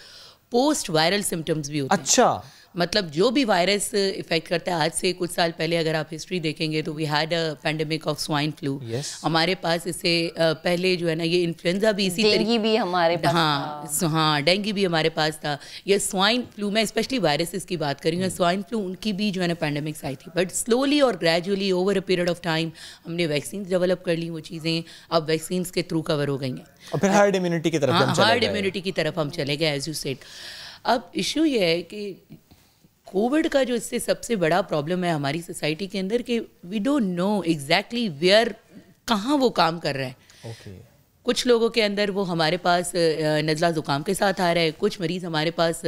पोस्ट वायरल सिम्टम्स भी होते हैं। अच्छा, मतलब जो भी वायरस इफेक्ट करता है, आज से कुछ साल पहले अगर आप हिस्ट्री देखेंगे तो we had a pandemic of swine flu. हमारे पास इससे पहले जो है ना ये इन्फ्लुएंजा भी इसी डेंगू भी हमारे पास हाँ डेंगू भी हमारे पास था। ये स्वाइन फ्लू, मैं स्पेशली वायरसेस की बात कर रही हूँ, स्वाइन फ्लू उनकी भी जो है ना पेंडेमिक्स आई थी, बट स्लोली और gradually over a period of time हमने वैक्सीन डेवलप कर ली। वो चीज़ें अब वैक्सीन के थ्रू कवर हो गई हैं और फिर हार्ड इम्यूनिटी की तरफ हार्ड इम्यूनिटी की तरफ हम चले गए, एज यू सेड। अब इशू ये है कि कोविड का जो इससे सबसे बड़ा प्रॉब्लम है हमारी सोसाइटी के अंदर कि we don't know exactly where, कहाँ वो काम कर रहा है। कुछ लोगों के अंदर वो हमारे पास नज़ला ज़ुकाम के साथ आ रहा है, कुछ मरीज़ हमारे पास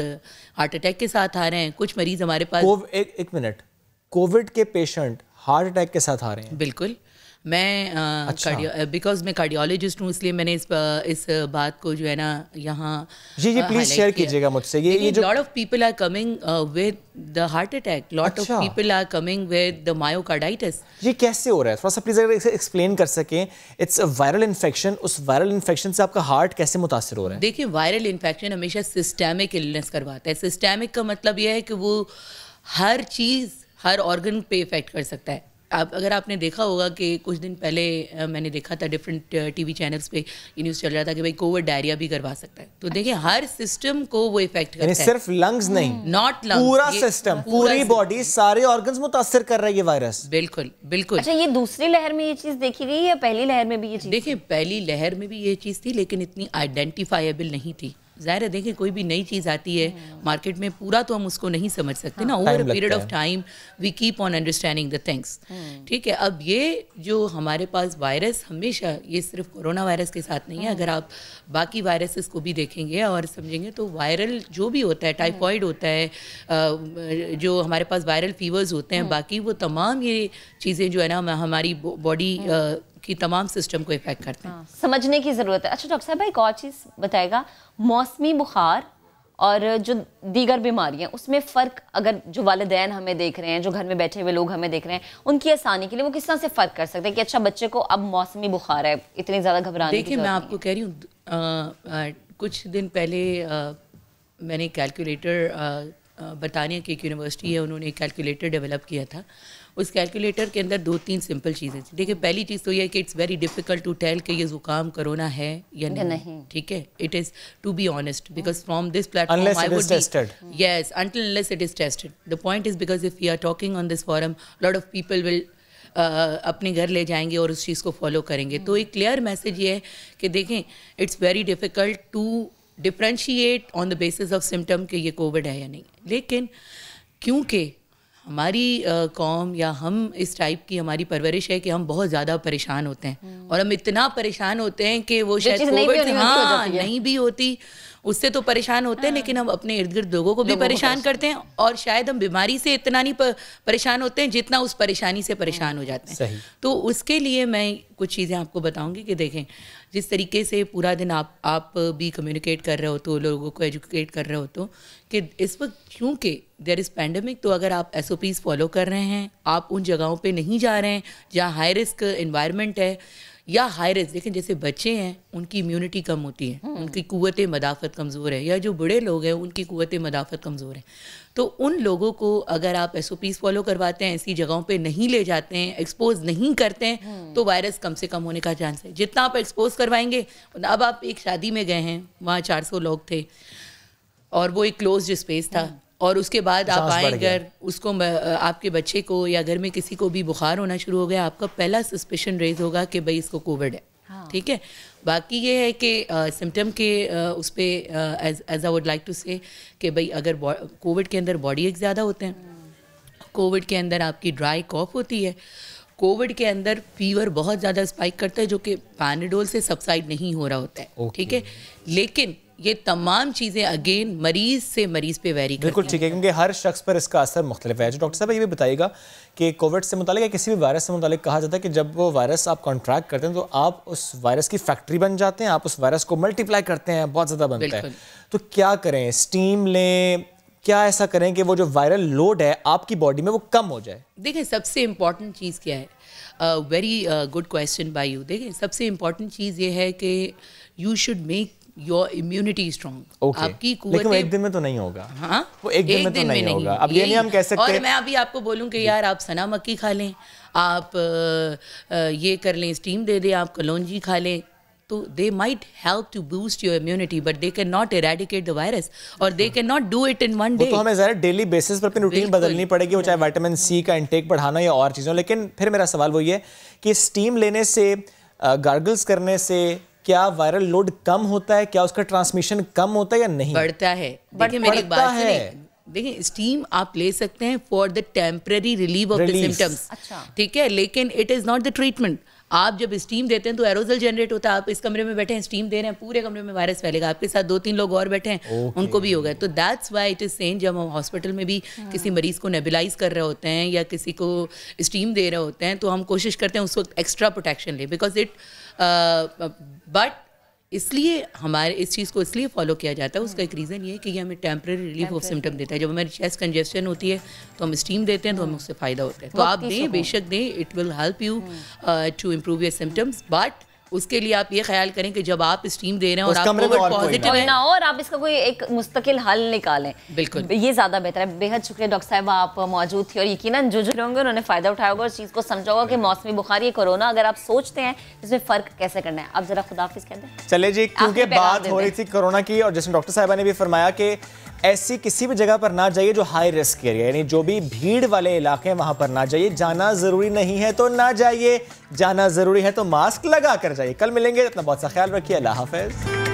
हार्ट अटैक के साथ आ रहे हैं, कुछ मरीज़ हमारे पास एक मिनट, कोविड के पेशेंट हार्ट अटैक के साथ आ रहे हैं? बिल्कुल। मैं बिकॉज मैं कार्डियोलॉजिस्ट हूँ, इसलिए मैंने इस बात को जो है ना यहाँ जी प्लीज शेयर कीजिएगा मुझसे। ये जो lot of people are coming with the heart attack, lot of people are coming with the myocarditis. ये कैसे हो रहा है, थोड़ा सा प्लीज अगर एक्सप्लेन कर सकें। इट्स अ वायरल इन्फेक्शन, उस वायरल इन्फेक्शन से आपका हार्ट कैसे मुतासर हो रहा है? देखिए, वायरल इन्फेक्शन हमेशा सिस्टेमिक इलनेस करवाता है। सिस्टेमिक का मतलब यह है कि वो हर चीज़, हर ऑर्गन पे इफेक्ट कर सकता है। अगर आपने देखा होगा कि कुछ दिन पहले मैंने देखा था डिफरेंट टीवी चैनल्स पे ये न्यूज़ चल रहा था कि भाई कोविड डायरिया भी करवा सकता है। तो देखिए, हर सिस्टम को वो इफेक्ट करता है, सिर्फ लंग्स नहीं, नॉट लंग्स, पूरा सिस्टम, पूरी बॉडी, सारे ऑर्गन्स मुतासर कर रहा है ये वायरस। बिल्कुल बिल्कुल। अच्छा, ये दूसरी लहर में ये चीज़ देखी गई या पहली लहर में भी ये चीज़? देखिए, पहली लहर में भी ये चीज़ थी, लेकिन इतनी आइडेंटिफाइबल नहीं थी। ज़ाहिर है, देखिए कोई भी नई चीज़ आती है मार्केट में, पूरा तो हम उसको नहीं समझ सकते ना। Over a period of time we keep on understanding the things. ठीक है, अब ये जो हमारे पास वायरस, हमेशा ये सिर्फ कोरोना वायरस के साथ नहीं है, अगर आप बाकी वायरसेस को भी देखेंगे और समझेंगे तो वायरल जो भी होता है, टाइफॉइड होता है, जो हमारे पास वायरल फीवर्स होते हैं, बाकी वो तमाम ये चीज़ें जो है ना हमारी बॉडी की तमाम सिस्टम को इफेक्ट करते हैं। समझने की ज़रूरत है। अच्छा डॉक्टर साहब, एक और चीज़ बताएगा, मौसमी बुखार और जो दीगर बीमारियां, उसमें फ़र्क, अगर जो वालिदैन हमें देख रहे हैं, जो घर में बैठे हुए लोग हमें देख रहे हैं, उनकी आसानी के लिए वो किस तरह से फ़र्क कर सकते हैं कि अच्छा बच्चे को अब मौसमी बुखार है, इतनी ज़्यादा घबराने की? देखिए, मैं आपको कह रही हूँ, कुछ दिन पहले मैंने कैलकुलेटर, बरतानिया की एक यूनिवर्सिटी है, उन्होंने एक कैलकुलेटर डेवलप किया था। उस कैलकुलेटर के अंदर 2-3 सिंपल चीज़ें थी। देखिए, पहली चीज़ तो ये है कि it's very difficult to tell कि ये ज़ुकाम कोरोना है या नहीं। ठीक है, it is to be honest, because from this platform I would be yes until unless it is tested. The point is because if we are talking on this forum, lot of people will अपने घर ले जाएंगे और उस चीज़ को फॉलो करेंगे। तो एक क्लियर मैसेज ये है कि देखें, it's very difficult to differentiate on the basis of symptom कि ये कोविड है या नहीं। लेकिन क्योंकि हमारी कौम या हम इस टाइप की हमारी परवरिश है कि हम बहुत ज़्यादा परेशान होते हैं, और हम इतना परेशान होते हैं कि वो शायद कोविड नहीं भी होती, उससे तो परेशान होते हैं, लेकिन हम अपने इर्द गिर्द लोगों को भी परेशान करते हैं, और शायद हम बीमारी से इतना नहीं परेशान होते हैं जितना उस परेशानी से परेशान हो जाते हैं। तो उसके लिए मैं कुछ चीज़ें आपको बताऊंगी कि देखें, जिस तरीके से पूरा दिन आप भी कम्युनिकेट कर रहे हो, तो लोगों को एजुकेट कर रहे हो, तो कि इस वक्त क्योंकि देयर इज़ पैंडमिक, तो अगर आप SOPs फॉलो कर रहे हैं, आप उन जगहों पे नहीं जा रहे हैं जहाँ हाई रिस्क इन्वायरमेंट है, या हाई रिस्क, देखें जैसे बच्चे हैं उनकी इम्यूनिटी कम होती है, उनकी कुव्वत मदाफ़त कमज़ोर है, या जो बड़े लोग हैं उनकी कुव्वत मदाफ़त कमज़ोर है, तो उन लोगों को अगर आप SOPs फॉलो करवाते हैं, ऐसी जगहों पे नहीं ले जाते हैं, एक्सपोज नहीं करते हैं, तो वायरस कम से कम होने का चांस है। जितना आप एक्सपोज करवाएंगे, अब आप एक शादी में गए हैं, वहाँ 400 लोग थे और वो एक क्लोज्ड स्पेस था, और उसके बाद आप आए घर, उसको आपके बच्चे को या घर में किसी को भी बुखार होना शुरू हो गया, आपका पहला सस्पिशन रेज होगा कि भाई इसको कोविड है। ठीक है, बाकी ये है कि सिम्टम के उस पर as I would like to say कि भाई अगर कोविड के अंदर बॉडी एक ज़्यादा होते हैं, कोविड के अंदर आपकी ड्राई कॉफ होती है, कोविड के अंदर फीवर बहुत ज़्यादा स्पाइक करता है जो कि पैनाडोल से सबसाइड नहीं हो रहा होता है। ठीक है, लेकिन ये तमाम चीज़ें अगेन मरीज़ से मरीज़ पे वेरी करती हैं। बिल्कुल ठीक है, क्योंकि हर शख्स पर इसका असर मुख्तलिफ है। डॉक्टर साहब ये भी बताइएगा कि कोविड से मुतालिक या किसी भी वायरस से मुतालिक कहा जाता है कि जब वो वायरस आप कॉन्ट्रैक्ट करते हैं तो आप उस वायरस की फैक्ट्री बन जाते हैं, आप उस वायरस को मल्टीप्लाई करते हैं, बहुत ज़्यादा बनता है। तो क्या करें, स्टीम लें, क्या ऐसा करें कि वो जो वायरल लोड है आपकी बॉडी में वो कम हो जाए? देखिए सबसे इम्पॉर्टेंट चीज़ क्या है, very good question by you. देखिए सबसे इम्पॉर्टेंट चीज़ ये है कि you should make your immunity strong. आपकी लेकिन एक दिन में तो नहीं होगा। हाँ, वो एक दिन में तो नहीं होगा। अब ये नहीं हम कह सकते। और मैं अभी आपको बोलूँ कि यार आप सना मक्की खा लें, आप ये कर लें, स्टीम दे दें, आप कलौंजी खा लें, तो they might help to boost your immunity, but they can not eradicate the virus और they can not do it in one day. तो हमें ज़रा डेली बेसिस पर अपनी रूटीन बदलनी पड़ेगी, वो चाहे विटामिन सी का इंटेक बढ़ाना या और चीज़ों। लेकिन फिर मेरा सवाल वो ये कि स्टीम लेने से, गार्गल्स करने से क्या वायरल लोड कम होता है, क्या उसका ट्रांसमिशन कम होता है या नहीं? बढ़ता है। देखिए मेरी बात सुनिए, देखिए स्टीम आप ले सकते हैं for the temporary relieve of the symptoms, ठीक है, लेकिन it is not the treatment. आप जब स्टीम देते हैं तो एरोजल जनरेट होता है, आप इस कमरे में बैठे हैं, स्टीम दे रहे हैं, पूरे कमरे में वायरस फैलेगा, आपके साथ 2-3 लोग और बैठे हैं, उनको भी होगा। तो that's why it is saying, जब हम हॉस्पिटल में भी किसी मरीज को नेबुलाइज कर रहे होते हैं या किसी को स्टीम दे रहे होते हैं तो हम कोशिश करते हैं उस वक्त एक्स्ट्रा प्रोटेक्शन ले, बिकॉज इट बट इसलिए हमारे इस चीज़ को इसलिए फॉलो किया जाता है, उसका एक रीज़न ये है कि ये हमें टेम्पररी रिलीफ ऑफ सिम्टम देता है। जब हमारी चेस्ट कंजेस्शन होती है तो हम स्टीम देते हैं तो हमें उससे फ़ायदा होता है। तो आप दें, बेशक दें, it will help you to improve your symptoms, but उसके लिए आप ये ख्याल करें कि जब आप स्टीम दे रहे हैं और आप कोविड पॉजिटिव है ना, और आप इसका कोई एक मुस्तकिल हल निकालें, बिल्कुल ये ज़्यादा बेहतर है। बेहद शुक्रिया डॉक्टर साहब, आप मौजूद थी और यकीनन जो होंगे उन्होंने फ़ायदा उठाया होगा और चीज़ को समझा होगा कि मौसमी बुखारी, कोरोना, अगर आप सोचते हैं इसमें फ़र्क कैसे करना है। अब ज़रा खुदाफिज कह दें। चले जी, क्योंकि बात हो रही थी कोरोना की और जैसे डॉक्टर साहबा ने भी फरमाया कि ऐसी किसी भी जगह पर ना जाइए जो हाई रिस्क एरिया, यानी जो भी भीड़ वाले इलाके हैं वहां पर ना जाइए। जाना जरूरी नहीं है तो ना जाइए, जाना जरूरी है तो मास्क लगा कर जाइए। कल मिलेंगे, अपना बहुत सा ख्याल रखिए। अल्लाह हाफिज।